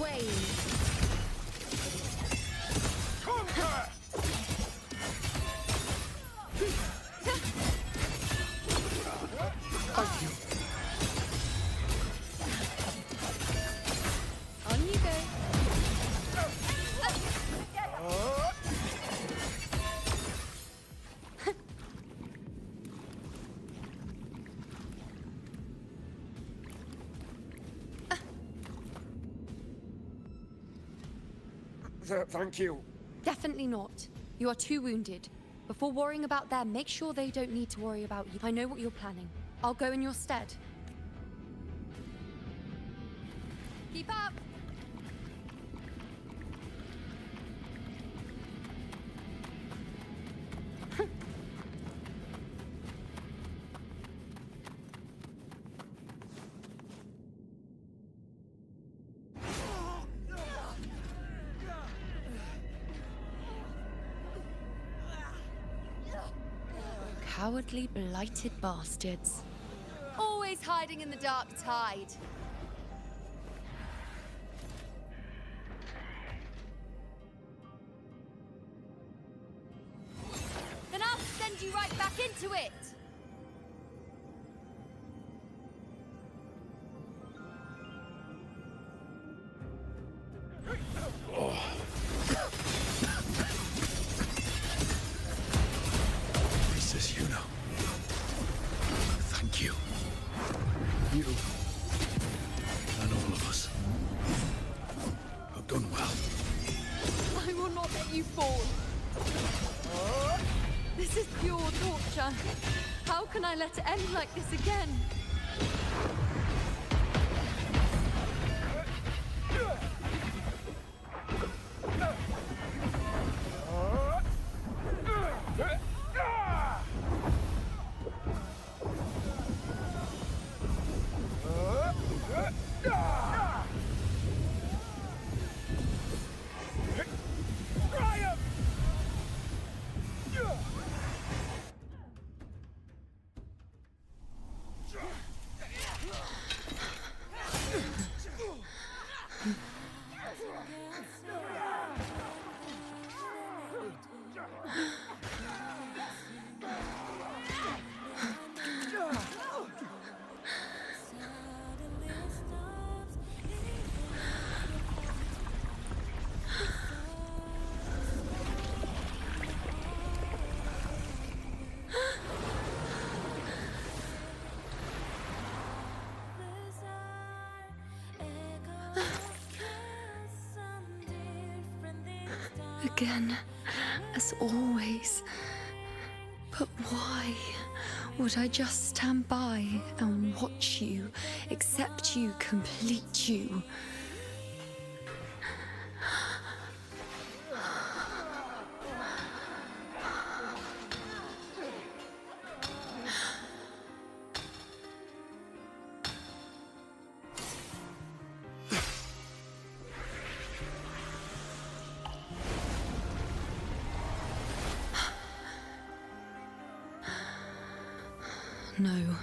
Wave. Thank you. On you go. Thank you. Definitely not. You are too wounded. Before worrying about them, make sure they don't need to worry about you. I know what you're planning. I'll go in your stead. Keep up! Cowardly, blighted bastards. Always hiding in the dark tide. Then I'll send you right back into it! Priestess Yuno. Thank you. You and all of us have done well. I will not let you fall. This is pure torture. How can I let it end like this again? Again, as always. But why would I just stand by and watch you, accept you, complete you? No.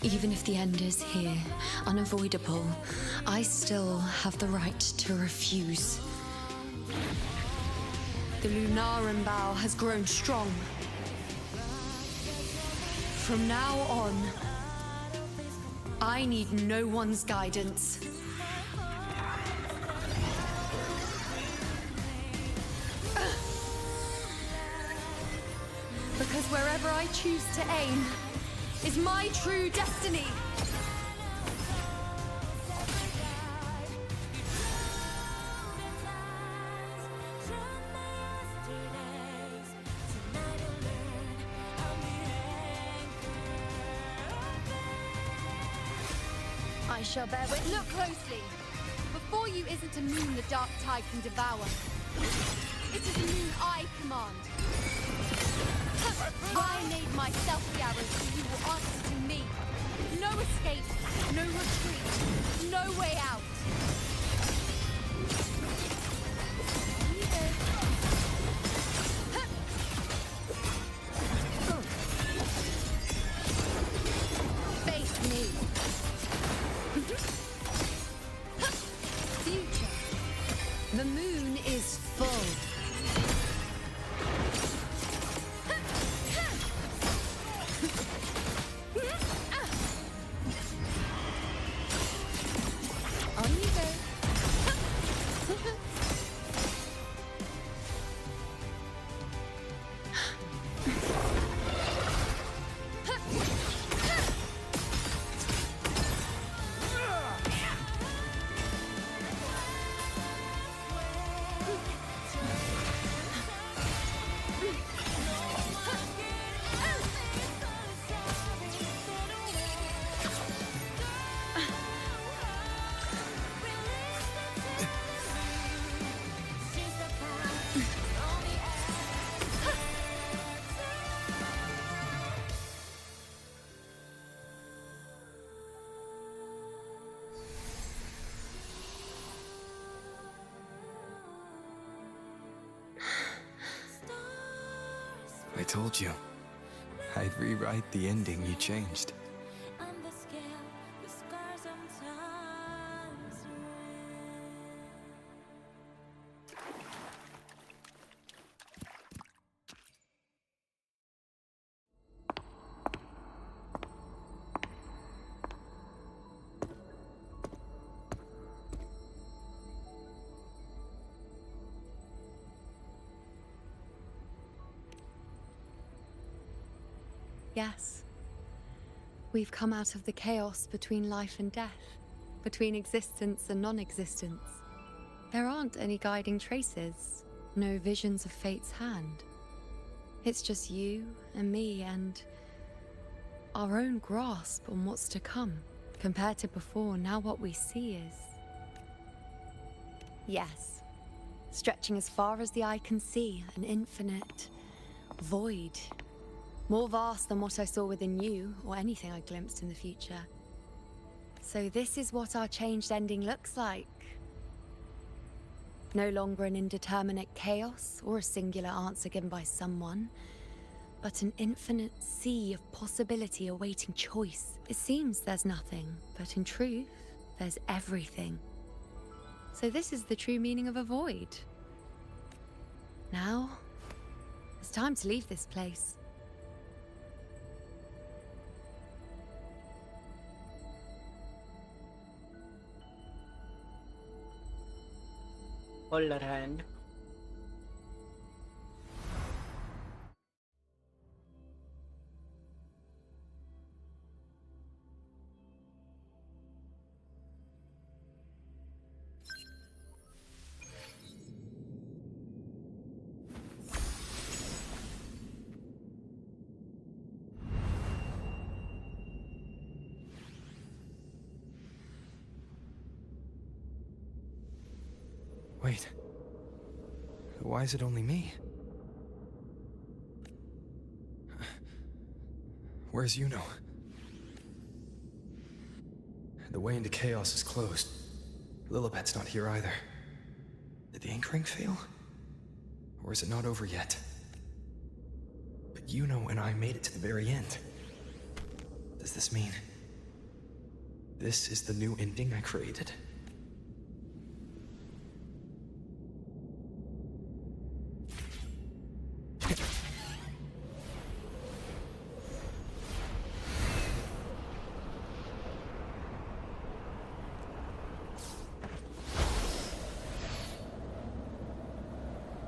Even if the end is here, unavoidable, I still have the right to refuse. The Lunaran bow has grown strong. From now on, I need no one's guidance. Because wherever I choose to aim is my true destiny. I shall bear witness. Look closely. Before you isn't a moon the dark tide can devour. It is a moon I command. I made myself the arrows, so you will answer to me. No escape, no retreat, no way out. Face me. Future. The moon is full. told you. I'd rewrite the ending you changed. Yes. We've come out of the chaos between life and death, between existence and non-existence. There aren't any guiding traces, no visions of fate's hand. It's just you and me and our own grasp on what's to come. Compared to before, now what we see is... Yes. Stretching as far as the eye can see, an infinite void. More vast than what I saw within you, or anything I glimpsed in the future. So this is what our changed ending looks like. No longer an indeterminate chaos, or a singular answer given by someone, but an infinite sea of possibility awaiting choice. It seems there's nothing, but in truth, there's everything. So this is the true meaning of a void. Now, it's time to leave this place. Hold her hand. Wait. Why is it only me? Where's Yuno? The way into chaos is closed. Lilibet's not here either. Did the anchoring fail? Or is it not over yet? But Yuno and I made it to the very end. Does this mean this is the new ending I created?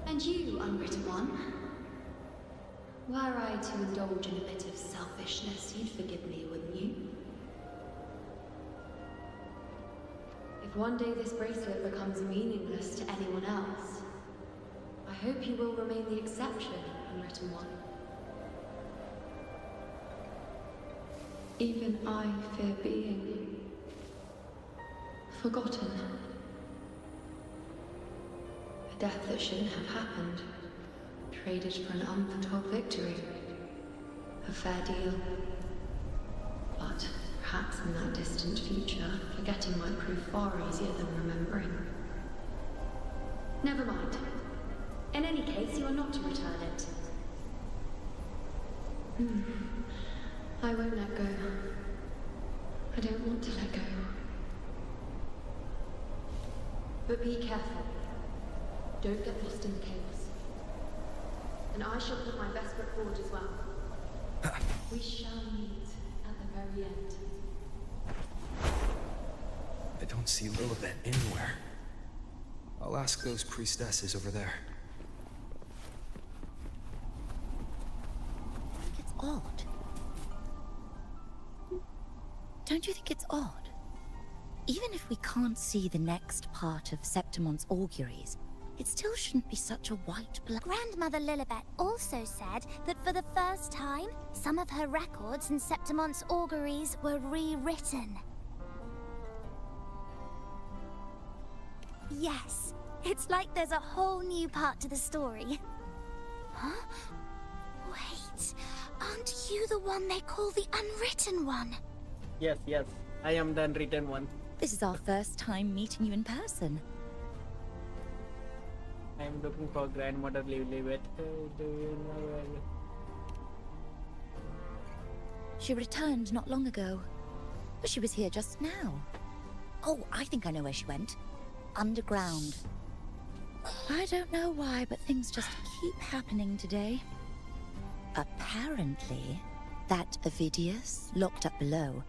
And you, unwritten one. Were I to indulge in a bit of selfishness, you'd forgive me, wouldn't you? If one day this bracelet becomes meaningless to anyone else, I hope you will remain the exception, unwritten one. Even I fear being forgotten. A death that shouldn't have happened, traded for an unforetold victory. A fair deal. But perhaps in that distant future, forgetting might prove far easier than remembering. Never mind. In any case, you are not to return it. I won't let go. I don't want to let go. But be careful. Don't get lost in the chaos. And I shall put my best foot forward as well. We shall meet at the very end. I don't see Lilibet anywhere. I'll ask those priestesses over there. It's odd. Don't you think it's odd? Even if we can't see the next part of Septimon's auguries, it still shouldn't be such a white blood. Grandmother Lilibet also said that for the first time, some of her records in Septimon's auguries were rewritten. Yes, it's like there's a whole new part to the story. Huh? Wait, aren't you the one they call the Unwritten One? Yes, yes, I am the Unwritten One. This is our first time meeting you in person. I am looking for grandmother Lilibet. Do you know where? She returned not long ago. But she was here just now. Oh, I think I know where she went. Underground. I don't know why, but things just keep happening today. Apparently, that Avidius, locked up below,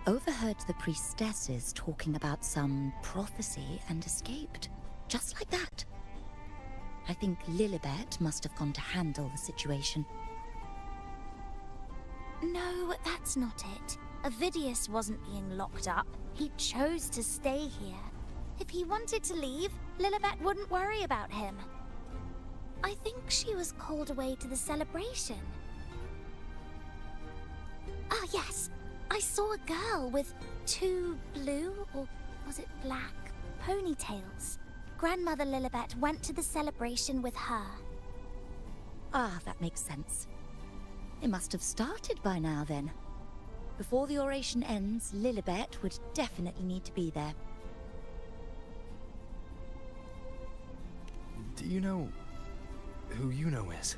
overheard the priestesses talking about some prophecy and escaped. Just like that. I think Lilibet must have gone to handle the situation. No, that's not it. Avidius wasn't being locked up. He chose to stay here. If he wanted to leave, Lilibet wouldn't worry about him. I think she was called away to the celebration. Ah, yes. I saw a girl with 2 blue, or was it black, ponytails. Grandmother Lilibet went to the celebration with her. Ah, that makes sense. It must have started by now, then. Before the oration ends, Lilibet would definitely need to be there. Do you know who Yuno is?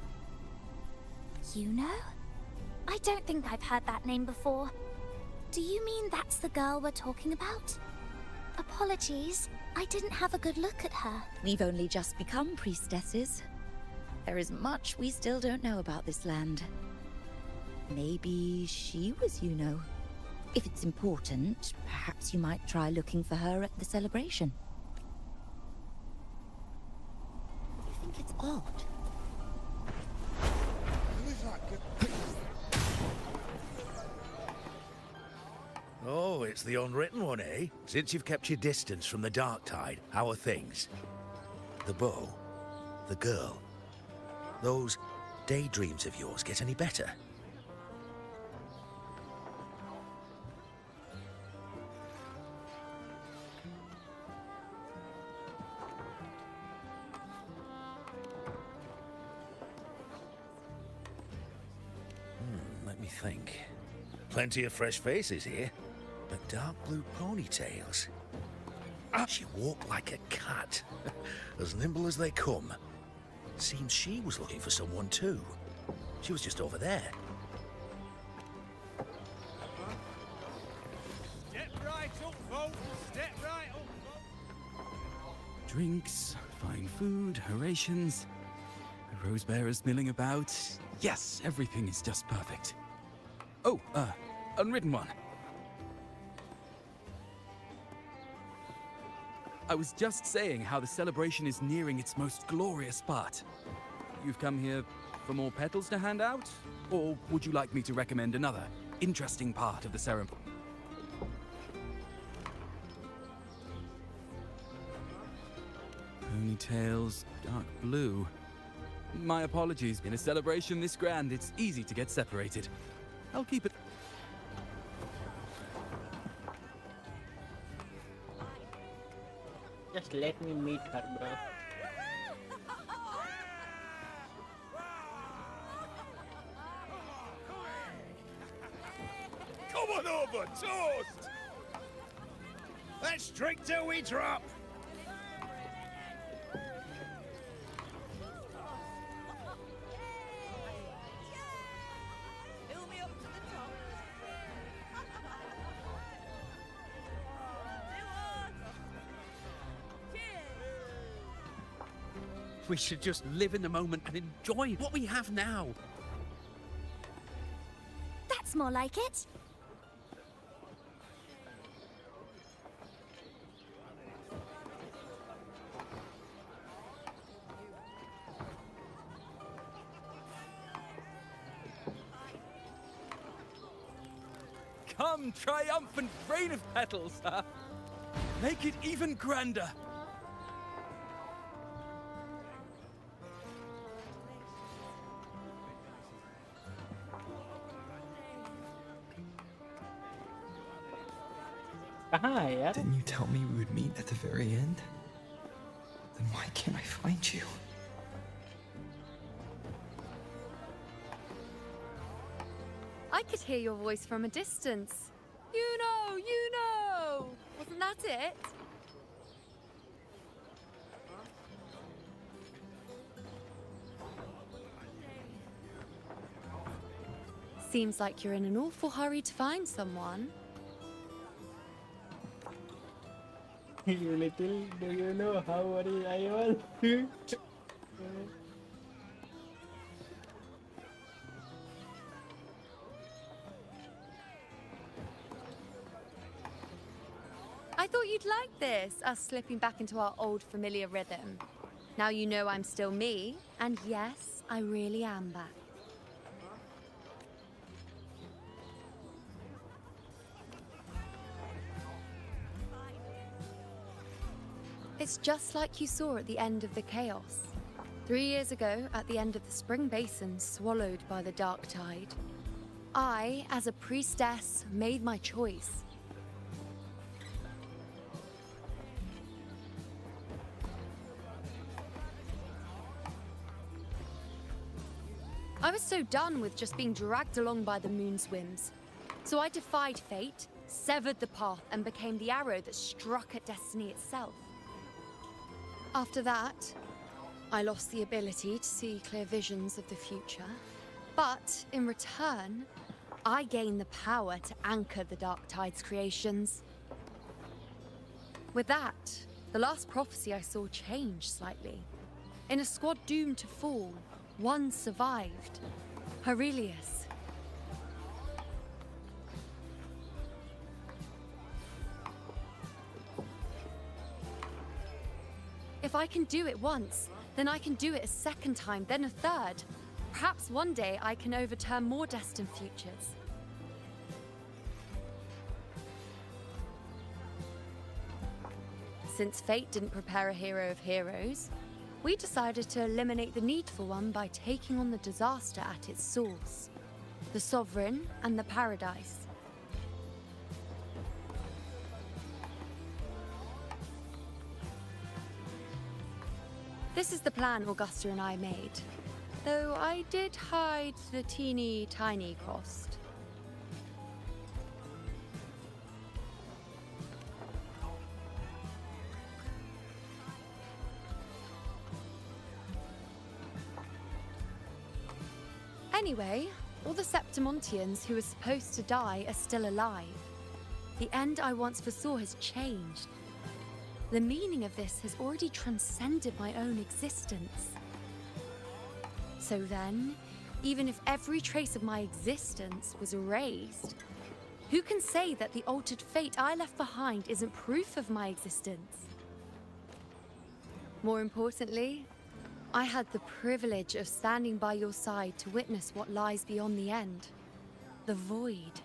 Yuno? I don't think I've heard that name before. Do you mean that's the girl we're talking about? Apologies, I didn't have a good look at her. We've only just become priestesses. There is much we still don't know about this land. Maybe she was Yuno. If it's important, perhaps you might try looking for her at the celebration. You think it's odd? Oh, it's the unwritten one, eh? Since you've kept your distance from the dark tide, how are things? The bow, the girl, those daydreams of yours get any better? Let me think. Plenty of fresh faces here, but dark blue ponytails. She walked like a cat, as nimble as they come. Seems she was looking for someone too. She was just over there. Step right up, folks. Step right up. Drinks, fine food, orations, the rose bearers milling about. Yes, everything is just perfect. Oh, unwritten one. I was just saying how the celebration is nearing its most glorious part. You've come here for more petals to hand out? Or would you like me to recommend another interesting part of the ceremony? Ponytails, dark blue. My apologies. In a celebration this grand, it's easy to get separated. I'll keep it. Just let me meet her, bro. Come on over, toast! Let's drink till we drop! We should just live in the moment and enjoy what we have now. That's more like it. Come, triumphant rain of petals, huh? Make it even grander. Didn't you tell me we would meet at the very end? Then why can't I find you? I could hear your voice from a distance. You know! Wasn't that it? Seems like you're in an awful hurry to find someone. You little, do you know how worried I was? I thought you'd like this, us slipping back into our old familiar rhythm. Now you know I'm still me, and yes, I really am back. It's just like you saw at the end of the chaos. 3 years ago, at the end of the spring basin swallowed by the dark tide, I, as a priestess, made my choice. I was so done with just being dragged along by the moon's whims. So I defied fate, severed the path, and became the arrow that struck at destiny itself. After that, I lost the ability to see clear visions of the future. But in return, I gained the power to anchor the Dark Tide's creations. With that, the last prophecy I saw changed slightly. In a squad doomed to fall, one survived. Aurelius. If I can do it once, then I can do it a second time, then a third. Perhaps one day I can overturn more destined futures. Since fate didn't prepare a hero of heroes, we decided to eliminate the needful one by taking on the disaster at its source, the Sovereign and the Paradise. This is the plan Augusta and I made, though I did hide the teeny tiny cost. Anyway, all the Septimontians who were supposed to die are still alive. The end I once foresaw has changed. The meaning of this has already transcended my own existence. So then, even if every trace of my existence was erased, who can say that the altered fate I left behind isn't proof of my existence? More importantly, I had the privilege of standing by your side to witness what lies beyond the end. The void.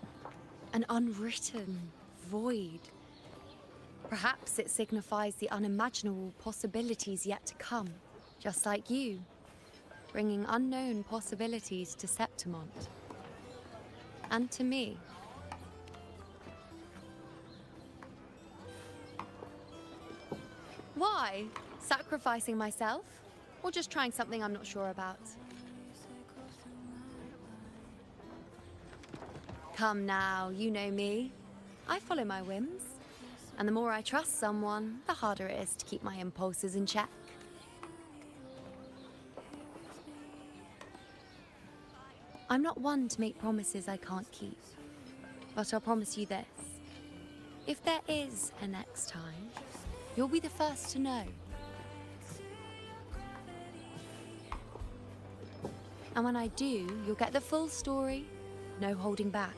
An unwritten void. Perhaps it signifies the unimaginable possibilities yet to come, just like you, bringing unknown possibilities to Septimont. And to me. Why? Sacrificing myself? Or just trying something I'm not sure about? Come now, you know me. I follow my whims. And the more I trust someone, the harder it is to keep my impulses in check. I'm not one to make promises I can't keep. But I'll promise you this. If there is a next time, you'll be the first to know. And when I do, you'll get the full story, no holding back.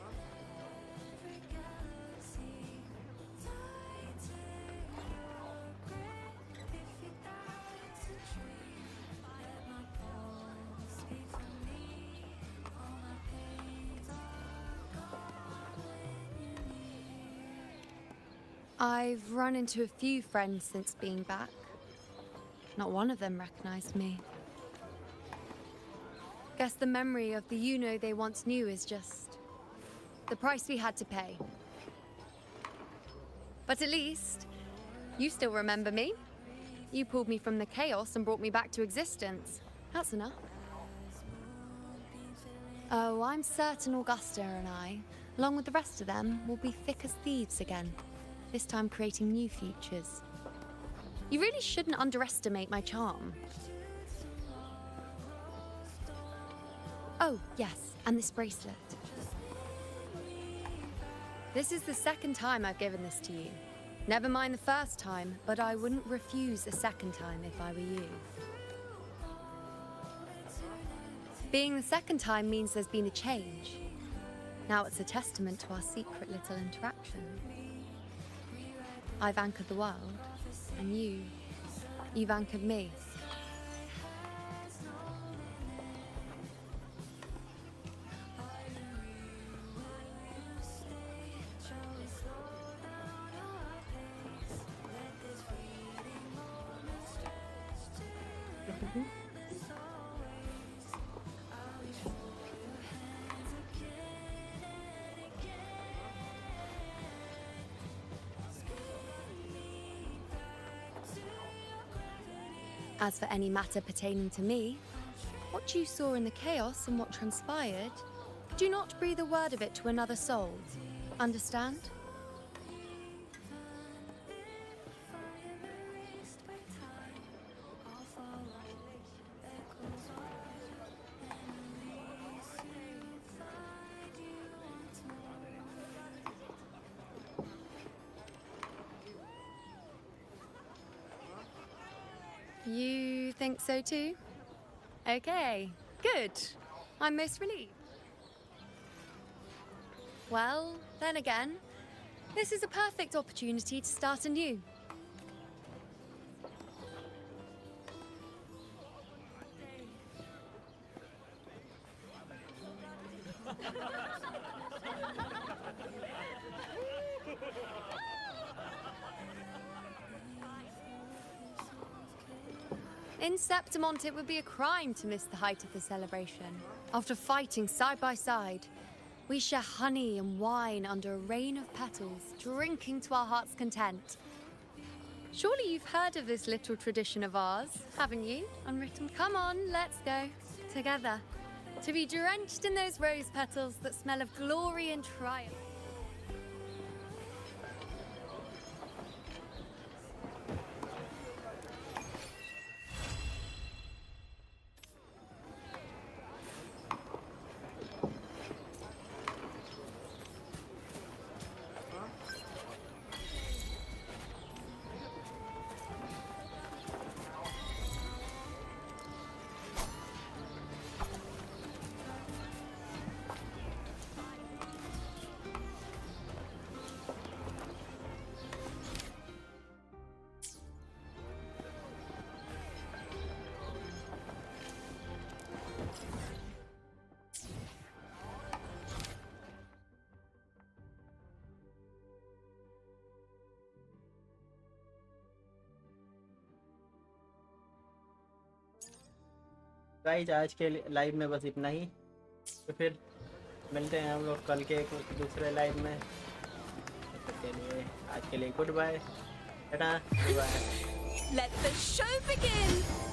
I've run into a few friends since being back. Not one of them recognized me. Guess the memory of the you-know they once knew is just the price we had to pay. But at least, you still remember me. You pulled me from the chaos and brought me back to existence. That's enough. Oh, I'm certain Augusta and I, along with the rest of them, will be thick as thieves again. This time creating new futures. You really shouldn't underestimate my charm. Oh, yes, and this bracelet. This is the second time I've given this to you. Never mind the first time, but I wouldn't refuse a second time if I were you. Being the second time means there's been a change. Now it's a testament to our secret little interaction. I've anchored the world, and you've anchored me. As for any matter pertaining to me, what you saw in the chaos and what transpired, do not breathe a word of it to another soul. Understand? You think so too? Okay, good. I'm most relieved. Well, then again, this is a perfect opportunity to start anew. In Septimont, it would be a crime to miss the height of the celebration. After fighting side by side, we share honey and wine under a rain of petals, drinking to our heart's content. Surely you've heard of this little tradition of ours, haven't you? Unwritten. Come on, let's go. Together. To be drenched in those rose petals that smell of glory and triumph. Guys आज के live में बस इतना ही, तो फिर मिलते हैं हम लोग कल के दूसरे लाइव में। तब तक के लिए आज के लिए good bye, tata, bye. Let the show begin!